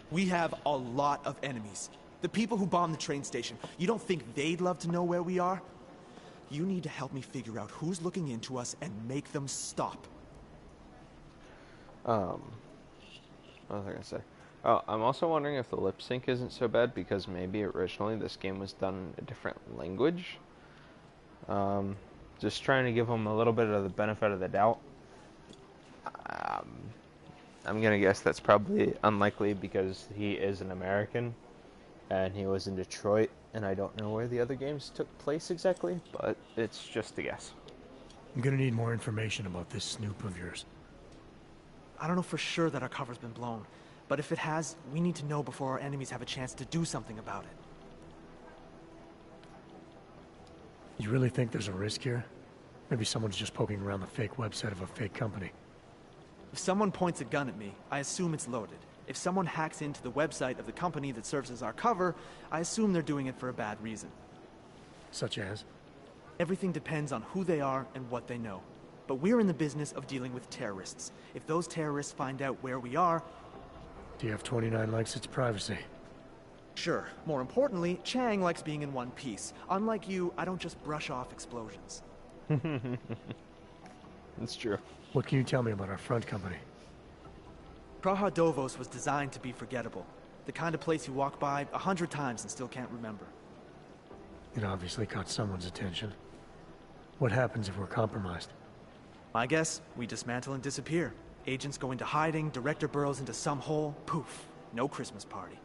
We have a lot of enemies. The people who bombed the train station. You don't think they'd love to know where we are? You need to help me figure out who's looking into us and make them stop. What was I gonna say? Oh, I'm also wondering if the lip sync isn't so bad because maybe originally this game was done in a different language. Just trying to give them a little bit of the benefit of the doubt. I'm gonna guess that's probably unlikely because he is an American and he was in Detroit, and I don't know where the other games took place exactly, but it's just a guess. I'm gonna need more information about this snoop of yours. I don't know for sure that our cover's been blown, but if it has, we need to know before our enemies have a chance to do something about it. You really think there's a risk here? Maybe someone's just poking around the fake website of a fake company. If someone points a gun at me, I assume it's loaded. If someone hacks into the website of the company that serves as our cover, I assume they're doing it for a bad reason. Such as? Everything depends on who they are and what they know. But we're in the business of dealing with terrorists. If those terrorists find out where we are... TF-29 likes its privacy. Sure. More importantly, Chang likes being in one piece. Unlike you, I don't just brush off explosions. That's true. What can you tell me about our front company? Praha Dovos was designed to be forgettable. The kind of place you walk by 100 times and still can't remember. It obviously caught someone's attention. What happens if we're compromised? My guess, we dismantle and disappear. Agents go into hiding, Director burrows into some hole, poof, no Christmas party.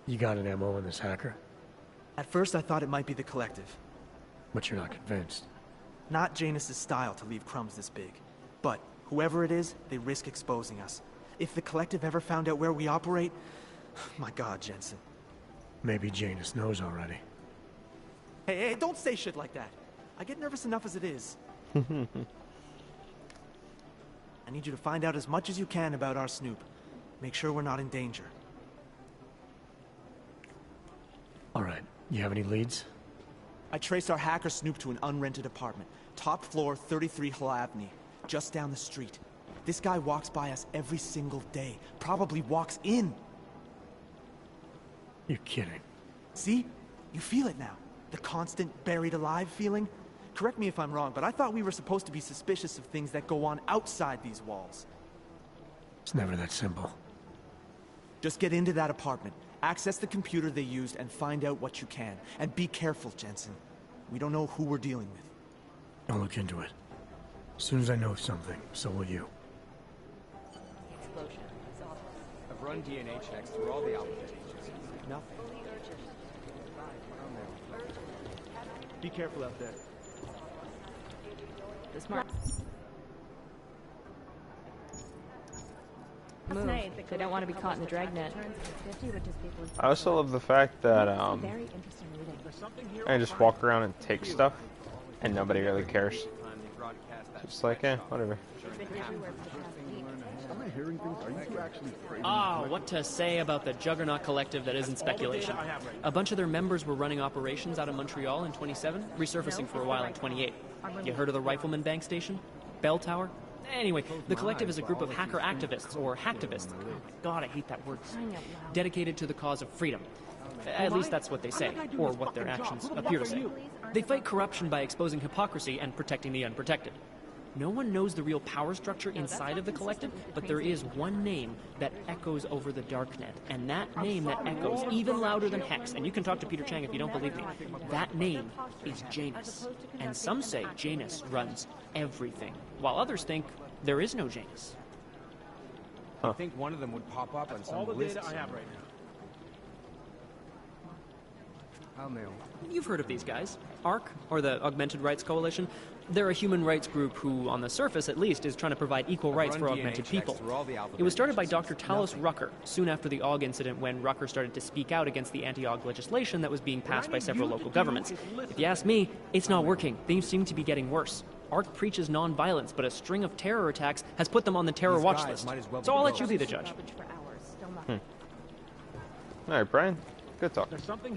You got an MO on this hacker? At first I thought it might be the Collective. But you're not convinced? Not Janus's style to leave crumbs this big. But whoever it is, they risk exposing us. If the Collective ever found out where we operate... My God, Jensen. Maybe Janus knows already. Hey, don't say shit like that. I get nervous enough as it is. I need you to find out as much as you can about our Snoop. Make sure we're not in danger. All right. You have any leads? I traced our hacker Snoop to an unrented apartment. Top floor, 33 Hlavny. Just down the street. This guy walks by us every single day. Probably walks in. You're kidding. See? You feel it now. The constant buried alive feeling? Correct me if I'm wrong, but I thought we were supposed to be suspicious of things that go on outside these walls. It's never that simple. Just get into that apartment, access the computer they used, and find out what you can. And be careful, Jensen. We don't know who we're dealing with. I'll look into it. As soon as I know something, so will you. Explosion. run DNA checks through all the alphabet agencies. Nothing. Be careful out there. The smart Move. They don't want to be caught in the dragnet. I also love the fact that I just walk around and take stuff, and nobody really cares. Just like, whatever. What to say about the Juggernaut Collective that isn't speculation. A bunch of their members were running operations out of Montreal in 27, resurfacing for a while in 28. You heard of the Rifleman Bank Station? Bell Tower? Anyway, the Collective is a group of hacker activists, or hacktivists. Oh my God, I hate that word. Dedicated to the cause of freedom. At least that's what they say, or what their actions appear to say. They fight corruption by exposing hypocrisy and protecting the unprotected. No one knows the real power structure inside of the Collective, but there is one name that echoes over the darknet, and that name that echoes even louder than Hex, and you can talk to Peter Chang if you don't believe me, that name is Janus. And some say Janus runs everything, while others think there is no Janus. I think one of them would pop up on some list. I have right now. You've heard of these guys. ARC, or the Augmented Rights Coalition. They're a human rights group who, on the surface at least, is trying to provide equal rights for augmented people. It was started by Dr. Talos Rucker, soon after the AUG incident when Rucker started to speak out against the anti-AUG legislation that was being passed by several local governments. If you ask me, it's not working. Things seem to be getting worse. ARC preaches non-violence, but a string of terror attacks has put them on the terror watch list. So I'll let you be the judge. Alright, Brian. Good talk.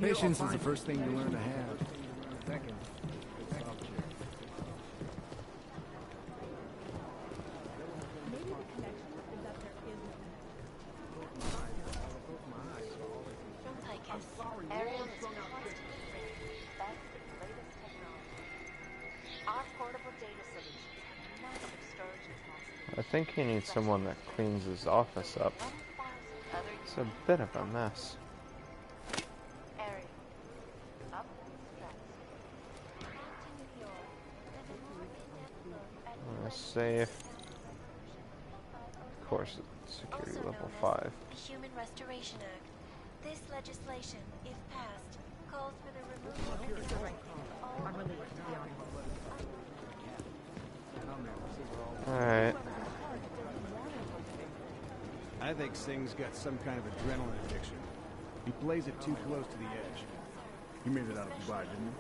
Patience is the first thing you learn to have. Second. I think he needs someone that cleans his office up. It's a bit of a mess. Safe. Of course, it's security level 5. The Human Restoration Act. This legislation, if passed, calls for the removal of Alright. I think Singh's got some kind of adrenaline addiction. He plays it too close to the edge. You made it out of Dubai, didn't you?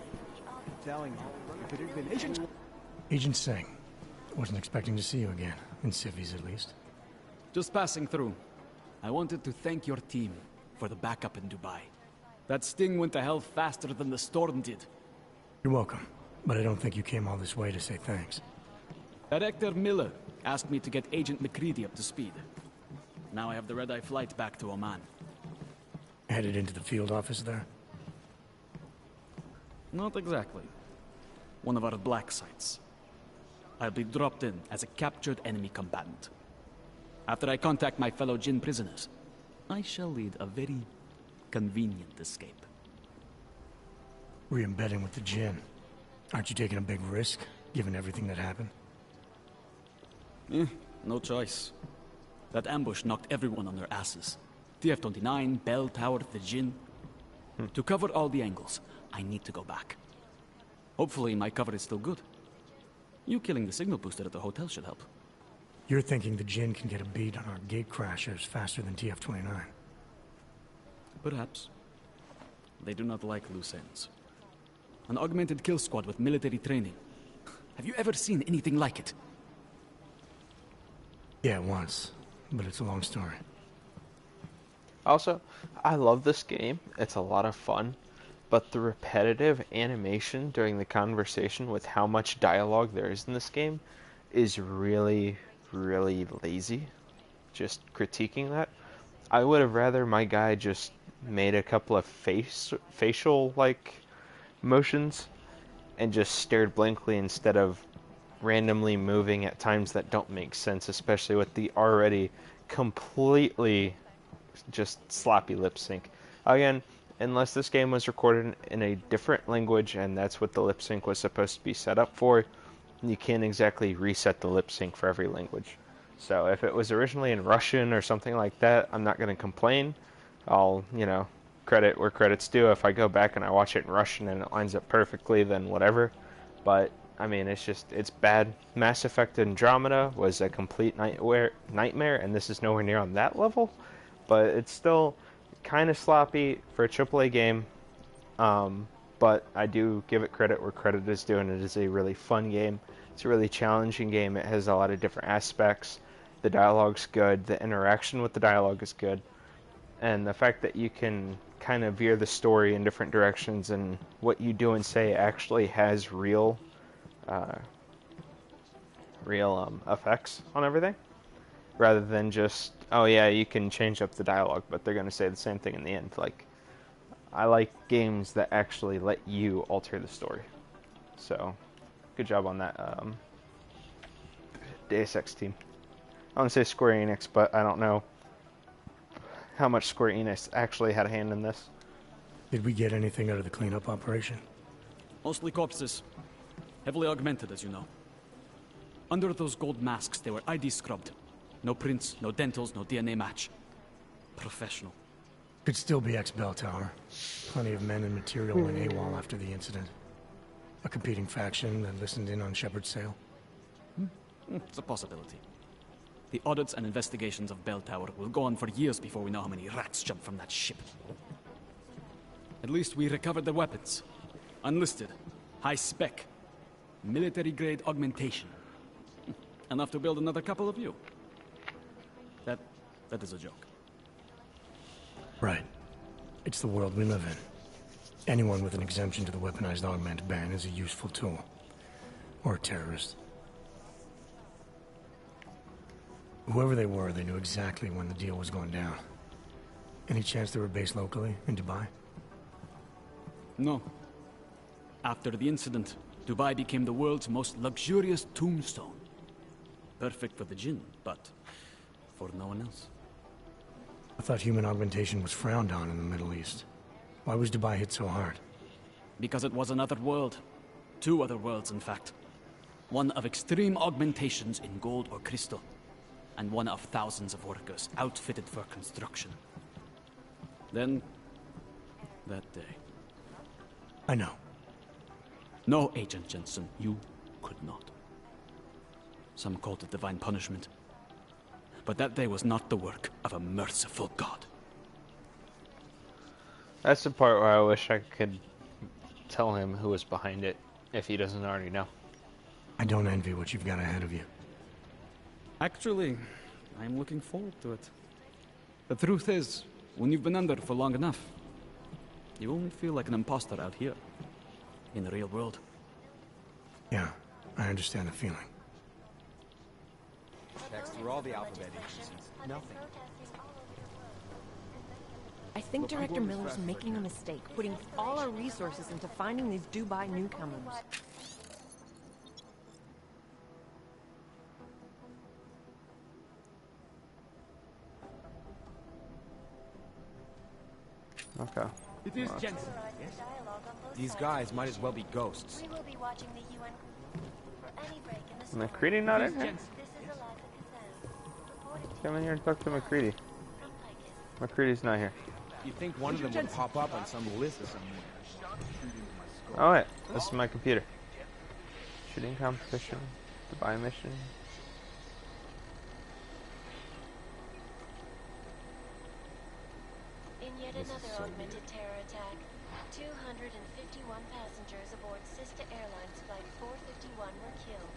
I'm telling you, if it had been Agent Singh. Wasn't expecting to see you again, in civvies at least. Just passing through. I wanted to thank your team for the backup in Dubai. That sting went to hell faster than the storm did. You're welcome, but I don't think you came all this way to say thanks. Director Miller asked me to get Agent McCready up to speed. Now I have the red-eye flight back to Oman. Headed into the field office there? Not exactly. One of our black sites. I'll be dropped in as a captured enemy combatant. After I contact my fellow Jinn prisoners, I shall lead a very convenient escape. Re-embedding with the Jinn. Aren't you taking a big risk, given everything that happened? No choice. That ambush knocked everyone on their asses. TF-29, Bell Tower, the Jinn. To cover all the angles, I need to go back. Hopefully my cover is still good. You killing the signal booster at the hotel should help. You're thinking the Jinn can get a beat on our gate crashers faster than TF-29. Perhaps. They do not like loose ends. An augmented kill squad with military training. Have you ever seen anything like it? Yeah, once. But it's a long story. Also, I love this game. It's a lot of fun. But the repetitive animation during the conversation with how much dialogue there is in this game is really, really lazy. Just critiquing that. I would have rather my guy just made a couple of facial like motions and just stared blankly instead of randomly moving at times that don't make sense, especially with the already completely just sloppy lip sync. Again, unless this game was recorded in a different language and that's what the lip sync was supposed to be set up for, you can't exactly reset the lip sync for every language. So if it was originally in Russian or something like that, I'm not going to complain. I'll, you know, credit where credit's due. If I go back and I watch it in Russian and it lines up perfectly, then whatever. But, I mean, it's bad. Mass Effect Andromeda was a complete nightmare, and this is nowhere near on that level. But it's still kind of sloppy for a AAA game. But I do give it credit where credit is due, and it is a really fun game. It's a really challenging game. It has a lot of different aspects. The dialogue's good. The interaction with the dialogue is good. And the fact that you can kind of veer the story in different directions and what you do and say actually has real effects on everything. Rather than just, oh yeah, you can change up the dialogue, but they're going to say the same thing in the end. Like, I like games that actually let you alter the story. So, good job on that Deus Ex team. I want to say Square Enix, but I don't know how much Square Enix actually had a hand in this. Did we get anything out of the cleanup operation? Mostly corpses. Heavily augmented, as you know. Under those gold masks, they were ID scrubbed. No prints, no dentals, no DNA match. Professional. Could still be ex-Bell Tower. Plenty of men and material went AWOL after the incident. A competing faction that listened in on Shepard's sale. It's a possibility. The audits and investigations of Bell Tower will go on for years before we know how many rats jumped from that ship. At least we recovered the weapons. Unlisted. High spec. Military-grade augmentation. Enough to build another couple of you. That is a joke. Right. It's the world we live in. Anyone with an exemption to the weaponized augment ban is a useful tool. Or a terrorist. Whoever they were, they knew exactly when the deal was going down. Any chance they were based locally, in Dubai? No. After the incident, Dubai became the world's most luxurious tombstone. Perfect for the Jinn, but for no one else. I thought human augmentation was frowned on in the Middle East. Why was Dubai hit so hard? Because it was another world. Two other worlds, in fact. One of extreme augmentations in gold or crystal, and one of thousands of workers outfitted for construction. Then, that day. I know. No, Agent Jensen, you could not. Some called it divine punishment. But that day was not the work of a merciful God. That's the part where I wish I could tell him who was behind it, if he doesn't already know. I don't envy what you've got ahead of you. Actually, I'm looking forward to it. The truth is, when you've been under for long enough, you only feel like an imposter out here, in the real world. Yeah, I understand the feeling. Text through all the alphabet agencies. Nothing. I think Director Miller's making a mistake, putting all our resources into finding these Dubai newcomers. Okay. It is Jensen. Yes? These guys might as well be ghosts. We will be watching the UN for any break in the storm. McCready not in here? This is Eliza Kazan. Come in here and talk to McCready. McCready's not here. You'd think one of them would pop up on some list somewhere. Oh wait, this is my computer. Shooting competition, Dubai mission. In yet another augmented terror attack, 251 passengers aboard Sista Airlines Flight 451 were killed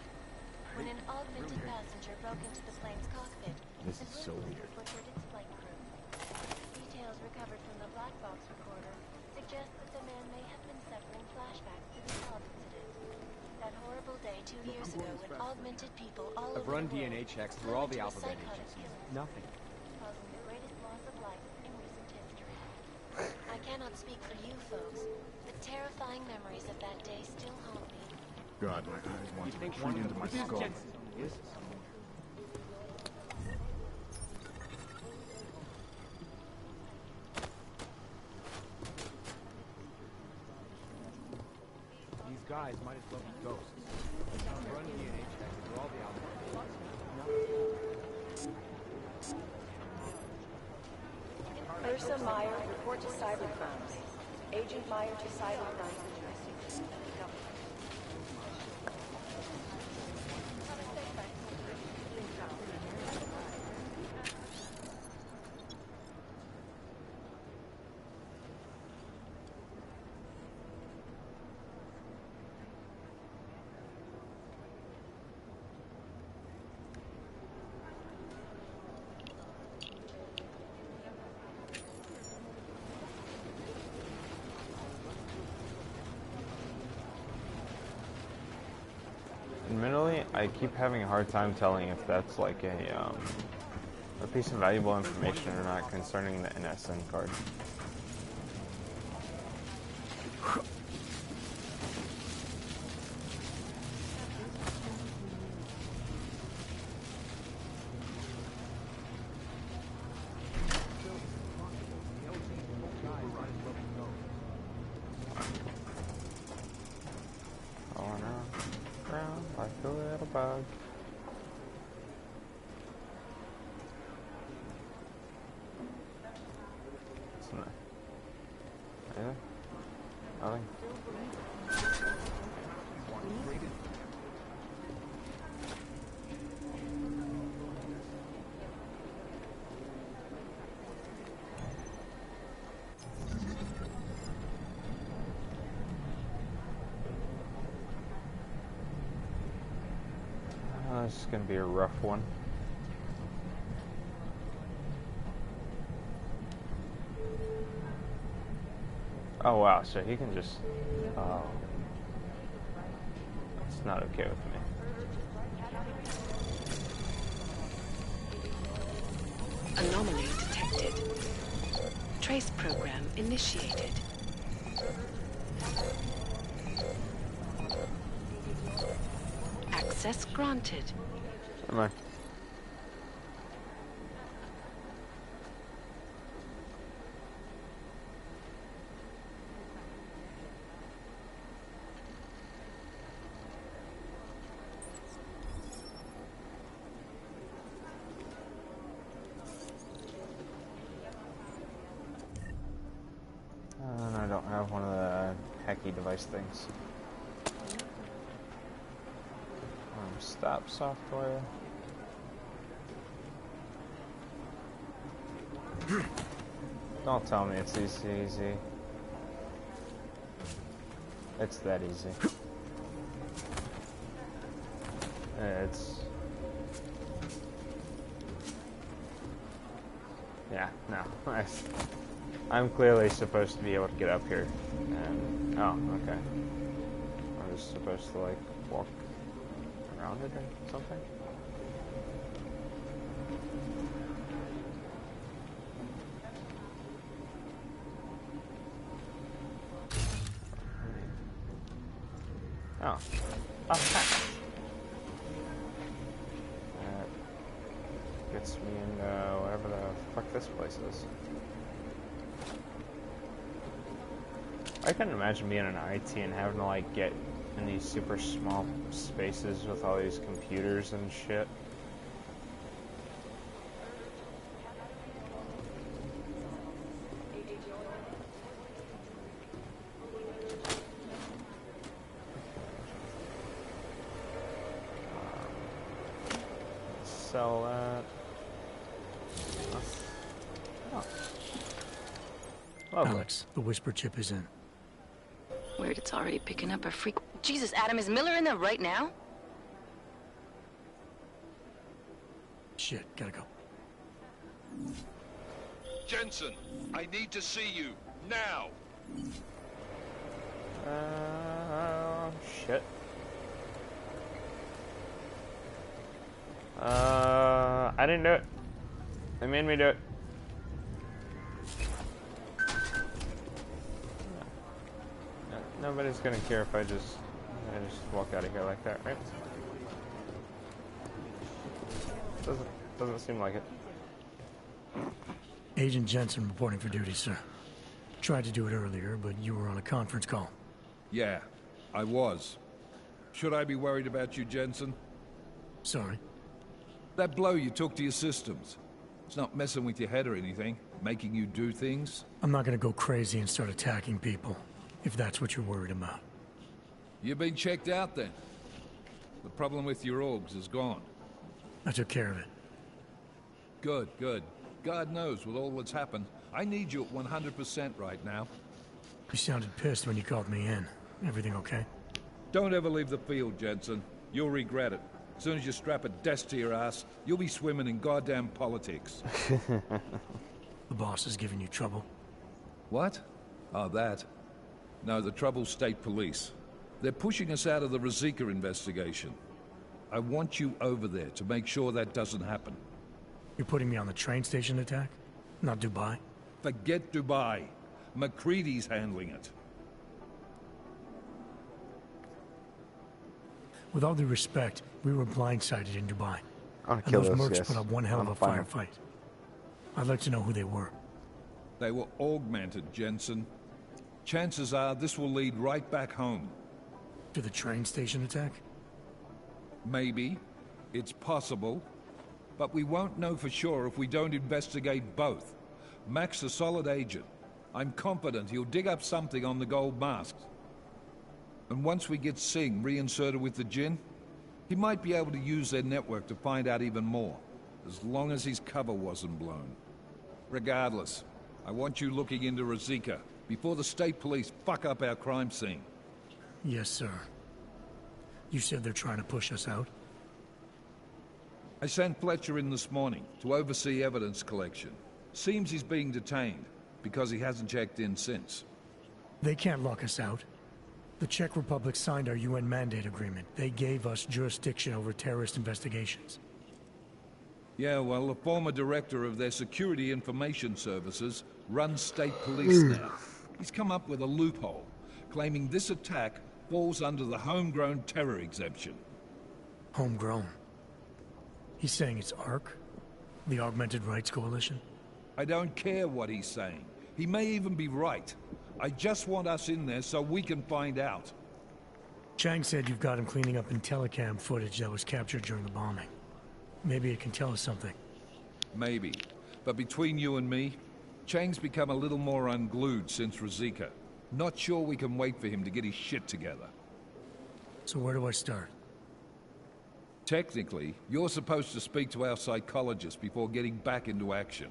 when an augmented passenger broke into the plane's cockpit and ruthlessly butchered its flight crew. Details recovered from the black box recorder suggest that the man may have been suffering flashbacks to the Saab incident. That horrible day 2 years ago when augmented people all over I've run the world DNA checks through all the fell into a alphabet psychotic agencies. killer, Nothing. causing the greatest loss of life in recent history. I cannot speak for you folks, but terrifying memories of that day still haunt me. God, my eyes want to retreat into my skull. These guys might as well be ghosts. I've run DNA checks through all the alphabet agencies. Nothing. Ursa Meyer, report to cybercrimes. Agent Meyer to cybercrimes investigation. Admittedly, I keep having a hard time telling if that's like a piece of valuable information or not concerning the NSN card. Like a little bug. What's in there? Anything? Nothing? This is going to be a rough one. Oh wow, so he can just... Oh. That's not okay with me. Anomaly detected. Trace program initiated. Access granted. Come on. And I don't have one of the hacky device things. Stop software. Don't tell me it's easy. It's that easy. It's... Yeah, no. I'm clearly supposed to be able to get up here. And... Oh, okay. I'm just supposed to, like, walk around it or something? Oh. Oh, heck. That gets me into whatever the fuck this place is. I couldn't imagine being in IT and having to, like, get in these super small spaces with all these computers and shit. Sell that. Oh. Lovely. Alex, the whisper chip is in. Weird, it's already picking up a freak. Jesus, Adam, is Miller in there right now? Shit, gotta go. Jensen, I need to see you, now! Shit. I didn't do it. They made me do it. Nobody's gonna care if I just walk out of here like that, right? Doesn't seem like it. Agent Jensen reporting for duty, sir. Tried to do it earlier, but you were on a conference call. Yeah, I was. Should I be worried about you, Jensen? Sorry. That blow you took to your systems. It's not messing with your head or anything, making you do things. I'm not gonna go crazy and start attacking people, if that's what you're worried about. You've been checked out then. The problem with your orgs is gone. I took care of it. Good, good. God knows with all that's happened, I need you at 100% right now. You sounded pissed when you called me in. Everything okay? Don't ever leave the field, Jensen. You'll regret it. As soon as you strap a desk to your ass, you'll be swimming in goddamn politics. The boss is giving you trouble? What? Oh, that. No, the Trouble's state police. They're pushing us out of the Ruzicka investigation. I want you over there to make sure that doesn't happen. You're putting me on the train station attack? Not Dubai? Forget Dubai. McCready's handling it. With all due respect, we were blindsided in Dubai. And those those mercs guys. put up one hell of a Fine. firefight. I'd like to know who they were. They were augmented, Jensen. Chances are this will lead right back home. To the train station attack? Maybe. It's possible. But we won't know for sure if we don't investigate both. Mac's a solid agent. I'm confident he'll dig up something on the gold masks. And once we get Singh reinserted with the Jinn, he might be able to use their network to find out even more, as long as his cover wasn't blown. Regardless, I want you looking into Ruzicka before the state police fuck up our crime scene. Yes, sir. You said they're trying to push us out? I sent Fletcher in this morning to oversee evidence collection. Seems he's being detained, because he hasn't checked in since. They can't lock us out. The Czech Republic signed our UN mandate agreement. They gave us jurisdiction over terrorist investigations. Yeah, well, the former director of their security information services runs state police now. He's come up with a loophole, claiming this attack falls under the homegrown terror exemption. Homegrown? He's saying it's ARC? The Augmented Rights Coalition? I don't care what he's saying. He may even be right. I just want us in there so we can find out. Chang said you've got him cleaning up Intellicam footage that was captured during the bombing. Maybe it can tell us something. Maybe. But between you and me, Chang's become a little more unglued since Ruzicka. Not sure we can wait for him to get his shit together. So where do I start? Technically, you're supposed to speak to our psychologist before getting back into action.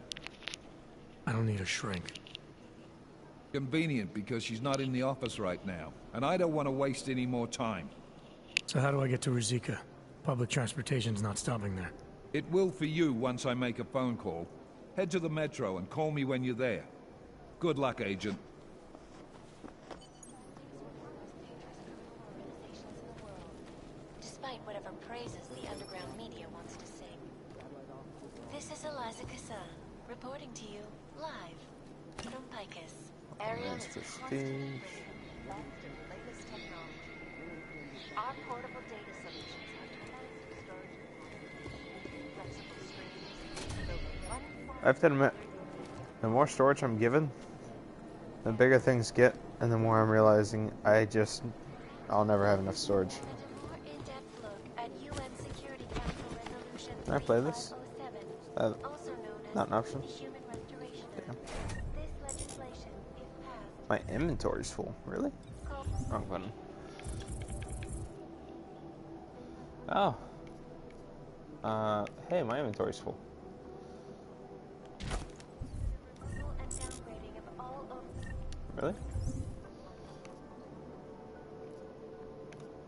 I don't need a shrink. Convenient because she's not in the office right now, and I don't want to waste any more time. So how do I get to Ruzicka? Public transportation's not stopping there. It will for you once I make a phone call. Head to the metro and call me when you're there. Good luck, Agent. Despite whatever praises the underground media wants to sing. This is Eliza Kassa, reporting to you live from Picus. Area is constantly best and latest technology. Our portable data solutions have enhanced storage capacity, flexible screens, over I have to admit, the more storage I'm given, the bigger things get, and the more I'm realizing I'll never have enough storage. Can I play this? Not an option. My inventory's full. Really? Wrong button. Oh. Hey, my inventory's full. Really?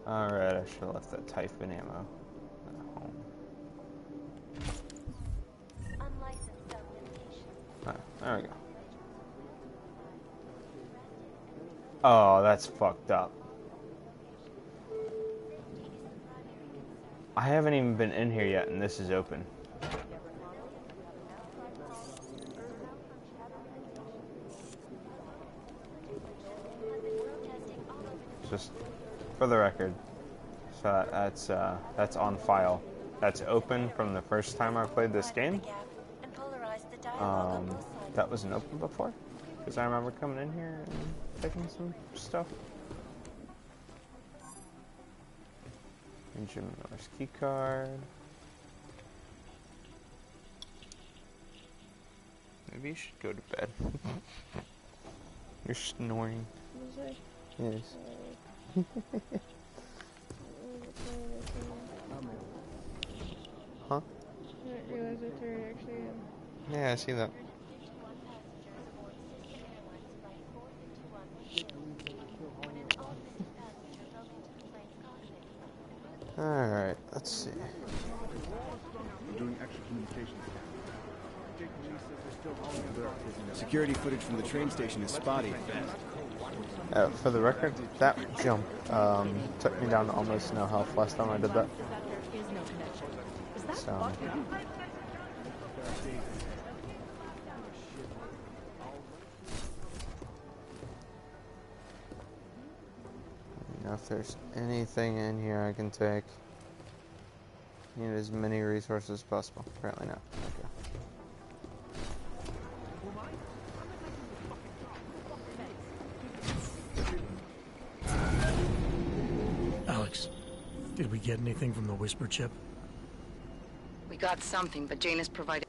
Alright, I should have left that Type in ammo at home. Alright, there we go. Oh, that's fucked up. I haven't even been in here yet, and this is open. Just for the record, so that's on file. That's open from the first time I played this game. That wasn't open before, because I remember coming in here and taking some stuff. Benjamin Miller's key card. Maybe you should go to bed. You're snoring. Was I? Yes. Huh? I didn't realize that there actually Yeah, I see that. Alright, let's see. We're doing extra communications. Security footage from the train station is spotty. For the record, that jump took me down to almost no health last time I did that. So. Now if there's anything in here I can take. Need as many resources as possible. Apparently not. Okay. Alex, did we get anything from the Whisper chip? We got something, but Jane has provided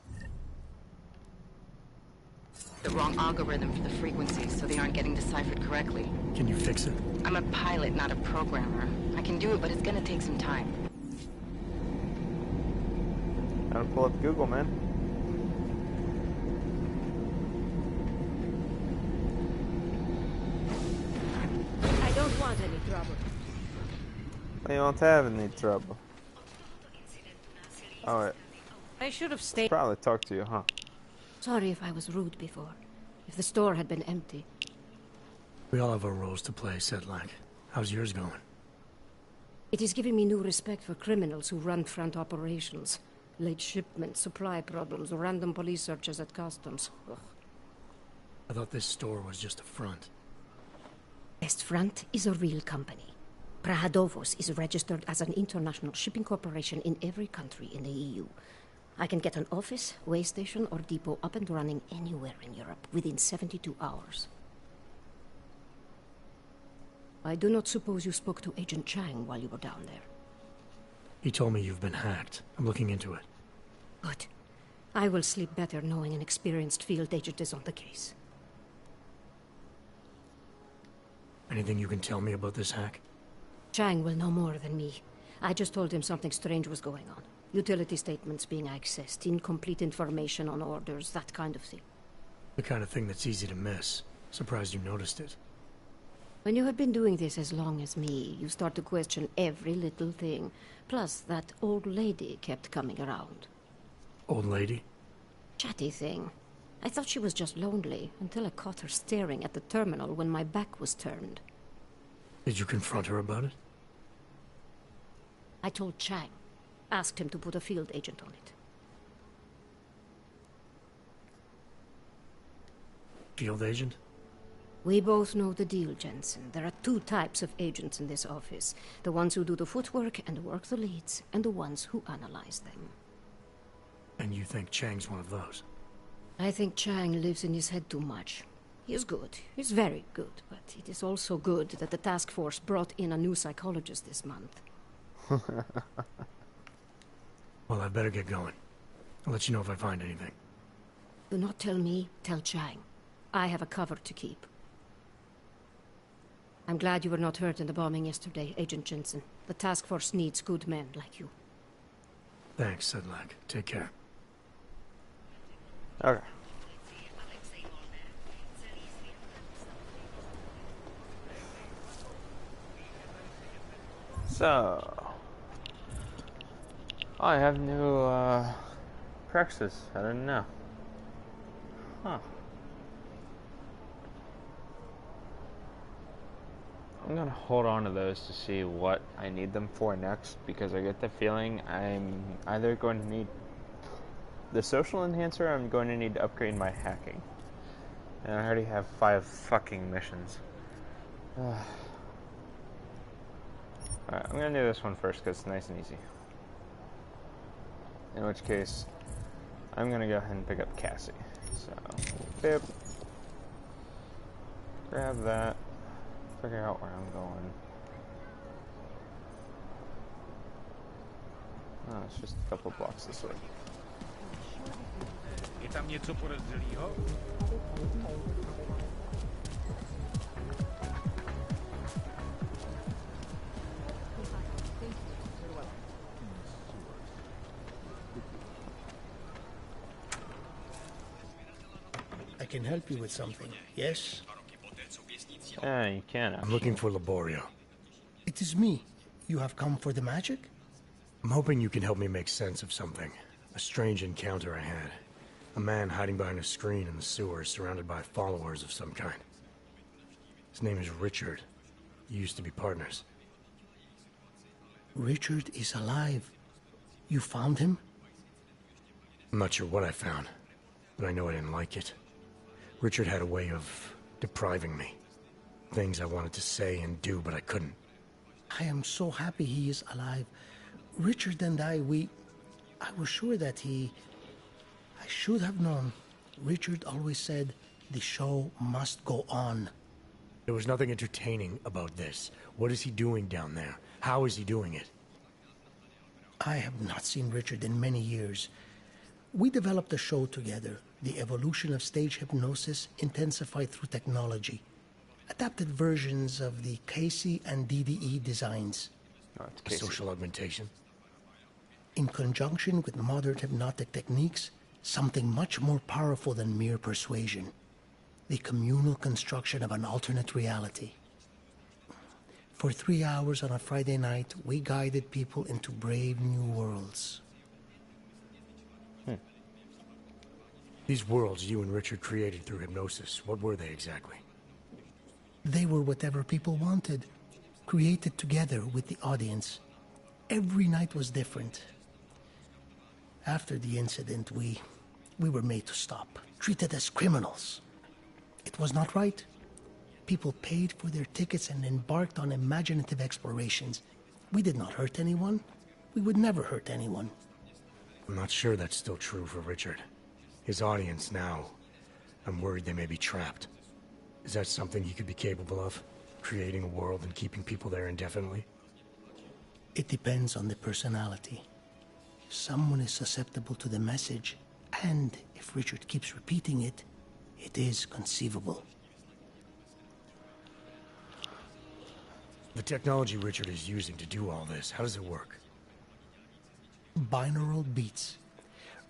the wrong algorithm for the frequencies, so they aren't getting deciphered correctly. Can you fix it? I'm a pilot, not a programmer. I can do it, but it's gonna take some time. Gotta pull up Google, man. I don't want any trouble. You won't have any trouble. Oh, wait. I should have stayed. Probably talk to you, huh? Sorry if I was rude before. If the store had been empty. We all have our roles to play, Sedlak. How's yours going? It is giving me new respect for criminals who run front operations. Late shipments, supply problems, random police searches at customs. Ugh. I thought this store was just a front. Best Front is a real company. Prahadovos is registered as an international shipping corporation in every country in the EU. I can get an office, way station, or depot up and running anywhere in Europe within 72 hours. I do not suppose you spoke to Agent Chang while you were down there. He told me you've been hacked. I'm looking into it. Good. I will sleep better knowing an experienced field agent is on the case. Anything you can tell me about this hack? Chang will know more than me. I just told him something strange was going on. Utility statements being accessed, incomplete information on orders, that kind of thing. The kind of thing that's easy to miss. Surprised you noticed it. When you have been doing this as long as me, you start to question every little thing. Plus, that old lady kept coming around. Old lady? Chatty thing. I thought she was just lonely, until I caught her staring at the terminal when my back was turned. Did you confront her about it? I told Chang. Asked him to put a field agent on it. Field agent? We both know the deal, Jensen. There are two types of agents in this office. The ones who do the footwork and work the leads, and the ones who analyze them. And you think Chang's one of those? I think Chang lives in his head too much. He is good. He's very good. But it is also good that the task force brought in a new psychologist this month. Well, I better get going. I'll let you know if I find anything. Do not tell me, tell Chang. I have a cover to keep. I'm glad you were not hurt in the bombing yesterday, Agent Jensen. The task force needs good men like you. Thanks, Sedlak. Take care. Okay. So, I have new Praxis. I don't know. Huh. I'm gonna hold on to those to see what I need them for next, because I get the feeling I'm either going to need the social enhancer, or I'm going to need to upgrade my hacking. And I already have 5 fucking missions. Alright, I'm gonna do this one first because it's nice and easy. In which case, I'm gonna go ahead and pick up Cassie. So, bip. Grab that. Figure out where I'm going. Oh, it's just a couple blocks this way. Je tam něco podezřelého? I can help you with something, yes? You can. I'm looking for Laborio. It is me. You have come for the magic? I'm hoping you can help me make sense of something. A strange encounter I had. A man hiding behind a screen in the sewers, surrounded by followers of some kind. His name is Richard. You used to be partners. Richard is alive. You found him? I'm not sure what I found, but I know I didn't like it. Richard had a way of depriving me. Things I wanted to say and do, but I couldn't. I am so happy he is alive. Richard and I was sure that I should have known. Richard always said, the show must go on. There was nothing entertaining about this. What is he doing down there? How is he doing it? I have not seen Richard in many years. We developed a show together, the evolution of stage hypnosis intensified through technology. Adapted versions of the Casey and DDE designs. Social augmentation? In conjunction with modern hypnotic techniques, something much more powerful than mere persuasion. The communal construction of an alternate reality. For 3 hours on a Friday night, we guided people into brave new worlds. These worlds you and Richard created through hypnosis, what were they exactly? They were whatever people wanted, created together with the audience. Every night was different. After the incident, we were made to stop, treated as criminals. It was not right. People paid for their tickets and embarked on imaginative explorations. We did not hurt anyone. We would never hurt anyone. I'm not sure that's still true for Richard. His audience now, I'm worried they may be trapped. Is that something he could be capable of? Creating a world and keeping people there indefinitely? It depends on the personality. If someone is susceptible to the message, and if Richard keeps repeating it, it is conceivable. The technology Richard is using to do all this, how does it work? Binaural beats.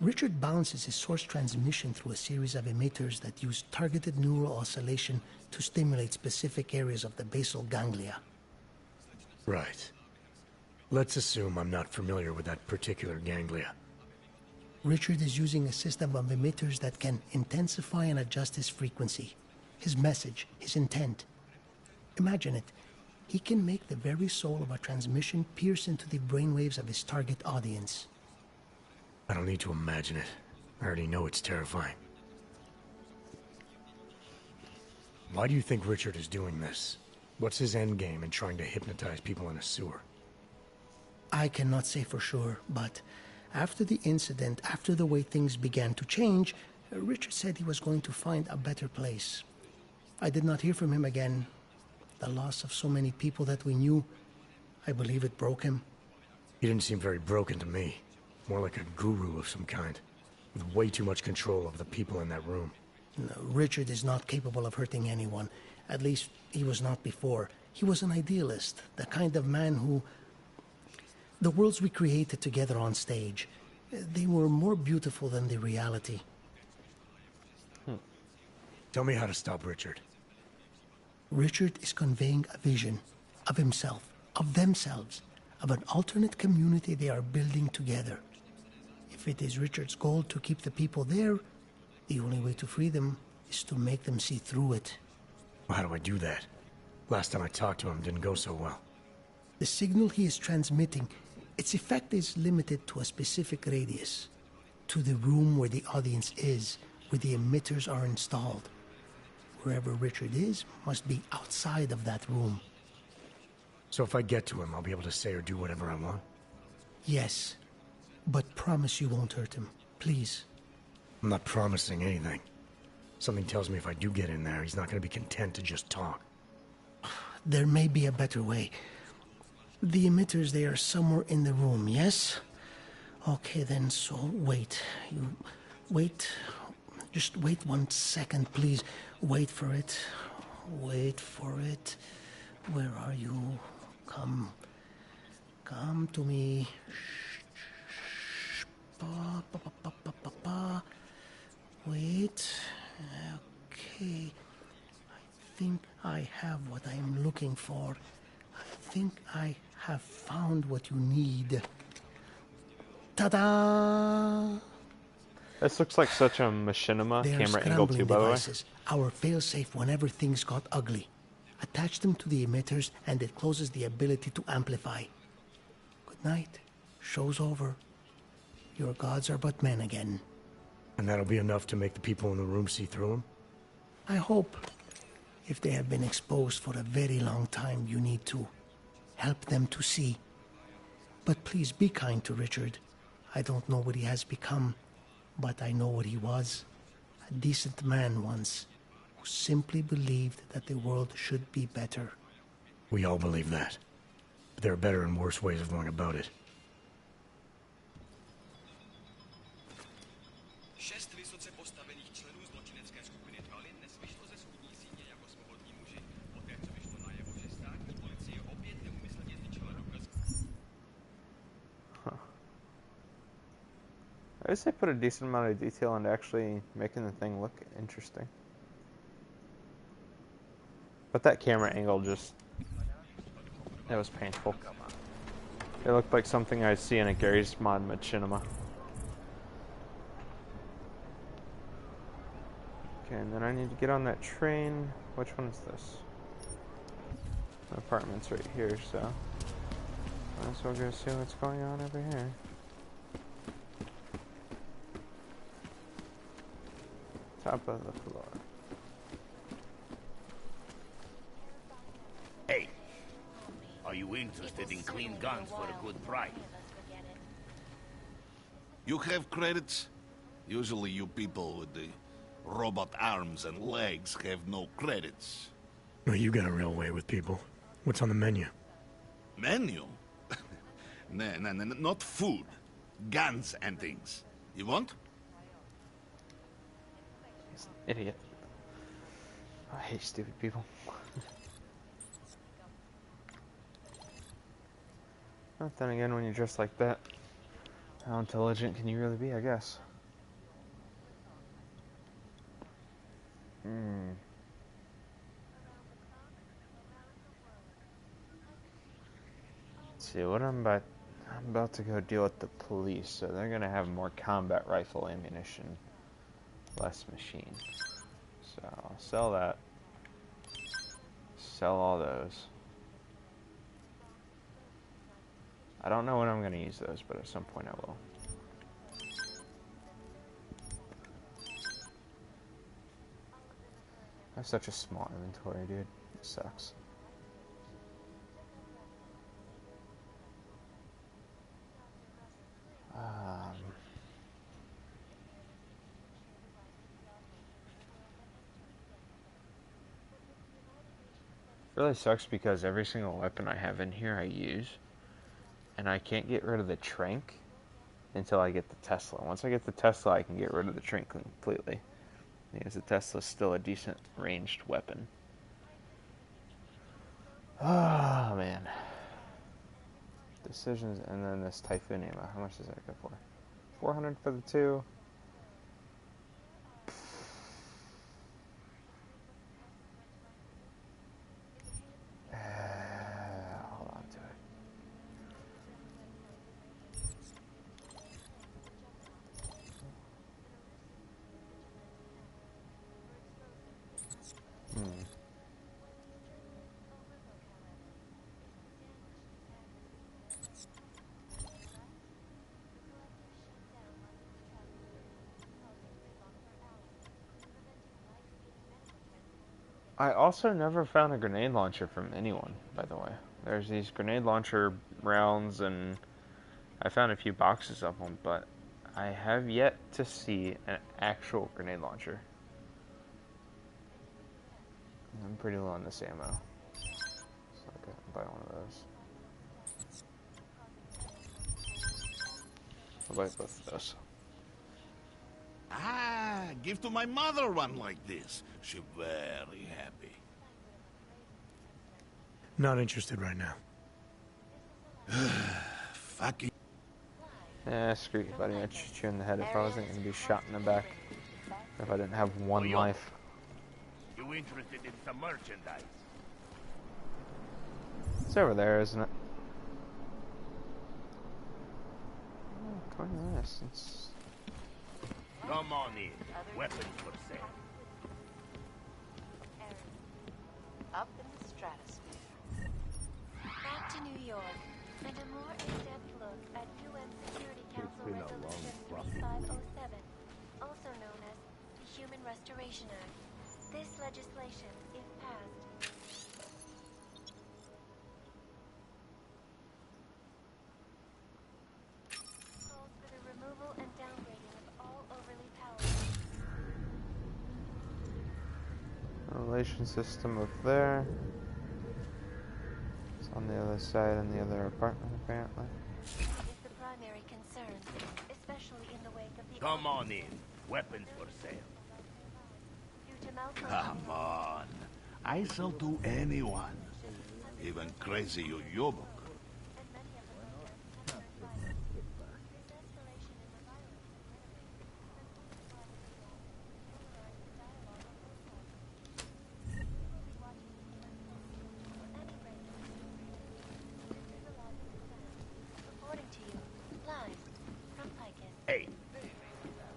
Richard bounces his source transmission through a series of emitters that use targeted neural oscillation to stimulate specific areas of the basal ganglia. Right. Let's assume I'm not familiar with that particular ganglia. Richard is using a system of emitters that can intensify and adjust his frequency, his message, his intent. Imagine it. He can make the very soul of a transmission pierce into the brainwaves of his target audience. I don't need to imagine it. I already know it's terrifying. Why do you think Richard is doing this? What's his endgame in trying to hypnotize people in a sewer? I cannot say for sure, but after the incident, after the way things began to change, Richard said he was going to find a better place. I did not hear from him again. The loss of so many people that we knew, I believe it broke him. He didn't seem very broken to me. More like a guru of some kind, with way too much control over the people in that room. No, Richard is not capable of hurting anyone. At least, he was not before. He was an idealist, the kind of man who... The worlds we created together on stage, they were more beautiful than the reality. Tell me how to stop Richard. Richard is conveying a vision of himself, of themselves, of an alternate community they are building together. If it is Richard's goal to keep the people there, the only way to free them is to make them see through it. How do I do that? Last time I talked to him didn't go so well. The signal he is transmitting, its effect is limited to a specific radius. To the room where the audience is, where the emitters are installed. Wherever Richard is, must be outside of that room. So if I get to him, I'll be able to say or do whatever I want? Yes. But promise you won't hurt him, please. I'm not promising anything. Something tells me if I do get in there, he's not going to be content to just talk. There may be a better way. The emitters, they are somewhere in the room, yes? Okay then, so wait. You wait Just wait 1 second, please. Wait for it. Wait for it. Where are you? Come. Come to me. Shh. Ba, ba, ba, ba, ba, ba, ba. Wait. Okay. I think I have what I'm looking for. I think I have found what you need. Ta-da! This looks like such a machinima They're camera angle too, by the way. devices. Our failsafe whenever things got ugly. Attach them to the emitters and it closes the ability to amplify. Good night. Show's over. Your gods are but men again. And that'll be enough to make the people in the room see through them? I hope. If they have been exposed for a very long time, you need to help them to see. But please be kind to Richard. I don't know what he has become, but I know what he was. A decent man once, who simply believed that the world should be better. We all believe that. But there are better and worse ways of going about it. I guess they put a decent amount of detail into actually making the thing look interesting. But that camera angle just... it was painful. It looked like something I'd see in a Gary's Mod machinima. Okay, and then I need to get on that train. Which one is this? My apartment's right here, so... might as well go see what's going on over here. Top of the floor. Hey, are you interested in clean guns for a good price? You have credits? Usually you people with the robot arms and legs have no credits. No, you got a real way with people. What's on the menu? Menu? No, not food. Guns and things. You want? Idiot. I hate stupid people. But then again, when you're dressed like that, how intelligent can you really be, I guess? Let's see, what I'm about to go deal with the police, so they're gonna have more combat rifle ammunition. Less machine. So I'll sell that. Sell all those. I don't know when I'm going to use those, but at some point I will. I have such a small inventory, dude. It sucks. It really sucks because every single weapon I have in here I use, and I can't get rid of the trank until I get the Tesla. Once I get the Tesla, I can get rid of the trank completely, because the Tesla's still a decent ranged weapon. Oh man. Decisions, and then this Typhoon ammo. How much does that go for? 400 for the two. Hold on to it. I also never found a grenade launcher from anyone, by the way. There's these grenade launcher rounds, and I found a few boxes of them, but I have yet to see an actual grenade launcher. I'm pretty low on this ammo, so I can buy one of those. I'll buy both of those. Ah, give to my mother one like this. She very happy. Not interested right now. Fucking. Yeah, screw you, buddy. I'd shoot you in the head if I wasn't gonna be shot in the back. If I didn't have one life. You interested in some merchandise? It's over there, isn't it? Oh, 20 minutes. Come on in. Weapons for sale. Up in the stratosphere. Back to New York, and a more in-depth look at UN Security Council Resolution 3507, also known as the Human Restoration Act. This legislation, if passed, calls for the removal and downgrading of all overly powerful Relation system up there. It's on the other side in the other apartment, apparently. is the primary concern, especially in the wake of the Come on in. Weapons for sale. due to malfunction. Come on. I sell to anyone. Even crazy Yuyubuk. Reporting to you, live from Picus. Hey,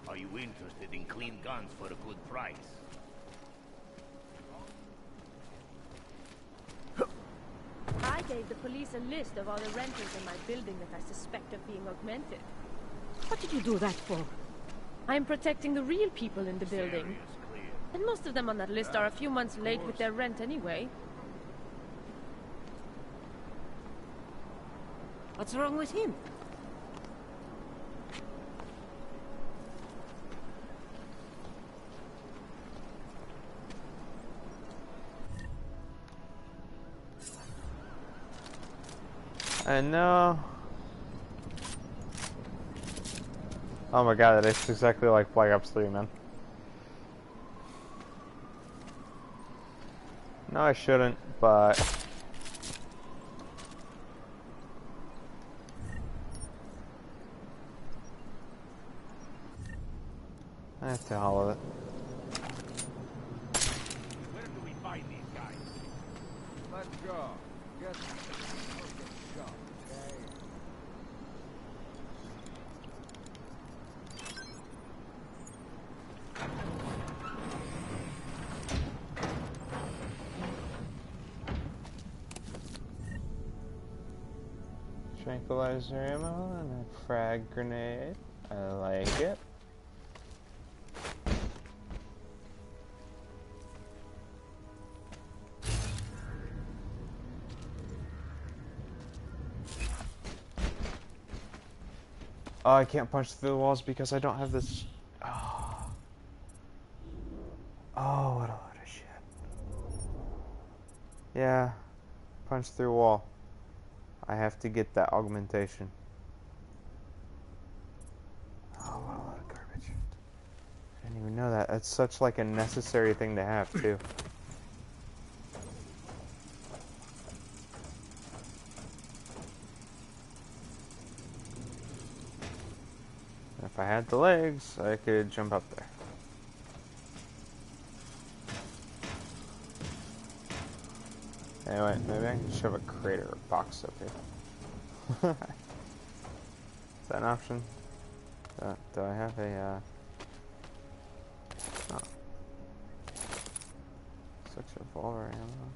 are you interested in clean guns for a good price? I gave the police a list of all the renters in my building that I suspect of being augmented. What did you do that for? I'm protecting the real people in the building. And most of them on that list are a few months late with their rent anyway. What's wrong with him? I know. Oh my god, it's exactly like Black Ops 3, man. No, I shouldn't, but... That's the hell of it. Where do we find these guys? Let's go. Get shot, okay? Tranquilizer ammo and a frag grenade. I like it. Oh, I can't punch through the walls because I don't have this. Oh, what a load of shit. Yeah, punch through wall. I have to get that augmentation. Oh, what a load of garbage. I didn't even know that. That's such like a necessary thing to have, too. If I had the legs, I could jump up there. Anyway, maybe I can shove a crate or a box up here. Is that an option? Do I have a, oh. 6 revolver ammo.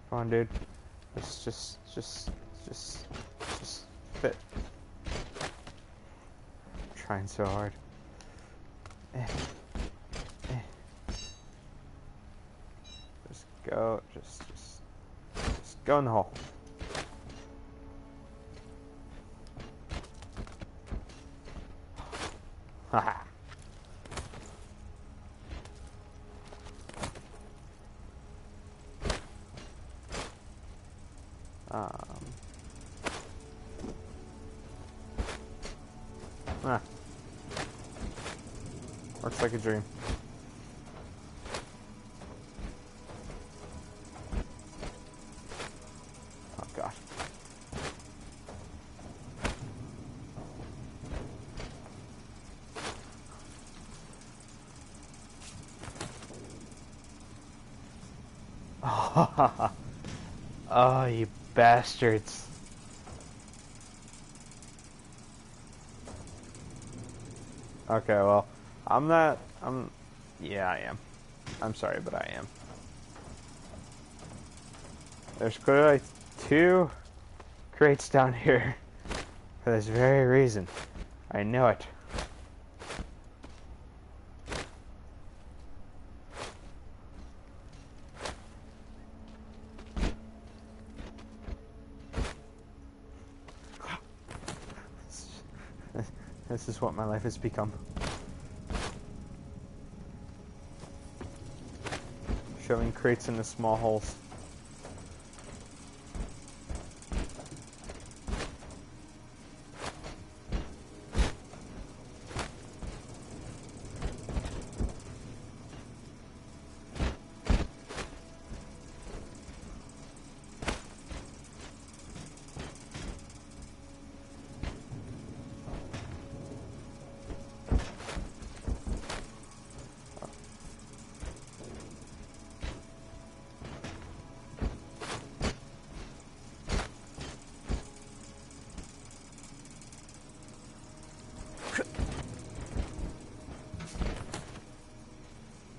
Come on, dude. Just fit. I'm trying so hard. Just go. Just go in the hole. Haha. Works like a dream. Oh god. Oh, you bastards. Okay, well, yeah, I am. I'm sorry, but I am. There's clearly 2 crates down here for this very reason. I know it. This is what my life has become. Shoving crates into small holes.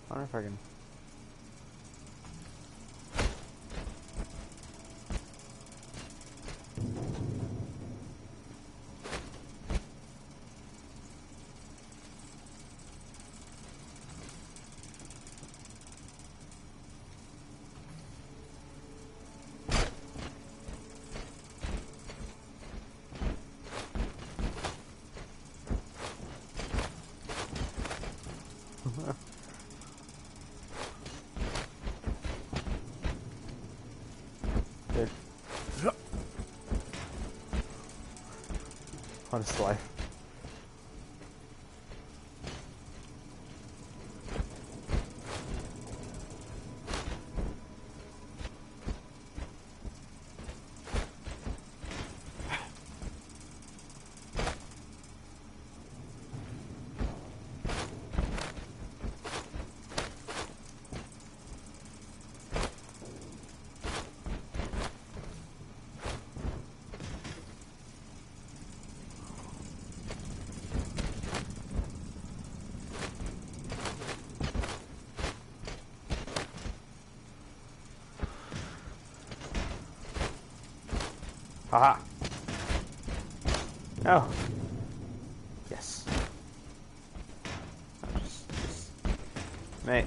I wonder if I can... Dude. What is life? Haha. Oh. Yes. Just mate.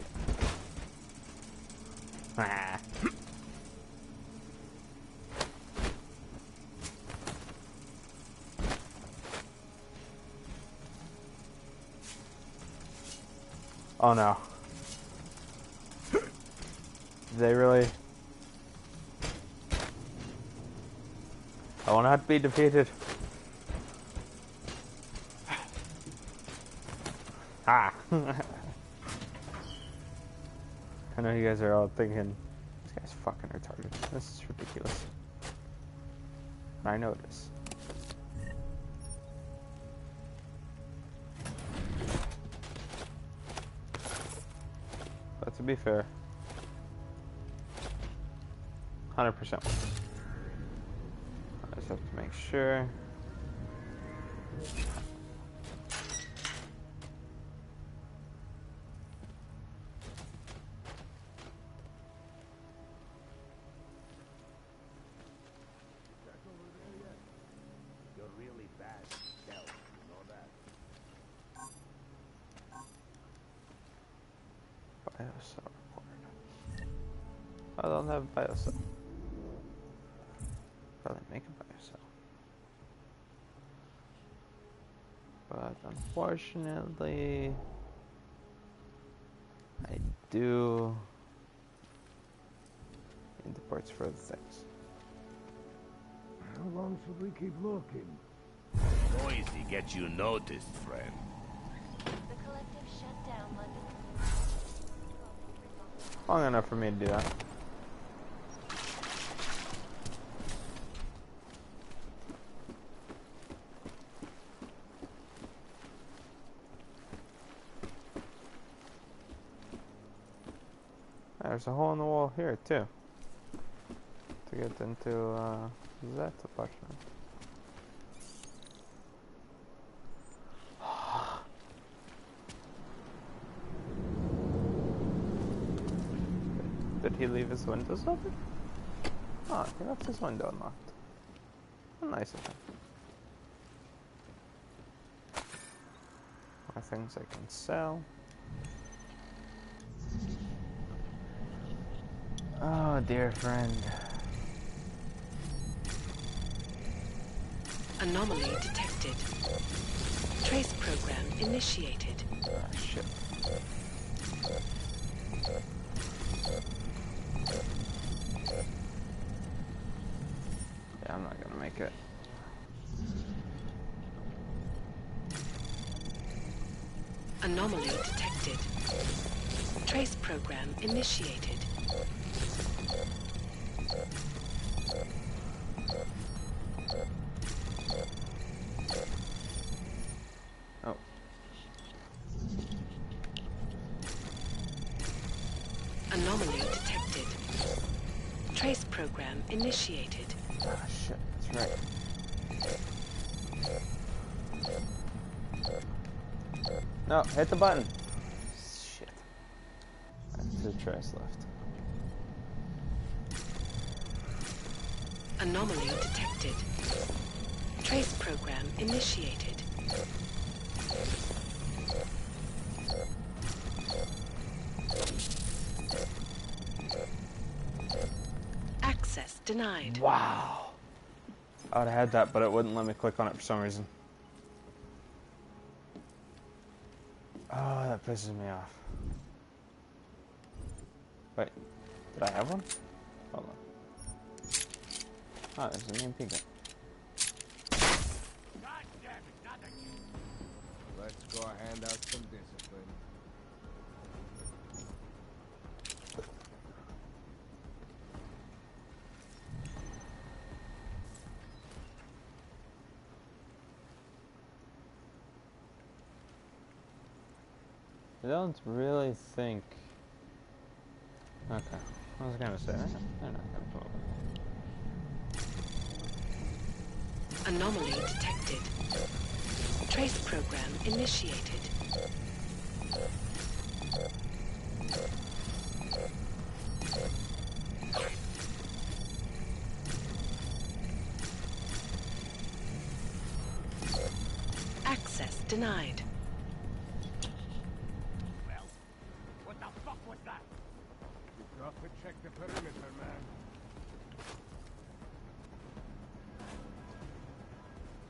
Ah. Oh no. They really... I will not be defeated. Ah! I know you guys are all thinking, this guy's fucking retarded. This is ridiculous. I know it is. But to be fair, 100%. I just have to make sure. biocell required. I don't have biocell. Probably make a biocell. But unfortunately, I do need the parts for the things. How long should we keep looking? Noisy gets you noticed, friend. The collective shut down London. Long enough for me to do that. There's a hole in the wall here too, to get into that apartment. Did he leave his windows open? Oh, he left his window unlocked. How nice of him. More things I can sell. Oh, dear friend. Anomaly detected. Trace program initiated. Ah, shit. Yeah, I'm not gonna make it. Anomaly detected. Trace program initiated. Oh. Anomaly detected. Trace program initiated. Ah, shit, that's right. No, hit the button. Shit. I have 2 trays left. Anomaly detected. Trace program initiated. Access denied. Wow. I would have had that, but it wouldn't let me click on it for some reason. Oh, that pisses me off. Wait, did I have one? Hold on. Oh, there's an EMP gun. Let's go hand out some discipline. I don't really think... Okay, I was gonna say, they're not gonna come over. Anomaly detected. Trace program initiated. Access denied. Well, what the fuck was that? You got to check the perimeter, man.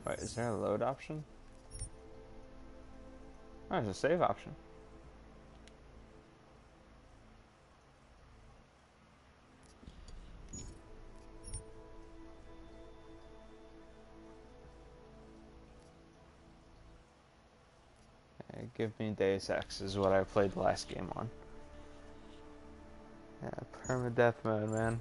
Wait, is there a load option? Oh, there's a save option. Okay, give me Deus Ex is what I played the last game on. Yeah, permadeath mode, man.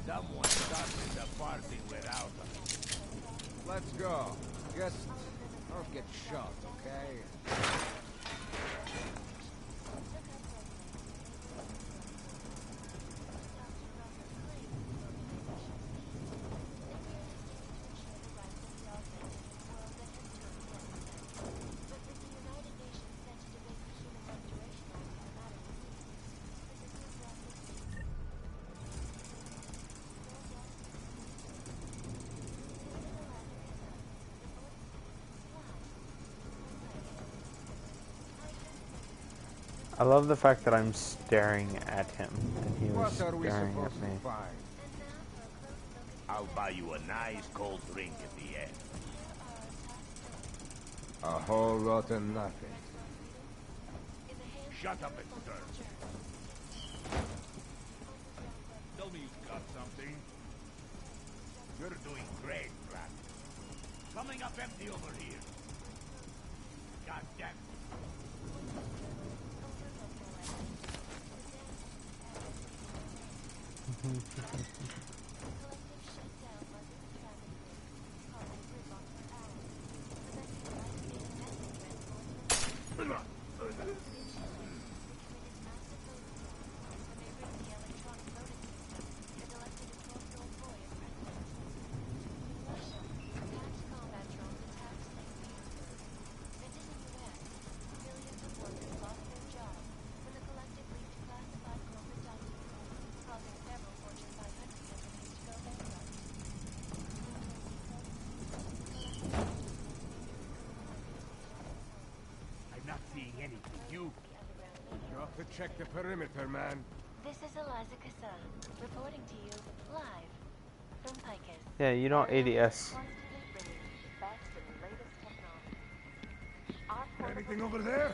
Someone started the party without us. Let's go. Just don't get shot, okay? I love the fact that I'm staring at him and he was What are we staring supposed at me. to find? I'll buy you a nice cold drink at the end. A whole lot of nothing. Shut up and stir. Tell me you've got something. You're doing great, Brad. Coming up empty over here. God damn it. Check the perimeter, man. This is Eliza Kassan, reporting to you live from Picus. Yeah, you don't ADS. Anything over there?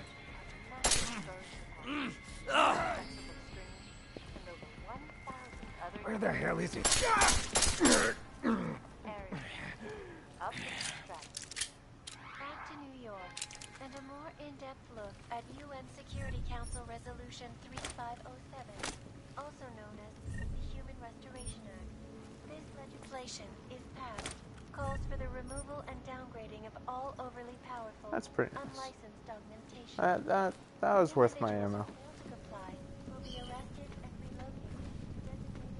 Where the hell is it? Back to New York, and a more in-depth look at UN Security Council Resolution 3507, also known as the Human Restoration Act. This legislation, if passed, calls for the removal and downgrading of all overly powerful, That's pretty nice. unlicensed augmentation. That was worth my ammo. Comply will be arrested and relocated to designated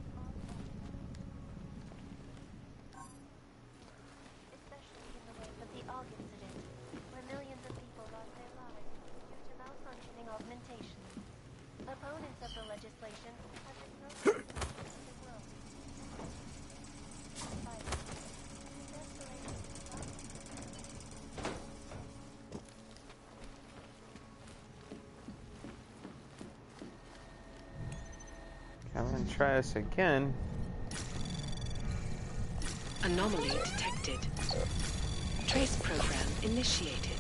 especially in the wake of the AUG incident, where millions of people lost their lives due to malfunctioning augmentation. Opponents of the legislation have been protesting in the world. I'm gonna try this again. Anomaly detected. Trace program initiated.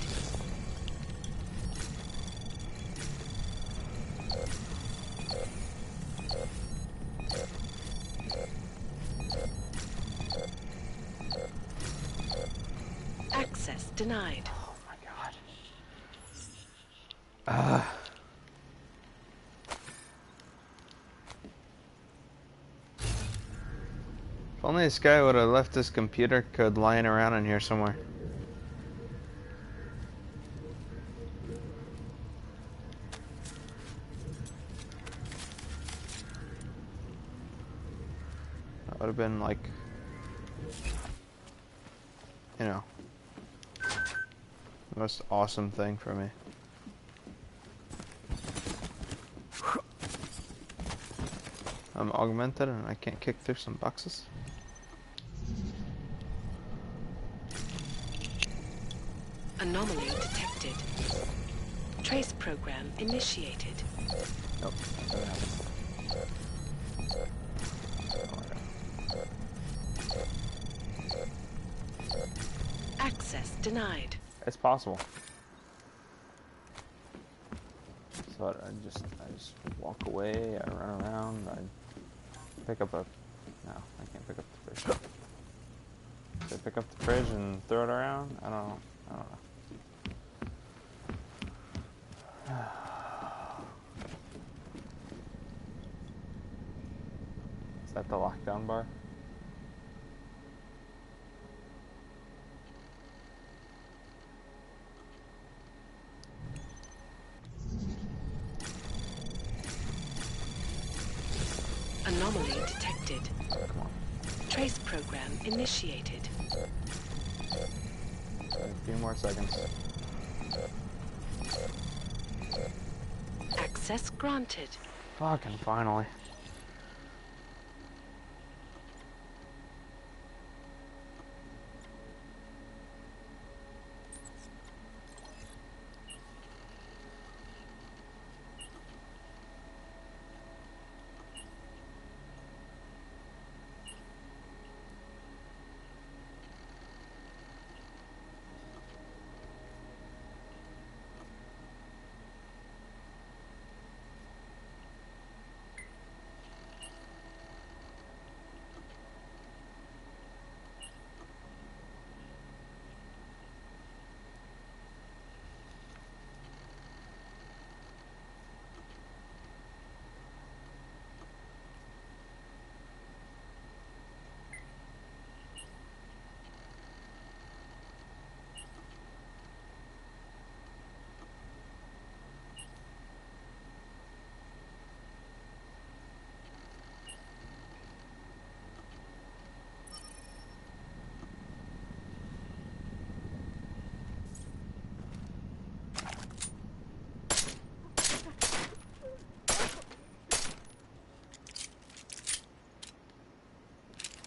Access denied. Oh my god. If only this guy would have left his computer code lying around in here somewhere. That would have been like, you know, the most awesome thing for me. I'm augmented and I can't kick through some boxes. Anomaly detected. Trace program initiated. Nope. Access denied. It's possible. So I just walk away, I run around, I pick up a... No, I can't pick up the fridge. Should I pick up the fridge and throw it around? I don't know. Is that the lockdown bar? Anomaly detected. Come on. Trace program initiated. A few more seconds. Access granted. Fucking finally.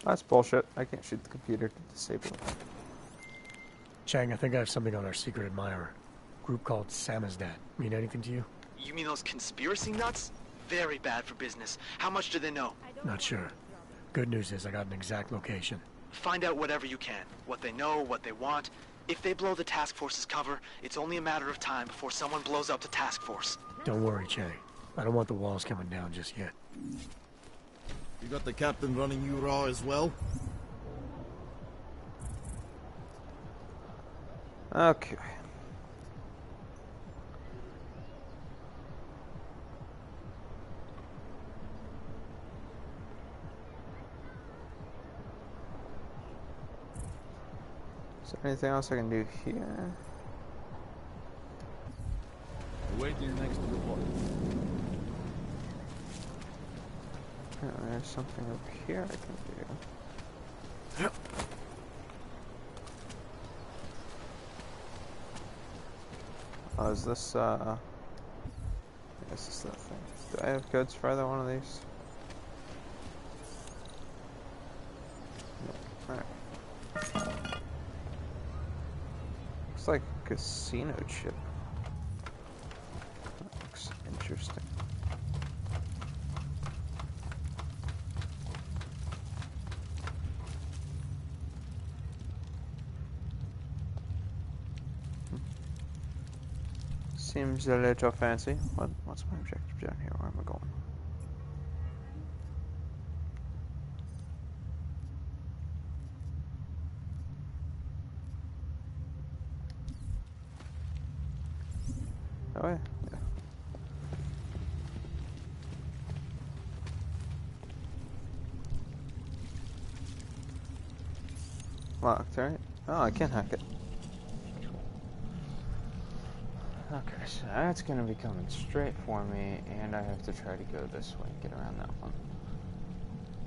That's bullshit. I can't shoot the computer to disable it. Chang, I think I have something on our secret admirer. Group called Samizdat. Mean anything to you? You mean those conspiracy nuts? Very bad for business. How much do they know? Not sure. Good news is I got an exact location. Find out whatever you can. What they know, what they want. If they blow the task force's cover, it's only a matter of time before someone blows up the task force. Don't worry, Chang. I don't want the walls coming down just yet. You got the captain running you raw as well? Okay. Is there anything else I can do here? Waiting next to the port. Oh, there's something over here I can do. Yep. Oh, is this, is this that thing? Do I have codes for either one of these? No. Alright. Looks like a casino chip. That looks interesting. Seems a little fancy. What's my objective down here? Where am I going? Oh yeah. Yeah. Locked, right? Oh, I can hack it. Okay, so that's gonna be coming straight for me, and I have to try to go this way and get around that one.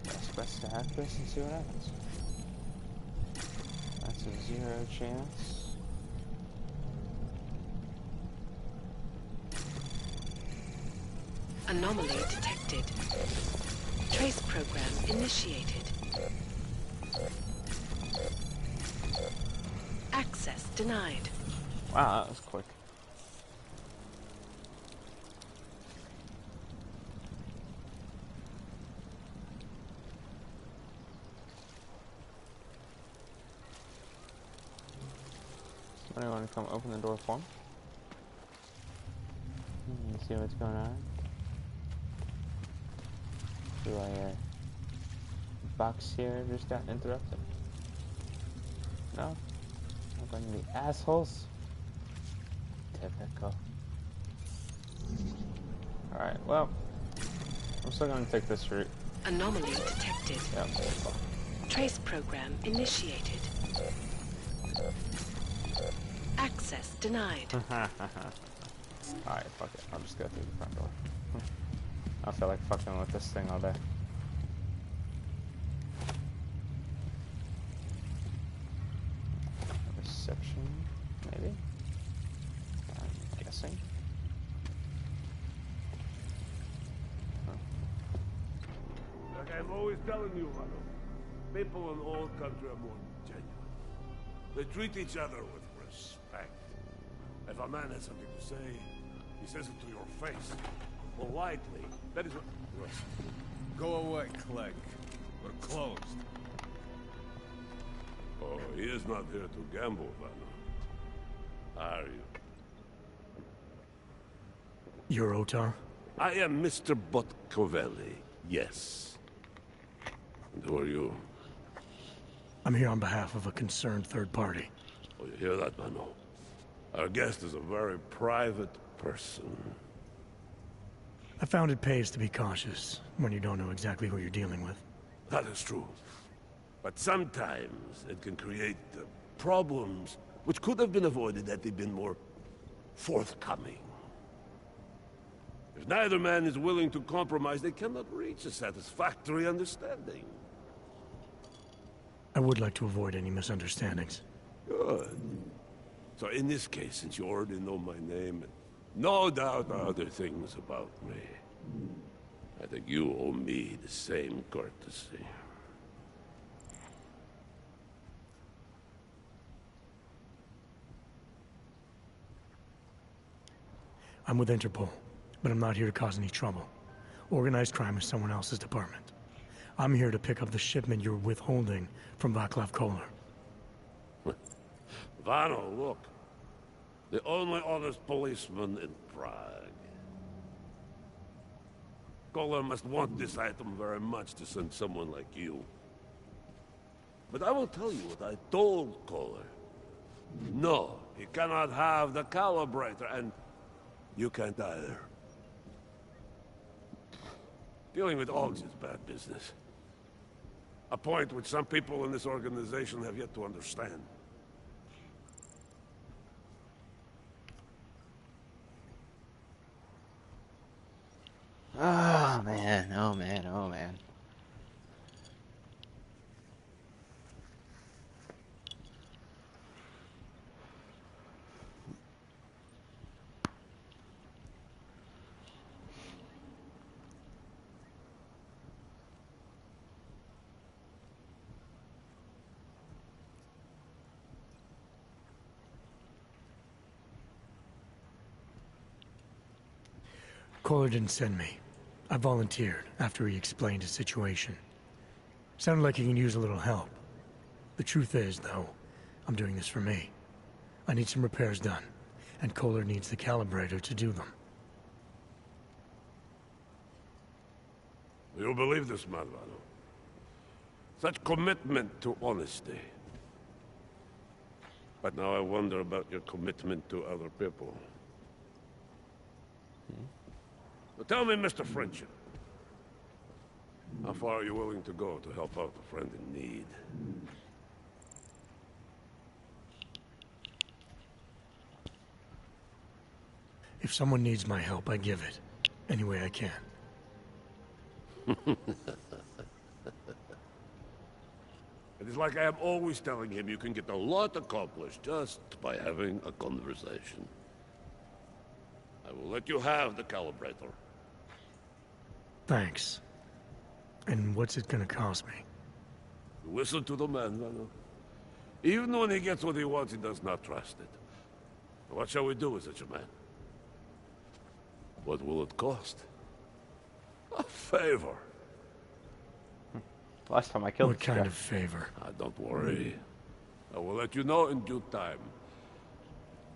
It's best to hack this and see what happens. That's a 0 chance. Anomaly detected. Trace program initiated. Access denied. Wow, that was quick. Somebody want to come open the door for me? See what's going on? Do I, box here just got interrupted? No? I'm going to be assholes? Typical. Alright, well, I'm still going to take this route. Anomaly detected. Yeah, Trace program initiated. Access denied. Alright, fuck it. I'll just go through the front door. I feel like fucking with this thing all day. Perception, maybe? I'm guessing. Like I'm always telling you, Vano, people in old country are more genuine. They treat each other with respect. If a man has something to say, he says it to your face. Politely. That is what... Go away, Clegg. We're closed. Oh, he is not here to gamble, Vano. Are you? You're Otar? I am Mr. Botkovelli, yes. And who are you? I'm here on behalf of a concerned third party. Oh, you hear that, Vano? Our guest is a very private person. I found it pays to be cautious when you don't know exactly who you're dealing with. That is true. But sometimes it can create problems which could have been avoided had they been more forthcoming. If neither man is willing to compromise, they cannot reach a satisfactory understanding. I would like to avoid any misunderstandings. Good. So in this case, since you already know my name, and no doubt other things about me, I think you owe me the same courtesy. I'm with Interpol, but I'm not here to cause any trouble. Organized crime is someone else's department. I'm here to pick up the shipment you're withholding from Václav Koller. Vano, look. The only honest policeman in Prague. Koller must want this item very much to send someone like you. But I will tell you what I told Koller. No, he cannot have the calibrator, and you can't either. Dealing with Augs is bad business. A point which some people in this organization have yet to understand. Oh man, oh man, oh man. Koller didn't send me. I volunteered after he explained his situation. Sounded like he can use a little help. The truth is, though, I'm doing this for me. I need some repairs done, and Koller needs the calibrator to do them. You believe this man, Vano? Such commitment to honesty. But now I wonder about your commitment to other people. So tell me, Mr. Friendship, how far are you willing to go to help out a friend in need? If someone needs my help, I give it. Any way I can. It is like I am always telling him you can get a lot accomplished just by having a conversation. I will let you have the calibrator. Thanks. And what's it gonna cost me? Listen to the man, Vano. Even when he gets what he wants, he does not trust it. What shall we do with such a man? What will it cost? A favor. Last time I killed What kind of favor? Don't worry. I will let you know in due time.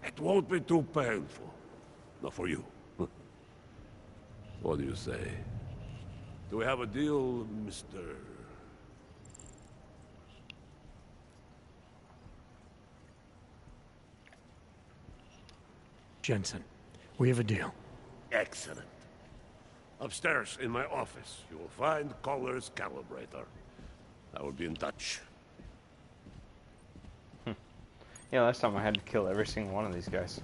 It won't be too painful. Not for you. What do you say? Do we have a deal, Mr. Jensen, we have a deal. Excellent. Upstairs in my office, you will find Koller's calibrator. I will be in touch. Yeah, last time I had to kill every single one of these guys.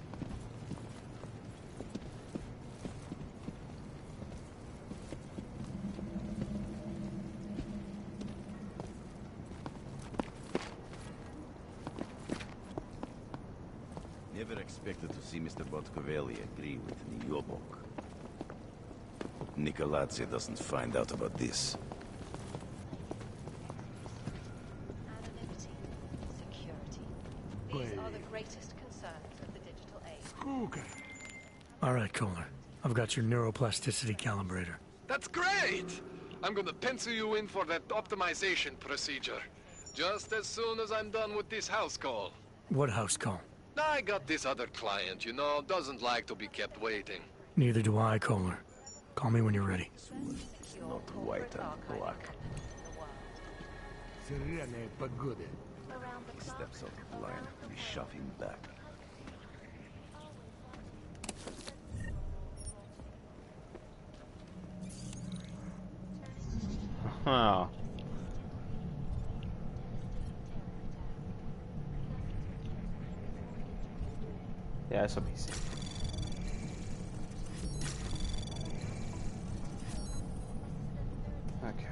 never expected to see Mr. Botkovelli agree with Nyobok. Nikoladze doesn't find out about this. Anonymity, security. These are the greatest concerns of the digital age. All right, Kohler. I've got your neuroplasticity calibrator. That's great! I'm gonna pencil you in for that optimization procedure. Just as soon as I'm done with this house call. What house call? I got this other client, you know, doesn't like to be kept waiting. Neither do I, Kohler. Call me when you're ready. Not white and black. He steps out of line, we shove him back. Huh. Yeah, this will be safe. Okay.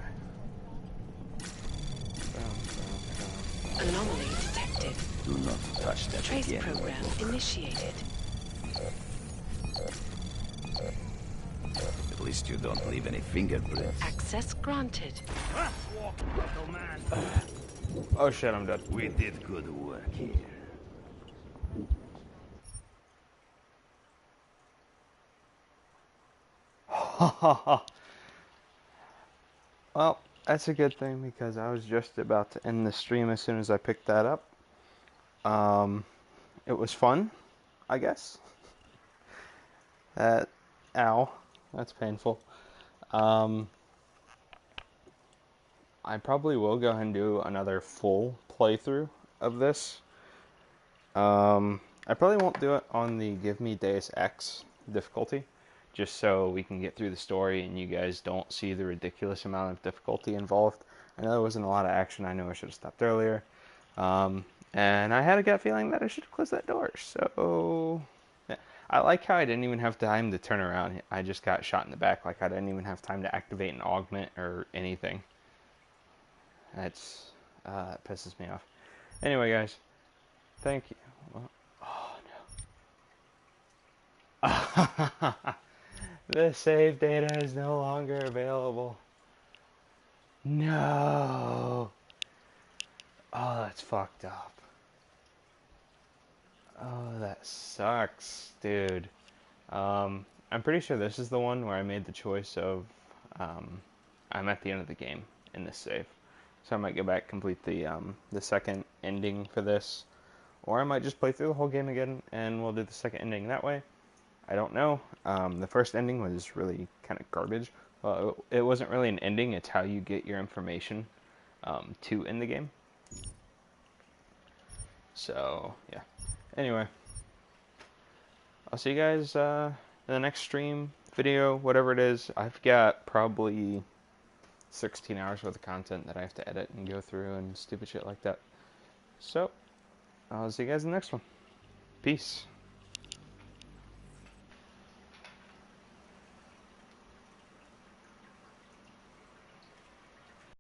Anomaly detected. Do not touch that Trace again. program initiated. At least you don't leave any fingerprints. Access granted. Oh shit, I'm dead. We did good work here. Well, that's a good thing because I was just about to end the stream as soon as I picked that up. It was fun, I guess. Ow, that's painful. I probably will go ahead and do another full playthrough of this. I probably won't do it on the Give Me Deus Ex difficulty, just so we can get through the story and you guys don't see the ridiculous amount of difficulty involved. I know there wasn't a lot of action. I know I should have stopped earlier. And I had a gut feeling that I should have closed that door. So, yeah. I like how I didn't even have time to turn around. I just got shot in the back. Like, I didn't even have time to activate an augment or anything. That pisses me off. Anyway, guys, thank you. Oh, no. The save data is no longer available. No. Oh, that's fucked up. Oh, that sucks, dude. I'm pretty sure this is the one where I made the choice of, I'm at the end of the game in this save. So I might go back, complete the second ending for this. Or I might just play through the whole game again, and we'll do the second ending that way. I don't know. The first ending was really kind of garbage. Well, it wasn't really an ending, it's how you get your information to end the game. So, yeah. Anyway. I'll see you guys in the next stream, video, whatever it is. I've got probably 16 hours worth of content that I have to edit and go through and stupid shit like that. So, I'll see you guys in the next one. Peace.